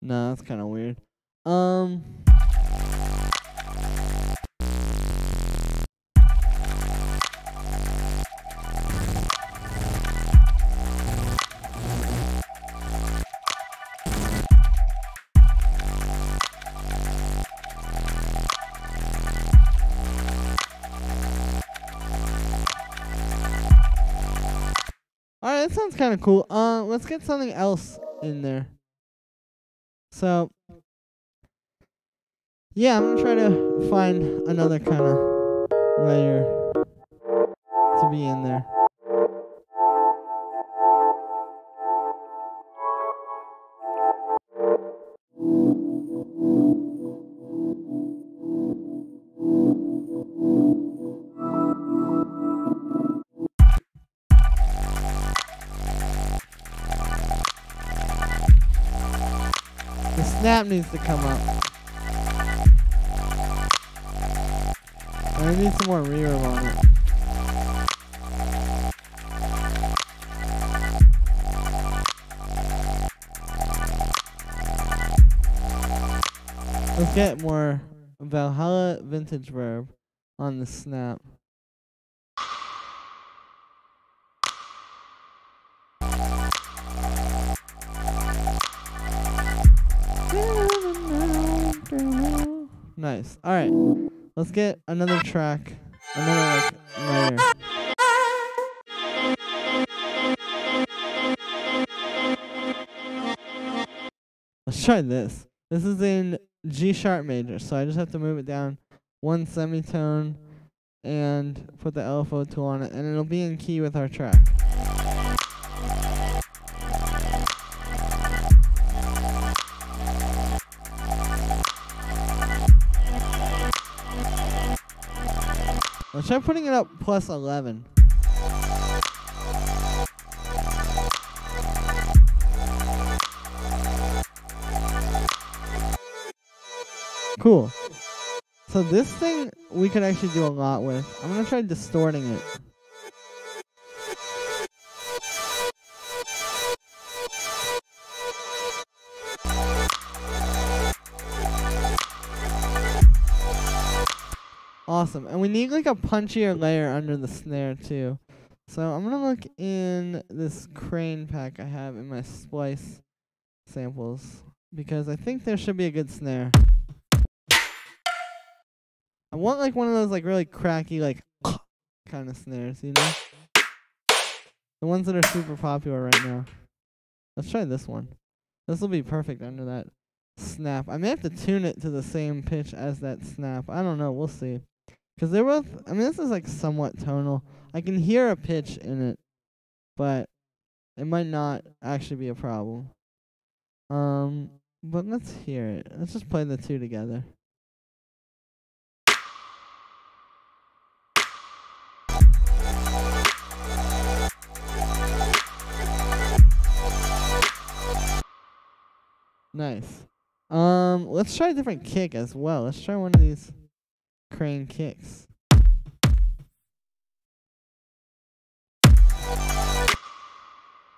No, that's kind of weird. Alright, that sounds kind of cool. Let's get something else in there. So, yeah, I'm gonna try to find another kind of layer to be in there. The snap needs to come up. I need some more reverb on it. Let's get more Valhalla vintage verb on the snap. Nice. Alright. Let's get another track. Another layer. Let's try this. This is in G sharp major, so I just have to move it down one semitone and put the LFO tool on it, and it'll be in key with our track. Let's try putting it up plus 11. Cool. So this thing we could actually do a lot with. I'm gonna try distorting it. Awesome. And we need like a punchier layer under the snare too. So I'm gonna look in this crane pack I have in my splice samples because I think there should be a good snare. I want like one of those like really cracky like kind of snares, you know? The ones that are super popular right now. Let's try this one. This will be perfect under that snap. I may have to tune it to the same pitch as that snap. I don't know. We'll see. Because they're both, I mean, this is like somewhat tonal. I can hear a pitch in it, but it might not actually be a problem. But let's hear it. Let's just play the two together. Nice. Let's try a different kick as well. Let's try one of these crane kicks.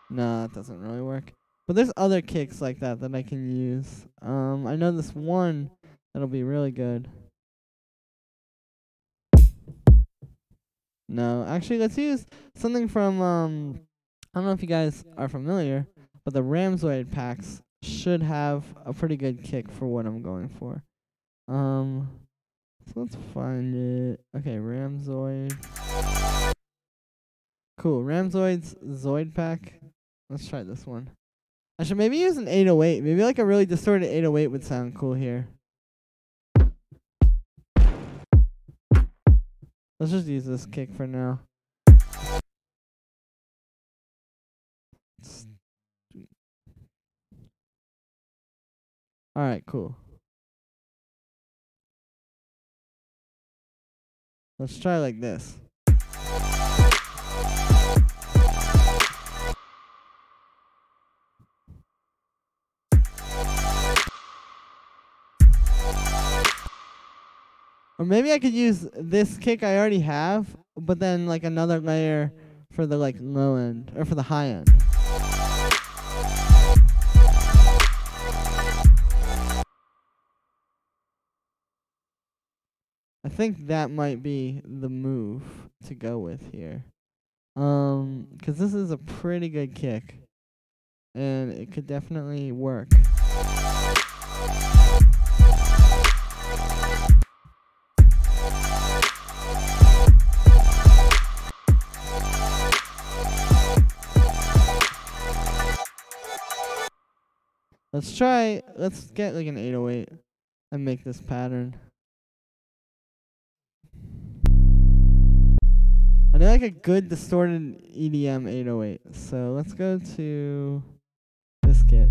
No, that doesn't really work. But there's other kicks like that that I can use. I know this one that'll be really good. No, actually, let's use something from, I don't know if you guys are familiar, but the Ramzoid packs should have a pretty good kick for what I'm going for. So let's find it. Okay, Ramzoid. Cool, Ramzoid's Zoid pack. Let's try this one. I should maybe use an 808. Maybe like a really distorted 808 would sound cool here. Let's just use this kick for now. Alright, cool. Let's try like this. Or maybe I could use this kick I already have, but then like another layer for the like low end, or for the high end. I think that might be the move to go with here. 'Cause this is a pretty good kick. And it could definitely work. Let's get like an 808 and make this pattern. I need like a good distorted EDM 808. So let's go to this kit.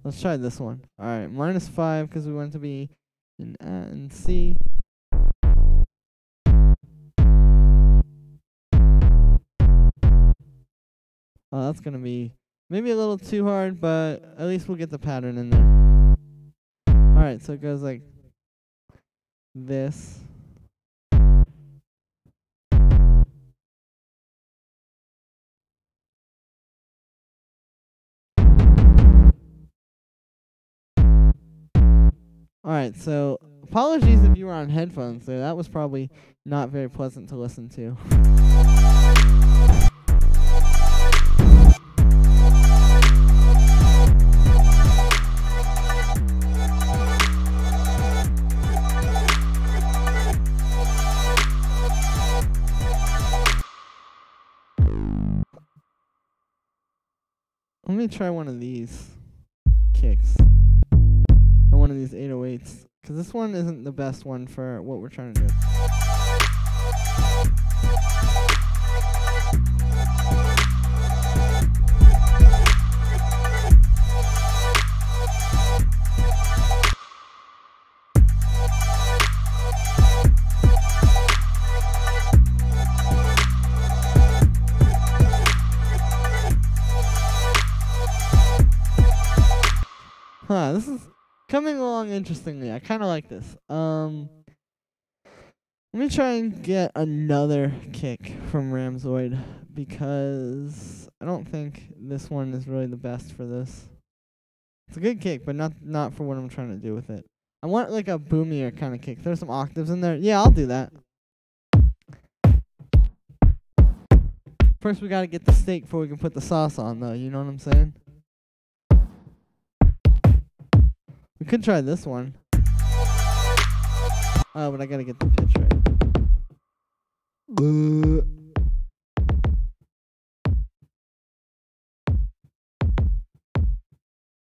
Let's try this one. Alright, -5 because we want it to be in A and C. Oh, that's gonna be maybe a little too hard, but at least we'll get the pattern in there. Alright, so it goes like this. Alright, so apologies if you were on headphones there. That was probably not very pleasant to listen to. Let me try one of these kicks. Or one of these 808s. Because this one isn't the best one for what we're trying to do. Huh, this is coming along interestingly. I kind of like this. Let me try and get another kick from Ramzoid because I don't think this one is really the best for this. It's a good kick, but not for what I'm trying to do with it. I want like a boomier kind of kick. Throw some octaves in there. Yeah, I'll do that. First, we gotta get the steak before we can put the sauce on, though. You know what I'm saying? We could try this one. Oh, but I gotta get the pitch right.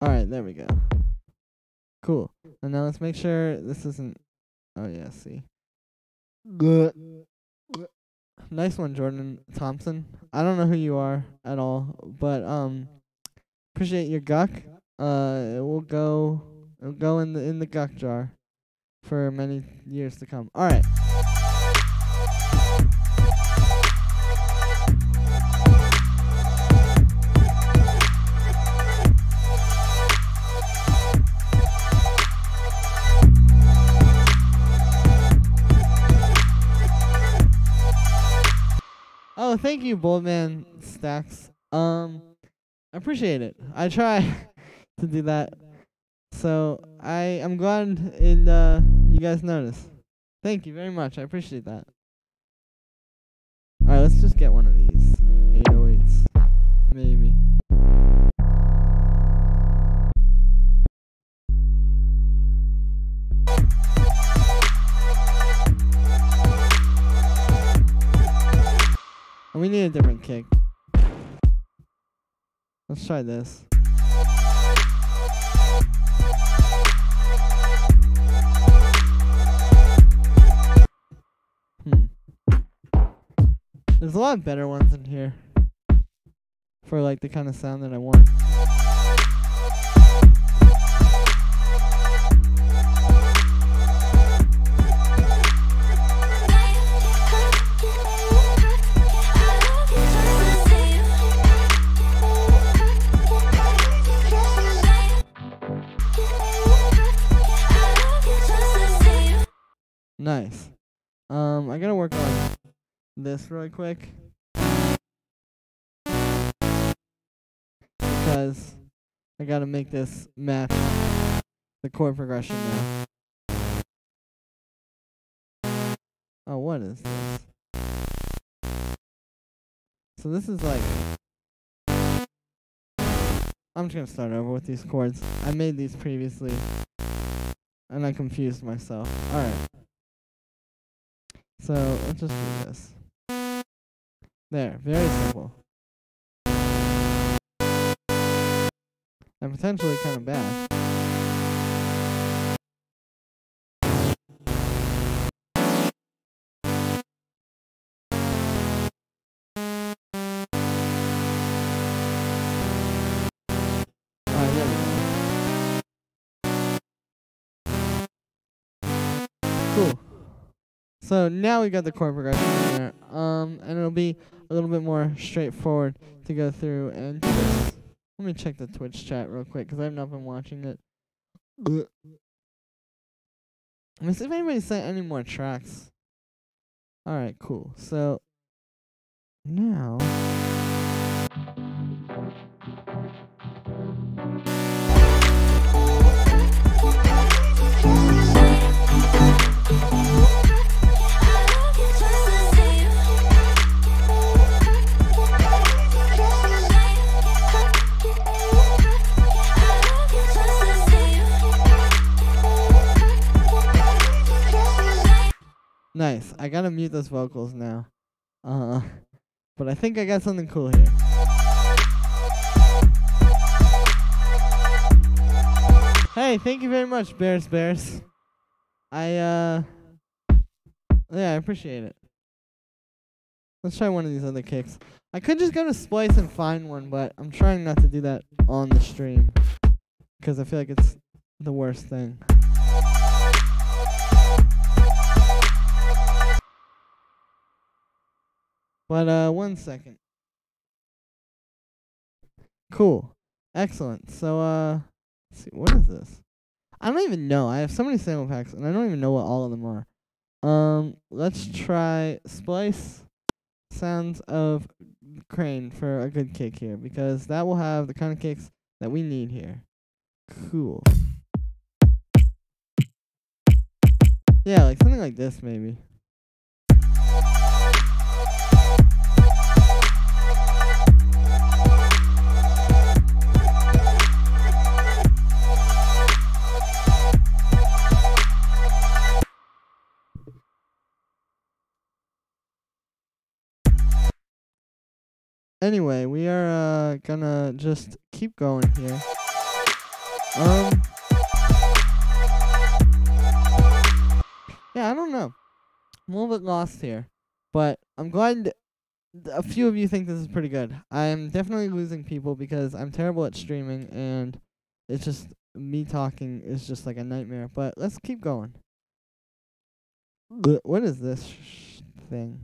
Alright, there we go. Cool. And now let's make sure this isn't... Oh, yeah, see. Nice one, Jordan Thompson. I don't know who you are at all, but appreciate your guck. It will go in the guck jar for many years to come. Alright. Oh, thank you, Boldman Stacks. I appreciate it. I try to do that. So I'm glad you guys notice. Thank you very much. I appreciate that. Alright, let's just get one of these 808s. Maybe. And we need a different kick. Let's try this. There's a lot of better ones in here for like the kind of sound that I want. Nice. I gotta work on this really quick because I gotta make this match the chord progression now. Oh, what is this? So this is like... I'm just gonna start over with these chords. I made these previously and I confused myself. Alright. So, let's just do this. There, very simple. And potentially kind of bad. Alright, there we go. Cool. So now we got the chord progression in there, and it'll be a little bit more straightforward to go through and just, let me check the Twitch chat real quick because I've not been watching it. Let me see if anybody sent any more tracks. Alright, cool. So now nice. I gotta mute those vocals now. But I think I got something cool here. Hey, thank you very much, Bears. Yeah, I appreciate it. Let's try one of these other kicks. I could just go to Splice and find one, but I'm trying not to do that on the stream because I feel like it's the worst thing. But, 1 second. Cool. Excellent. So, let's see, what is this? I don't even know. I have so many sample packs, and I don't even know what all of them are. Let's try Splice Sounds of Crane for a good kick here, because that will have the kind of kicks that we need here. cool. Yeah, like something like this maybe. Anyway, we are gonna just keep going here. Yeah, I don't know. I'm a little bit lost here, but I'm glad a few of you think this is pretty good. I'm definitely losing people because I'm terrible at streaming, and it's just me talking is just like a nightmare. But let's keep going. What is this thing?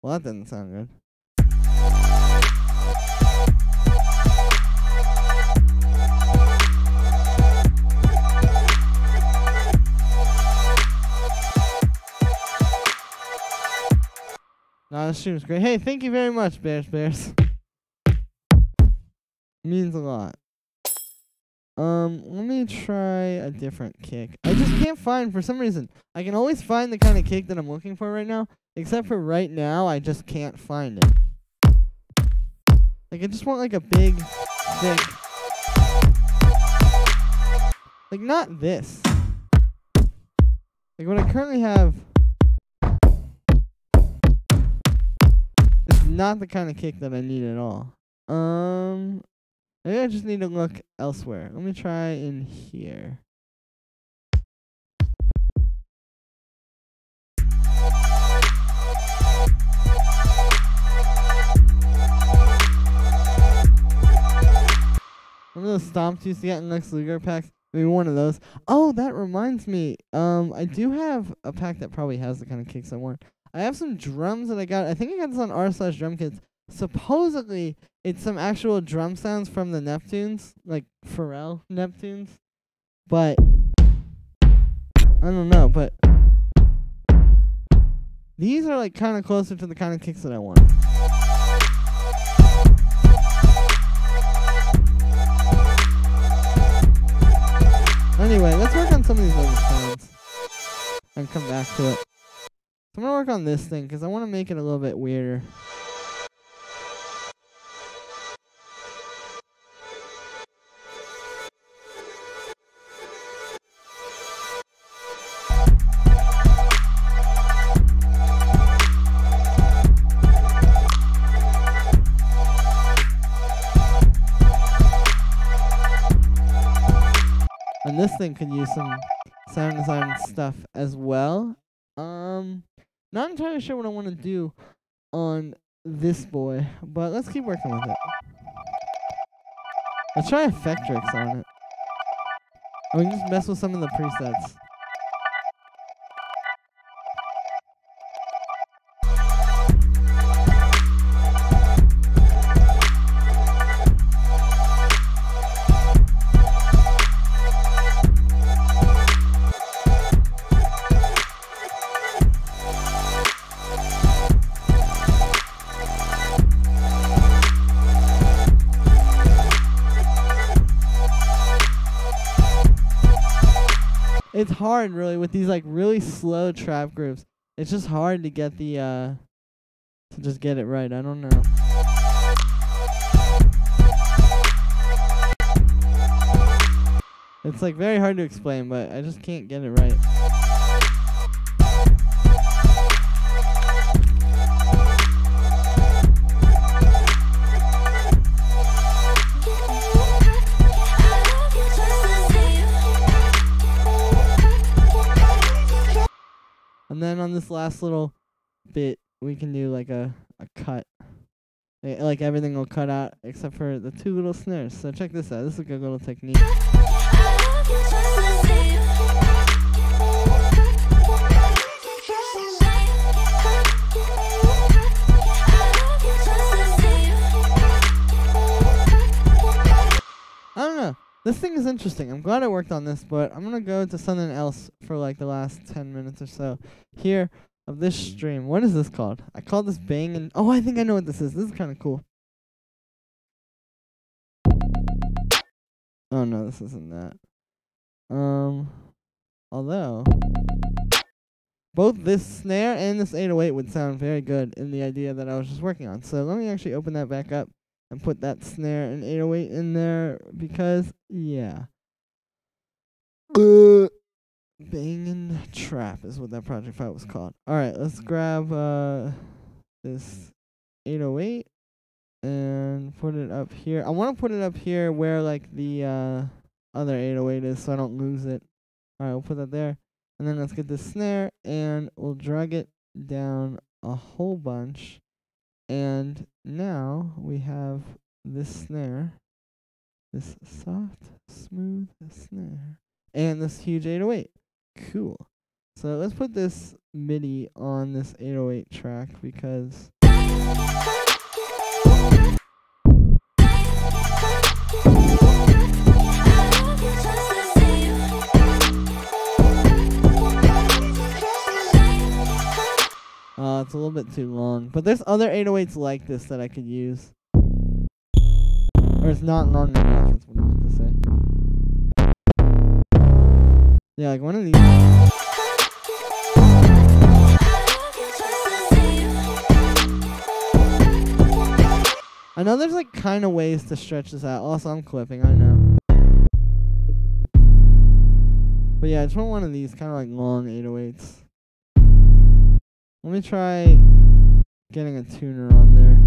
Well, that doesn't sound good. Nah, this stream's great. Hey, thank you very much, Bears. Means a lot. Let me try a different kick. I just can't find, for some reason, I can always find the kind of kick that I'm looking for right now, except for right now, I just can't find it. Like, I just want, like, a big, thick, like, not this. Like, what I currently have is not the kind of kick that I need at all. Maybe I just need to look elsewhere. Let me try in here. One of those stomps used to get in Lex Luger packs. Maybe one of those. Oh, that reminds me. I do have a pack that probably has the kind of kicks I want. I have some drums that I got. I think I got this on r/drumkits. Supposedly, it's some actual drum sounds from the Neptunes, like Pharrell Neptunes. But I don't know. But these are like kind of closer to the kind of kicks that I want. Anyway, let's work on some of these other sounds and come back to it. So I'm gonna work on this thing because I want to make it a little bit weirder. And this thing could use some sound design stuff as well. Not entirely sure what I want to do on this boy, but let's keep working with it. Let's try Effectrix on it. Or we can just mess with some of the presets. It's hard, really, with these like really slow trap grooves. It's just hard to get the to just get it right. I don't know. It's like very hard to explain, but I just can't get it right. And then on this last little bit, we can do like a cut. Like everything will cut out except for the two little snares. So check this out. This is a good little technique. I don't know. This thing is interesting. I'm glad I worked on this, but I'm going to go to something else for like the last 10 minutes or so here of this stream. What is this called? I call this Bang and... Oh, I think I know what this is. This is kind of cool. Oh no, this isn't that. Although both this snare and this 808 would sound very good in the idea that I was just working on. So let me actually open that back up and put that snare and 808 in there because, yeah. Bangin' Trap is what that project file was called. Alright, let's grab this 808 and put it up here. I want to put it up here where like the other 808 is so I don't lose it. Alright, we'll put that there. And then let's get this snare and we'll drag it down a whole bunch. And now we have this snare, this soft, smooth snare, and this huge 808. Cool. So let's put this MIDI on this 808 track because it's a little bit too long. But there's other 808s like this that I could use. Or it's not long enough, that's what I meant to say. Yeah, like one of these. I know there's like kind of ways to stretch this out. Also, I'm clipping, I know. But yeah, I just want one of these kind of like long 808s. Let me try getting a tuner on there.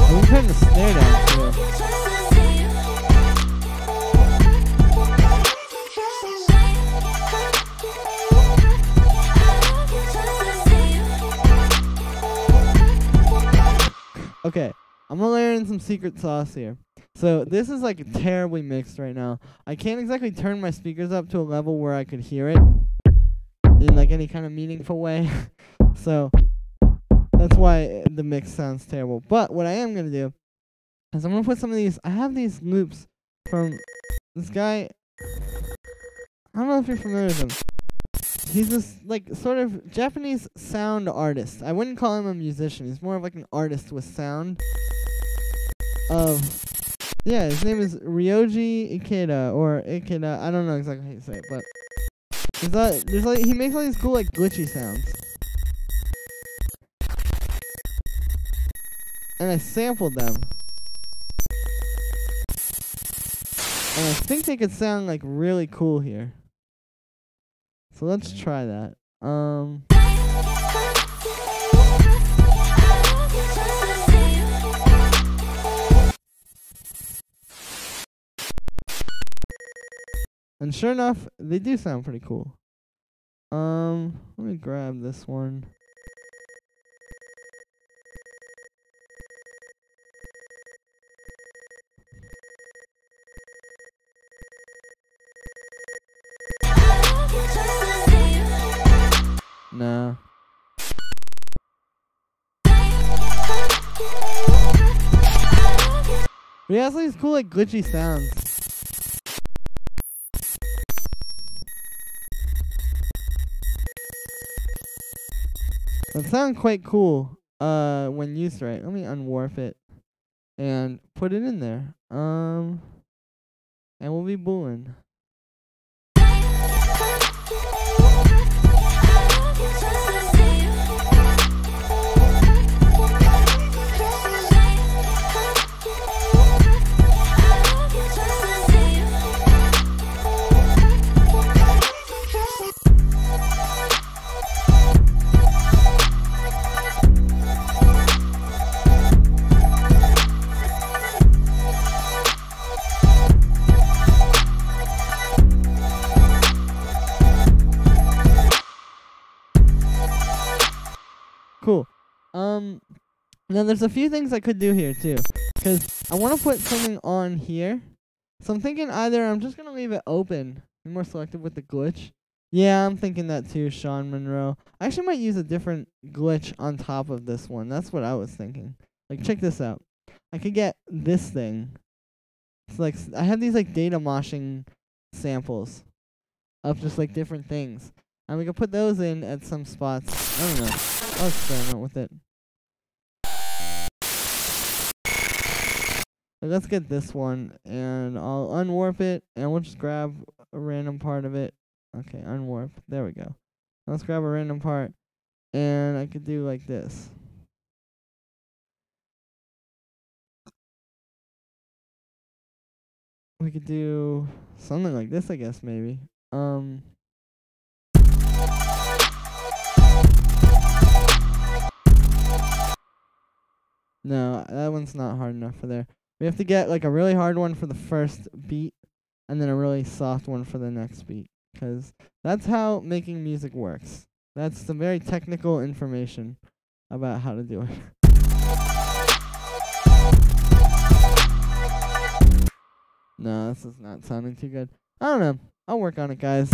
I'm turning the snare down too. Okay, I'm gonna layer in some secret sauce here. So this is like terribly mixed right now. I can't exactly turn my speakers up to a level where I could hear it in like any kind of meaningful way. So that's why the mix sounds terrible. But what I am gonna do is I'm gonna put some of these. I have these loops from this guy. I don't know if you're familiar with him. He's this like sort of Japanese sound artist. I wouldn't call him a musician. He's more of like an artist with sound. Yeah, his name is Ryoji Ikeda or Ikeda. I don't know exactly how you say it, but there's like he makes all these cool like glitchy sounds. And I sampled them. And I think they could sound like really cool here. So let's try that. And sure enough, they do sound pretty cool. Let me grab this one. No. But he has these cool like glitchy sounds. That sound quite cool when used right. Let me unwarp it and put it in there. And we'll be booing. Cool. Now there's a few things I could do here too, because I want to put something on here. So I'm thinking either I'm just gonna leave it open, be more selective with the glitch. Yeah, I'm thinking that too, Sean Monroe. I actually might use a different glitch on top of this one. That's what I was thinking. Like, check this out. I could get this thing. It's like I have these like data moshing samples of just like different things, and we could put those in at some spots. I don't know. I'll experiment with it. But let's get this one, and I'll unwarp it, and we'll just grab a random part of it. Okay, unwarp. There we go. Let's grab a random part, and I could do like this. We could do something like this, I guess, maybe. No, that one's not hard enough for there. We have to get like a really hard one for the first beat, and then a really soft one for the next beat, 'cause that's how making music works. That's some very technical information about how to do it. No, this is not sounding too good. I don't know. I'll work on it, guys.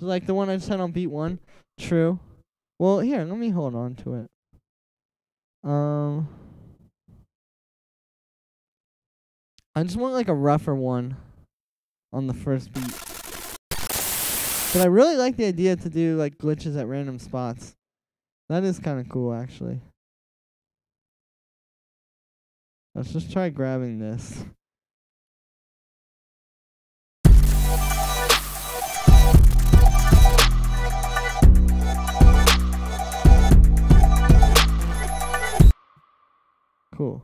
Like the one I just had on beat 1. True. Well, here, let me hold on to it. I just want like a rougher one on the first beat. But I really like the idea to do like glitches at random spots. That is kind of cool, actually. Let's just try grabbing this. Cool.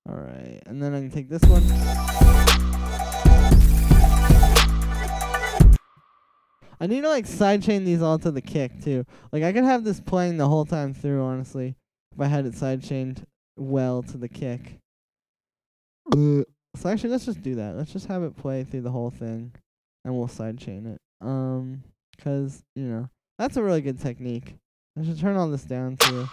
Alright, and then I can take this one. I need to like sidechain these all to the kick too. Like I could have this playing the whole time through, honestly, if I had it sidechained well to the kick. So actually, let's just do that. Let's just have it play through the whole thing, and we'll sidechain it. 'Cause you know that's a really good technique. I should turn all this down too.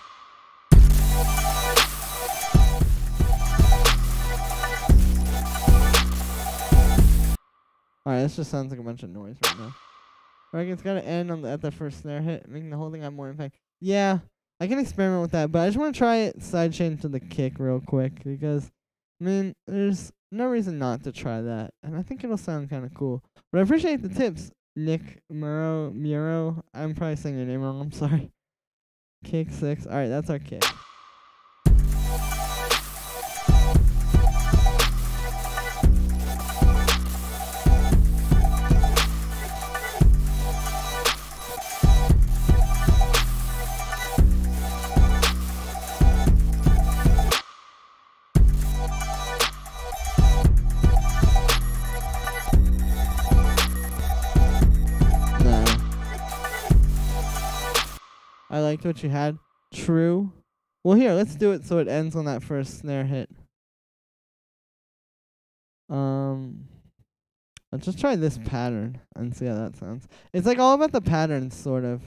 Alright, this just sounds like a bunch of noise right now. Alright, it's gotta end on at the first snare hit, making the whole thing have more impact. Yeah, I can experiment with that, but I just want to try it sidechain to the kick real quick, because, I mean, there's no reason not to try that, and I think it'll sound kind of cool. But I appreciate the tips, Nick Muro. I'm probably saying your name wrong, I'm sorry. Kick 6. Alright, that's our kick. I liked what you had. True. Well, here, let's do it so it ends on that first snare hit. Let's just try this pattern and see how that sounds. It's like all about the patterns, sort of.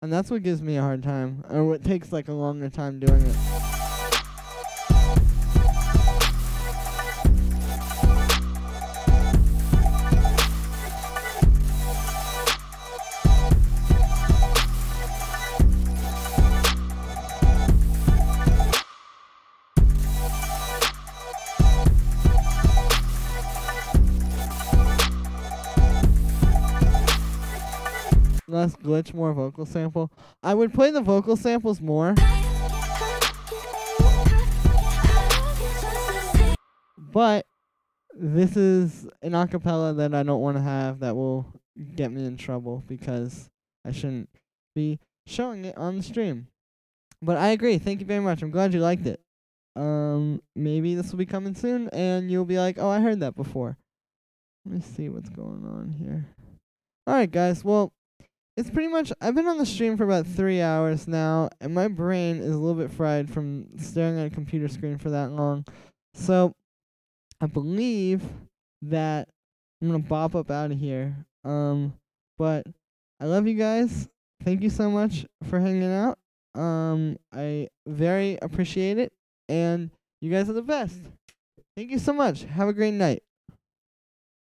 And that's what gives me a hard time. Or what takes like a longer time doing it. Less glitch, more vocal sample. I would play the vocal samples more. But this is an acapella that I don't want to have that will get me in trouble because I shouldn't be showing it on the stream. But I agree. Thank you very much. I'm glad you liked it. Maybe this will be coming soon and you'll be like, "Oh, I heard that before." Let me see what's going on here. Alright, guys. Well, it's pretty much, I've been on the stream for about 3 hours now, and my brain is a little bit fried from staring at a computer screen for that long. So, I believe that I'm gonna bop up out of here. But I love you guys. Thank you so much for hanging out. I very appreciate it, and you guys are the best. Thank you so much. Have a great night.